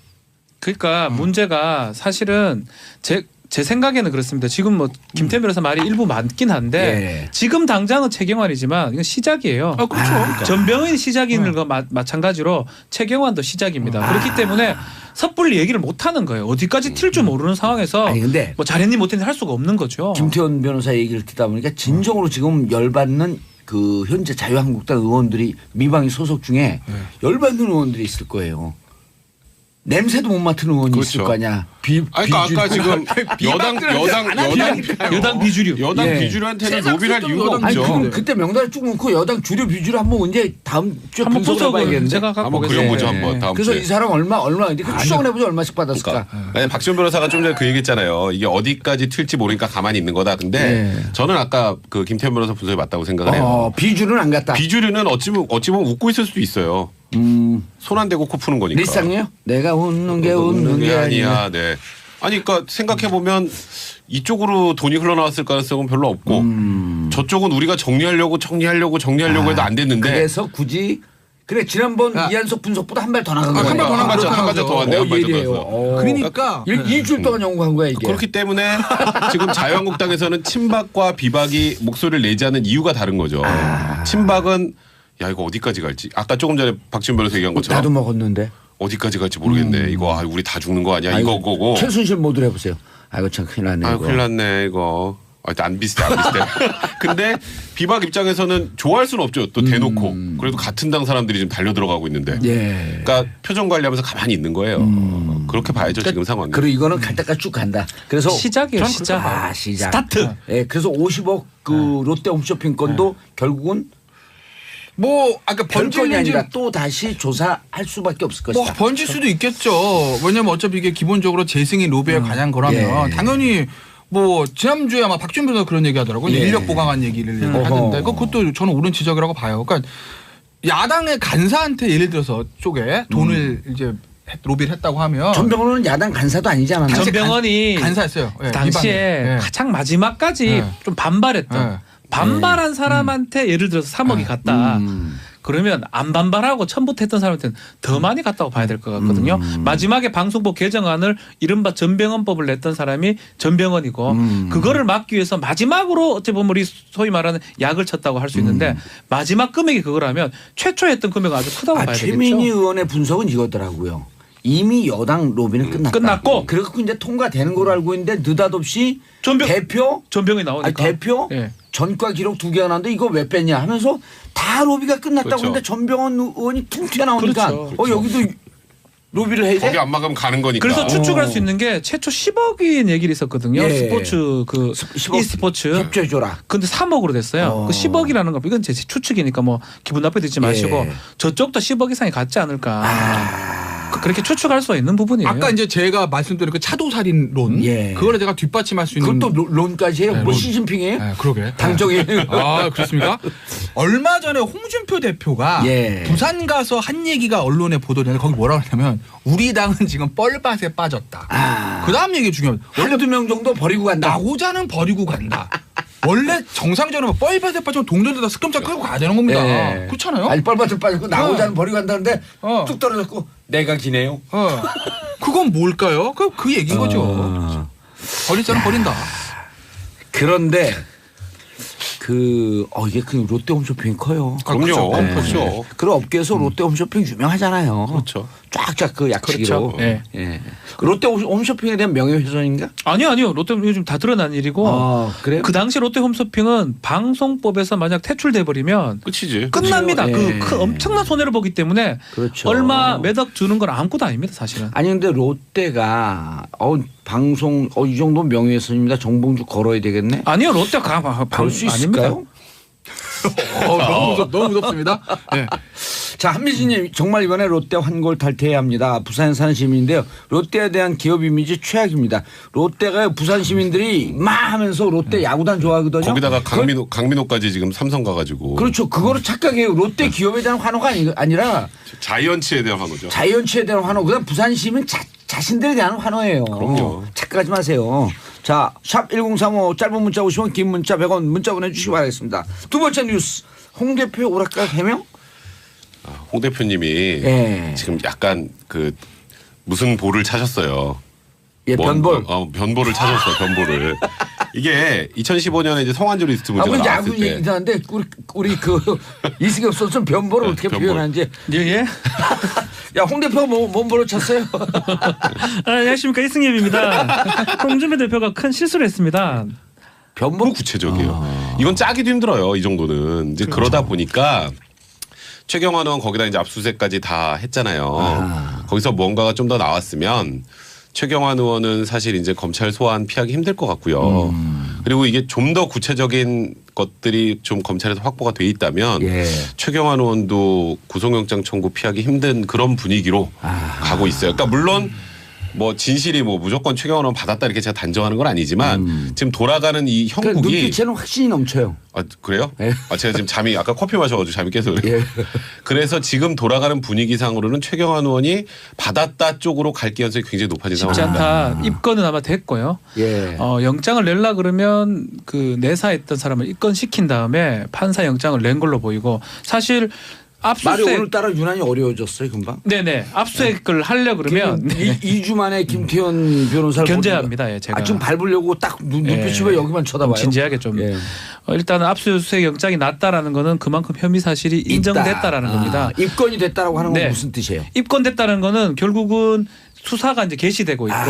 그러니까 문제가 사실은 제 생각에는 그렇습니다. 지금 뭐 김태현 변호사 말이 일부 맞긴 한데 예. 지금 당장은 최경환이지만 이건 시작이에요. 그렇죠. 전병인 시작인 거 마찬가지로 최경환도 시작입니다. 그렇기 때문에 섣불리 얘기를 못 하는 거예요. 어디까지 튈 줄 모르는 상황에서 아니 근데 뭐 잘했니 못했니 할 수가 없는 거죠. 김태현 변호사 얘기를 듣다 보니까 진정으로 지금 열받는 그 현재 자유한국당 의원들이 미방위 소속 중에 열받는 의원들이 있을 거예요. 냄새도 못 맡은 의원이 그렇죠. 있을 거 아니야. 아까 지금 여당 비주류. 여당 예. 비주류한테는 로비할 이유가 아니 없죠. 그럼 그때 명단을 쭉 놓고 여당 주류 비주류 한번 이제 다음 주에 한번 분석을 분석을 해봐야겠는데. 제가 갖고 한번 오겠습니다. 그려보죠 한번 다음 그래서 주에. 이 사람 얼마 그 추정을 해보자 얼마씩 받았을까. 그러니까 박지원 변호사가 좀 전에 그 얘기했잖아요. 이게 어디까지 튈지 모르니까 가만히 있는 거다. 근데 저는 아까 그 김태현 변호사 분석이 맞다고 생각을 해요. 비주류는 안 갔다. 비주류는 어찌 보면 웃고 있을 수도 있어요. 손 안 대고 코 푸는 거니까. 리쌍이요? 내가 웃는 게 웃는 게 아니야. 네. 아니 그러니까 생각해 보면 이쪽으로 돈이 흘러나왔을 가능성은 별로 없고 저쪽은 우리가 정리하려고 해도 안 됐는데 그래서 굳이 그래 지난번 이한석 분석보다 한 발 더 나간 거예요. 한 발 더 나갔죠. 한 발짝 더 왔네요. 한 발짝 더 왔어. 그러니까 일주일 동안 연구한 거야 이게. 그렇기 때문에 지금 자유한국당에서는 친박과 비박이 목소리를 내지 않는 이유가 다른 거죠. 친박은 야 이거 어디까지 갈지 아까 조금 전에 박지원 변호사 얘기한 것처럼 나도 먹었는데 어디까지 갈지 모르겠네. 이거 우리 다 죽는 거 아니야 이거 거고. 최순실 모드로 해보세요. 아이고 참 큰일 났네. 아 큰일 났네 이거. 안 비슷해. 근데 비박 입장에서는 좋아할 수는 없죠. 또 대놓고. 그래도 같은 당 사람들이 지금 달려 들어가고 있는데. 예. 그러니까 표정 관리하면서 가만히 있는 거예요. 그렇게 봐야죠 지금 상황이. 그리고 이거는 갈 때까지 쭉 간다. 그래서 시작이에요. 시작. 시작. 스타트. 예, 그래서 50억 그 롯데 홈쇼핑 건도 결국은 뭐 아까 번건이 아니라 또 다시 조사할 수밖에 없을 것이다. 뭐 번질 수도 있겠죠. 왜냐면 어차피 이게 기본적으로 재승인 로비에 관한 거라면 당연히 뭐 지난주에 아마 박준 변호사 그런 얘기하더라고요. 인력 보강한 얘기를 하던데 그것도 저는 옳은 지적이라고 봐요. 그러니까 야당의 간사한테 예를 들어서 쪽에 돈을 이제 로비를 했다고 하면 전병헌은 야당 간사도 아니지 않았나요? 전병헌이 간사였어요. 예, 당시에 가장 마지막까지 좀 반발했던 반발한 사람한테 예를 들어서 3억이 갔다. 그러면 안 반발하고 처음부터 했던 사람한테는 더 많이 갔다고 봐야 될 것 같거든요. 마지막에 방송법 개정안을 이른바 전병헌법을 냈던 사람이 전병헌이고 그거를 막기 위해서 마지막으로 어찌 보면 우리 소위 말하는 약을 쳤다고 할 수 있는데 마지막 금액이 그거라면 최초 했던 금액은 아주 크다고 봐야 되겠죠. 최민희 의원의 분석은 이거더라고요. 이미 여당 로비는 끝났고 그래서 이제 통과되는 걸로 알고 있는데 느닷없이 전병이 나오니까 대표 전과 기록 2개가 나왔는데 이거 왜 뺐냐 하면서 다 로비가 끝났다고 그렇죠. 하는데 전병헌 의원이 툭 튀어나오니까 여기도 로비를 해야 돼? 거기 안 막으면 가는 거니까. 그래서 추측할 수 있는 게 최초 10억인 얘기를 있었거든요. 스포츠 그 e스포츠 협조해줘라. 근데 3억으로 됐어요. 그 10억이라는 거 이건 제 추측이니까 뭐 기분 나쁘게 듣지 마시고 저쪽도 10억 이상이 갔지 않을까. 그렇게 추측할 수 있는 부분이에요. 아까 이제 제가 말씀드린 그 차도살인론 그거를 제가 뒷받침할 수 있는 그것도 론까지 해요. 뭐 시진핑이에요? 네, 그러게. 당정이에요. 아 그렇습니까? 얼마 전에 홍준표 대표가 부산 가서 한 얘기가 언론에 보도되는데 거기 뭐라고 했냐면 우리 당은 지금 뻘밭에 빠졌다. 그 다음 얘기 중요합니다. 원래 2명 정도 버리고 간다. 나고자는 버리고 간다. 원래 정상적으로 뻘밭에 빠지면 동전에다 스금짝 끌고 가야 되는 겁니다. 그렇잖아요? 아니 뻘밭에 빠지고 나고자는 버리고 간다는데 뚝 떨어졌고 내가 기네요. 그건 뭘까요? 그 얘기인 거죠. 버릴 자는 버린다. 그런데 이게 그 롯데 홈쇼핑이 커요. 그럼요. 그렇죠. 그런 업계에서 롯데 홈쇼핑 유명하잖아요. 그렇죠. 쫙쫙 그 약치기로. 그렇죠. 롯데 홈쇼핑에 대한 명예훼손인가? 아니요. 롯데 요즘 다 드러난 일이고. 그래요? 그 당시 롯데 홈쇼핑은 방송법에서 만약 퇴출돼 버리면 끝이지. 끝납니다. 그 엄청난 손해를 보기 때문에 얼마 몇 억 주는 건 아무것도 아닙니다, 사실은. 아니 근데 롯데가 방송 이 정도 명예훼손입니다. 정봉주 걸어야 되겠네. 아니요, 롯데가 걸 수 있을까요? 너무 무섭습니다. 네. 자, 한미진님 정말 이번에 롯데 환골 탈퇴해야 합니다. 부산에 사는 시민인데요. 롯데에 대한 기업 이미지 최악입니다. 롯데가 부산 시민들이 막 하면서 롯데 야구단 좋아하거든요. 거기다가 강민호까지 지금 삼성 가가지고. 그렇죠. 그거를 착각해요. 롯데 기업에 대한 환호가 아니라 자이언츠에 대한 환호죠. 자이언츠에 대한 환호. 그다음 부산 시민 자신들에 대한 환호예요. 그럼요. 착각하지 마세요. 자, 샵 1035 짧은 문자 50원 긴 문자 100원 문자 보내주시기 바라겠습니다. 두 번째 뉴스. 홍 대표 오락가 해명? 홍 대표님이 지금 약간 그 무슨 볼을 차셨어요. 변볼. 변볼을 차셨어. 변볼을. 이게 2015년에 이제 성완조 리스트 문제가 나왔을 때. 이상한데 우리 그 이승엽 선수는 변볼을 어떻게 표현하는지. 예. 야, 홍 대표 뭔 볼을 찼어요? 안녕하십니까, 이승엽입니다. 홍준표 대표가 큰 실수를 했습니다. 너무 구체적이에요. 이건 짜기도 힘들어요. 이 정도는. 이제 그러다 보니까 최경환 의원 거기다 이제 압수수색까지 다 했잖아요. 거기서 뭔가가 좀 더 나왔으면 최경환 의원은 사실 이제 검찰 소환 피하기 힘들 것 같고요. 그리고 이게 좀 더 구체적인 것들이 좀 검찰에서 확보가 돼 있다면 최경환 의원도 구속영장 청구 피하기 힘든 그런 분위기로 가고 있어요. 그러니까 물론 뭐 진실이 뭐 무조건 최경환 의원 받았다 이렇게 제가 단정하는 건 아니지만 지금 돌아가는 이 형국이 눈빛에는 확신이 넘쳐요. 아 그래요? 네. 아 제가 지금 잠이 아까 커피 마셔가지고 잠이 깨서 그래요. 예. 그래서 지금 돌아가는 분위기상으로는 최경환 의원이 받았다 쪽으로 갈 가능성이 굉장히 높아진 쉽지 상황입니다. 않다. 입건은 아마 됐고요. 예. 영장을 내려 그러면 그 내사했던 사람을 입건시킨 다음에 판사 영장을 낸 걸로 보이고 사실 말이 오늘따라 유난히 어려워졌어요 금방. 네네 압수수색을 하려 그러면 2주 만에 김태현 변호사를 견제합니다. 예, 제가 좀 밟으려고 딱 눈빛이 왜 여기만 쳐다봐요. 진지하게 좀 일단은 압수수색 영장이 났다라는 거는 그만큼 혐의 사실이 인정됐다라는 겁니다. 입건이 됐다라고 하는 건 무슨 뜻이에요? 입건됐다는 거는 결국은 수사가 이제 개시되고 있고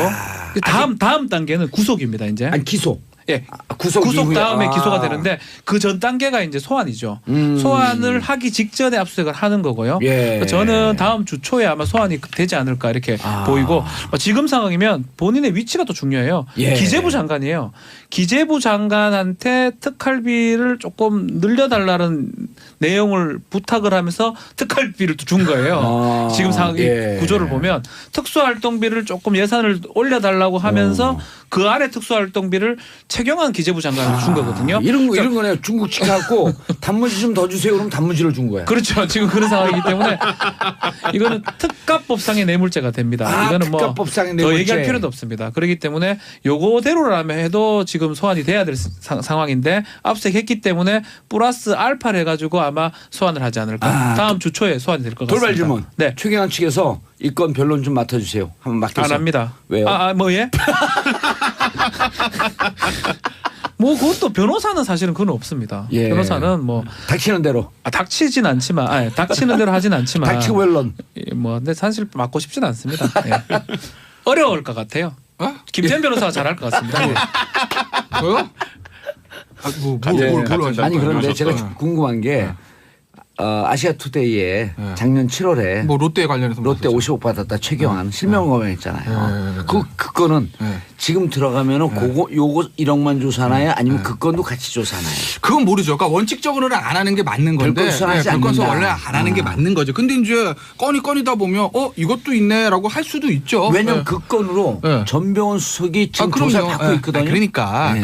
다음 단계는 구속입니다. 이제 아니 기소. 예, 구속 다음에 기소가 되는데 그 전 단계가 이제 소환이죠. 소환을 하기 직전에 압수수색을 하는 거고요. 예. 저는 다음 주 초에 아마 소환이 되지 않을까 이렇게 보이고 지금 상황이면 본인의 위치가 더 중요해요. 예. 기재부 장관이에요. 기재부 장관한테 특활비를 조금 늘려달라는 내용을 부탁을 하면서 특활비를 또 준 거예요. 지금 상황 구조를 보면 특수활동비를 조금 예산을 올려달라고 하면서 그 안에 특수활동비를 최경환 기재부 장관을 준 거거든요. 이런 거네요. 중국식 갖고 단무지 좀 더 주세요. 그럼 단무지를 준 거예요. 그렇죠. 지금 그런 상황이기 때문에 이거는 특가법상의 뇌물죄가 됩니다. 이거는 뭐 더 얘기할 필요도 없습니다. 그렇기 때문에 요거대로라면 해도 지금 소환이 돼야 될 상황인데 압수수색했기 때문에 플러스 알파를 해가지고 아마 소환을 하지 않을까. 다음 주 초에 소환이 될 것 같습니다. 돌발 질문. 네. 최경환 측에서 이 건 변론 좀 맡아주세요. 한번 맡겠어요. 안 합니다. 왜요? 뭐 예? 뭐 그것도 변호사는 사실은 그건 없습니다. 예. 변호사는 뭐 닥치는 대로. 닥치진 않지만, 닥치는 대로 하진 않지만. 닥치고 웰런. 뭐 근데 사실 맡고 싶진 않습니다. 예. 어려울 것 같아요. 김태현 변호사가 잘할 것 같습니다. 뭐요? 아니 그런데 제가 궁금한 게. 아시아투데이에 작년 7월에 뭐 롯데 관련해서 롯데 50억 받았다 최경환 실명 검열했잖아요. 그거는 지금 들어가면은 요거 1억만 조사나요? 아니면 그 건도 같이 조사나요? 그건 모르죠. 그러니까 원칙적으로는 안 하는 게 맞는 건데 별건서 원래 안 하는 게 맞는 거죠. 근데 이제 건이다 보면 이것도 있네라고 할 수도 있죠. 왜냐하면 그 건으로 전병헌 수석이 지금 조사를 받고 있거든요. 그러니까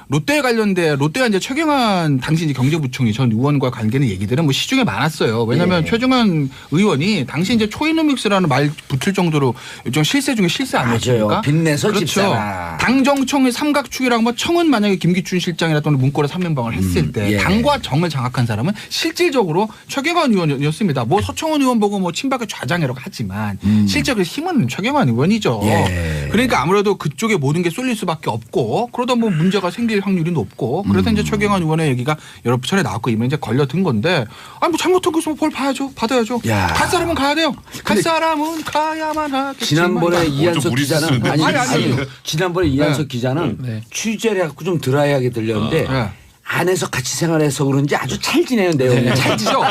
롯데 관련돼 롯데가 이제 최경환 당시 이제 경제부총리 전 의원과 관계는 얘기들은 뭐 시중에 많았어요. 왜냐하면 최경환 의원이 당시 이제 초이노믹스라는 말 붙을 정도로 일종 실세 중에 실세 아니었습니까? 빚내서 그렇죠. 집사라. 당정청의 삼각축이라고 뭐 청은 만약에 김기춘 실장이라 또는 문고리 3면방을 했을 때 당과 정을 장악한 사람은 실질적으로 최경환 의원이었습니다. 뭐 서청원 의원 보고 뭐 친박의 좌장이라고 하지만 실제로 힘은 최경환 의원이죠. 그러니까 아무래도 그쪽에 모든 게 쏠릴 수밖에 없고 그러다 뭐 문제가 생길 확률이 높고 그래서 이제 최경환 의원의 얘기가 여러 차례 나왔고 이면 이제 걸려든 건데 뭐 잘못한 거 있으면 벌 봐야죠. 받아야죠. 갈 사람은 가야 돼요. 갈 사람은 가야만 하겠지만. 지난번에 이한석 기자는 아니 지난번에 이한석 기자는 취재를 해갖고 좀 드라이하게 들렸는데 안에서 같이 생활해서 그런지 아주 찰지네요 내용이. 찰지죠.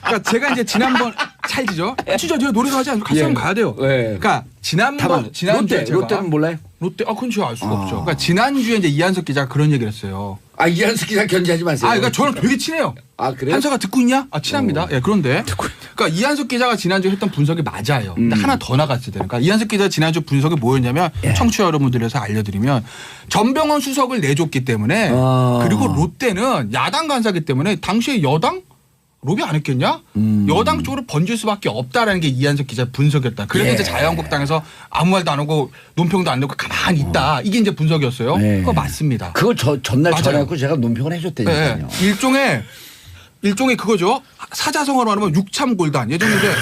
그러니까 제가 이제 지난번 찰지죠. 진짜 제가 노래도 하지 않고 같이 하면 가야 돼요. 그러니까 지난주에 롯데는 몰라요? 롯데 그건 제가 알 수가 없죠. 그러니까 지난주에 이제 이한석 기자가 그런 얘기를 했어요. 이한석 기자 견제하지 마세요. 그러니까 저랑 되게 친해요. 그래요? 한석아 듣고 있냐? 친합니다. 그런데 그러니까 이한석 기자가 지난주에 했던 분석이 맞아요. 근데 하나 더 나갔을 때 그러니까 이한석 기자 지난주 분석이 뭐였냐면 청취자 여러분들에서 알려드리면 전병헌 수석을 내줬기 때문에 그리고 롯데는 야당 간사기 때문에 당시에 여당 로비 안 했겠냐? 여당 쪽으로 번질 수밖에 없다라는 게 이한석 기자의 분석이었다. 그래서 이제 자유한국당에서 아무 말도 안 하고 논평도 안 내고 가만히 있다. 이게 이제 분석이었어요. 그거 맞습니다. 그거 전날 전화하고 제가 논평을 해줬다니까요. 일종의 그거죠. 사자성어로 말하면 육참골단. 예전에 이제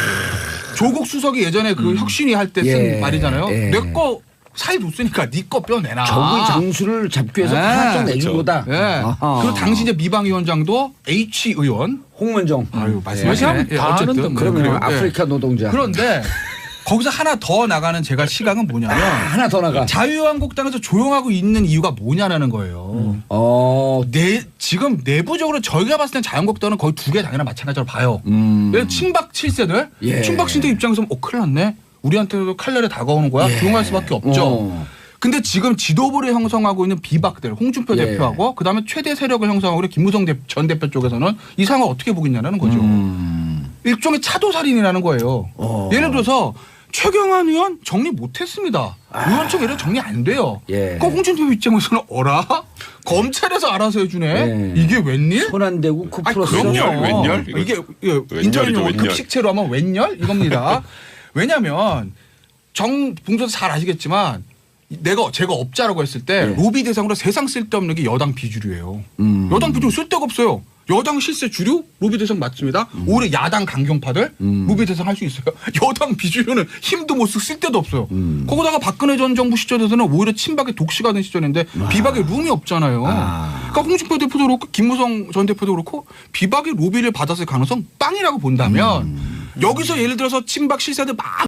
조국 수석이 예전에 그 혁신위 할 때 쓴 말이잖아요. 내 거 사이 뒀으니까 네 거 뼈내놔. 적의 장수를 잡기 위해서 하나씩 내준 거다. 그리고 당시 이제 미방위원장도 H 의원 홍문정. 말씀하시면 어쨌든 그러면 아프리카 노동자. 그런데 거기서 하나 더 나가는 제가 시각은 뭐냐면 하나 더 나가. 자유한국당에서 조용하고 있는 이유가 뭐냐는 거예요. 지금 내부적으로 저희가 봤을 땐 자유한국당은 거의 두 개 당연히 마찬가지로 봐요. 친박 7세들 친박 신대 입장에서 큰일 났네. 우리한테도 칼날에 다가오는 거야. 조용할 수밖에 없죠. 근데 지금 지도부를 형성하고 있는 비박들 홍준표 대표하고 그다음에 최대 세력을 형성하고 있는 김무성 전 대표 쪽에서는 이 상황을 어떻게 보겠냐는 거죠. 일종의 차도살인이라는 거예요. 예를 들어서 최경환 의원 정리 못했습니다. 의원총 이래 정리 안 돼요. 그러니까 홍준표 입장에서는 어라? 검찰에서 알아서 해주네. 이게 웬일? 손 안 대고 코 풀었어. 웬열? 이게 인터넷 용어 급식체로 하면 웬열? 이겁니다. 왜냐하면 봉조도 잘 아시겠지만 제가 업자라고 했을 때 로비 대상으로 세상 쓸데없는 게 여당 비주류예요. 여당 비주류 쓸데가 없어요. 여당 실세 주류 로비 대상 맞습니다. 오히려 야당 강경파들 로비 대상 할 수 있어요. 여당 비주류는 힘도 못 쓰고 쓸데도 없어요. 거기다가 박근혜 전 정부 시절에서는 오히려 친박의 독시가 된 시절인데 비박의 룸이 없잖아요. 그러니까 홍준표 대표도 그렇고 김무성 전 대표도 그렇고 비박의 로비를 받았을 가능성 빵이라고 본다면 여기서 예를 들어서 친박 실세들 막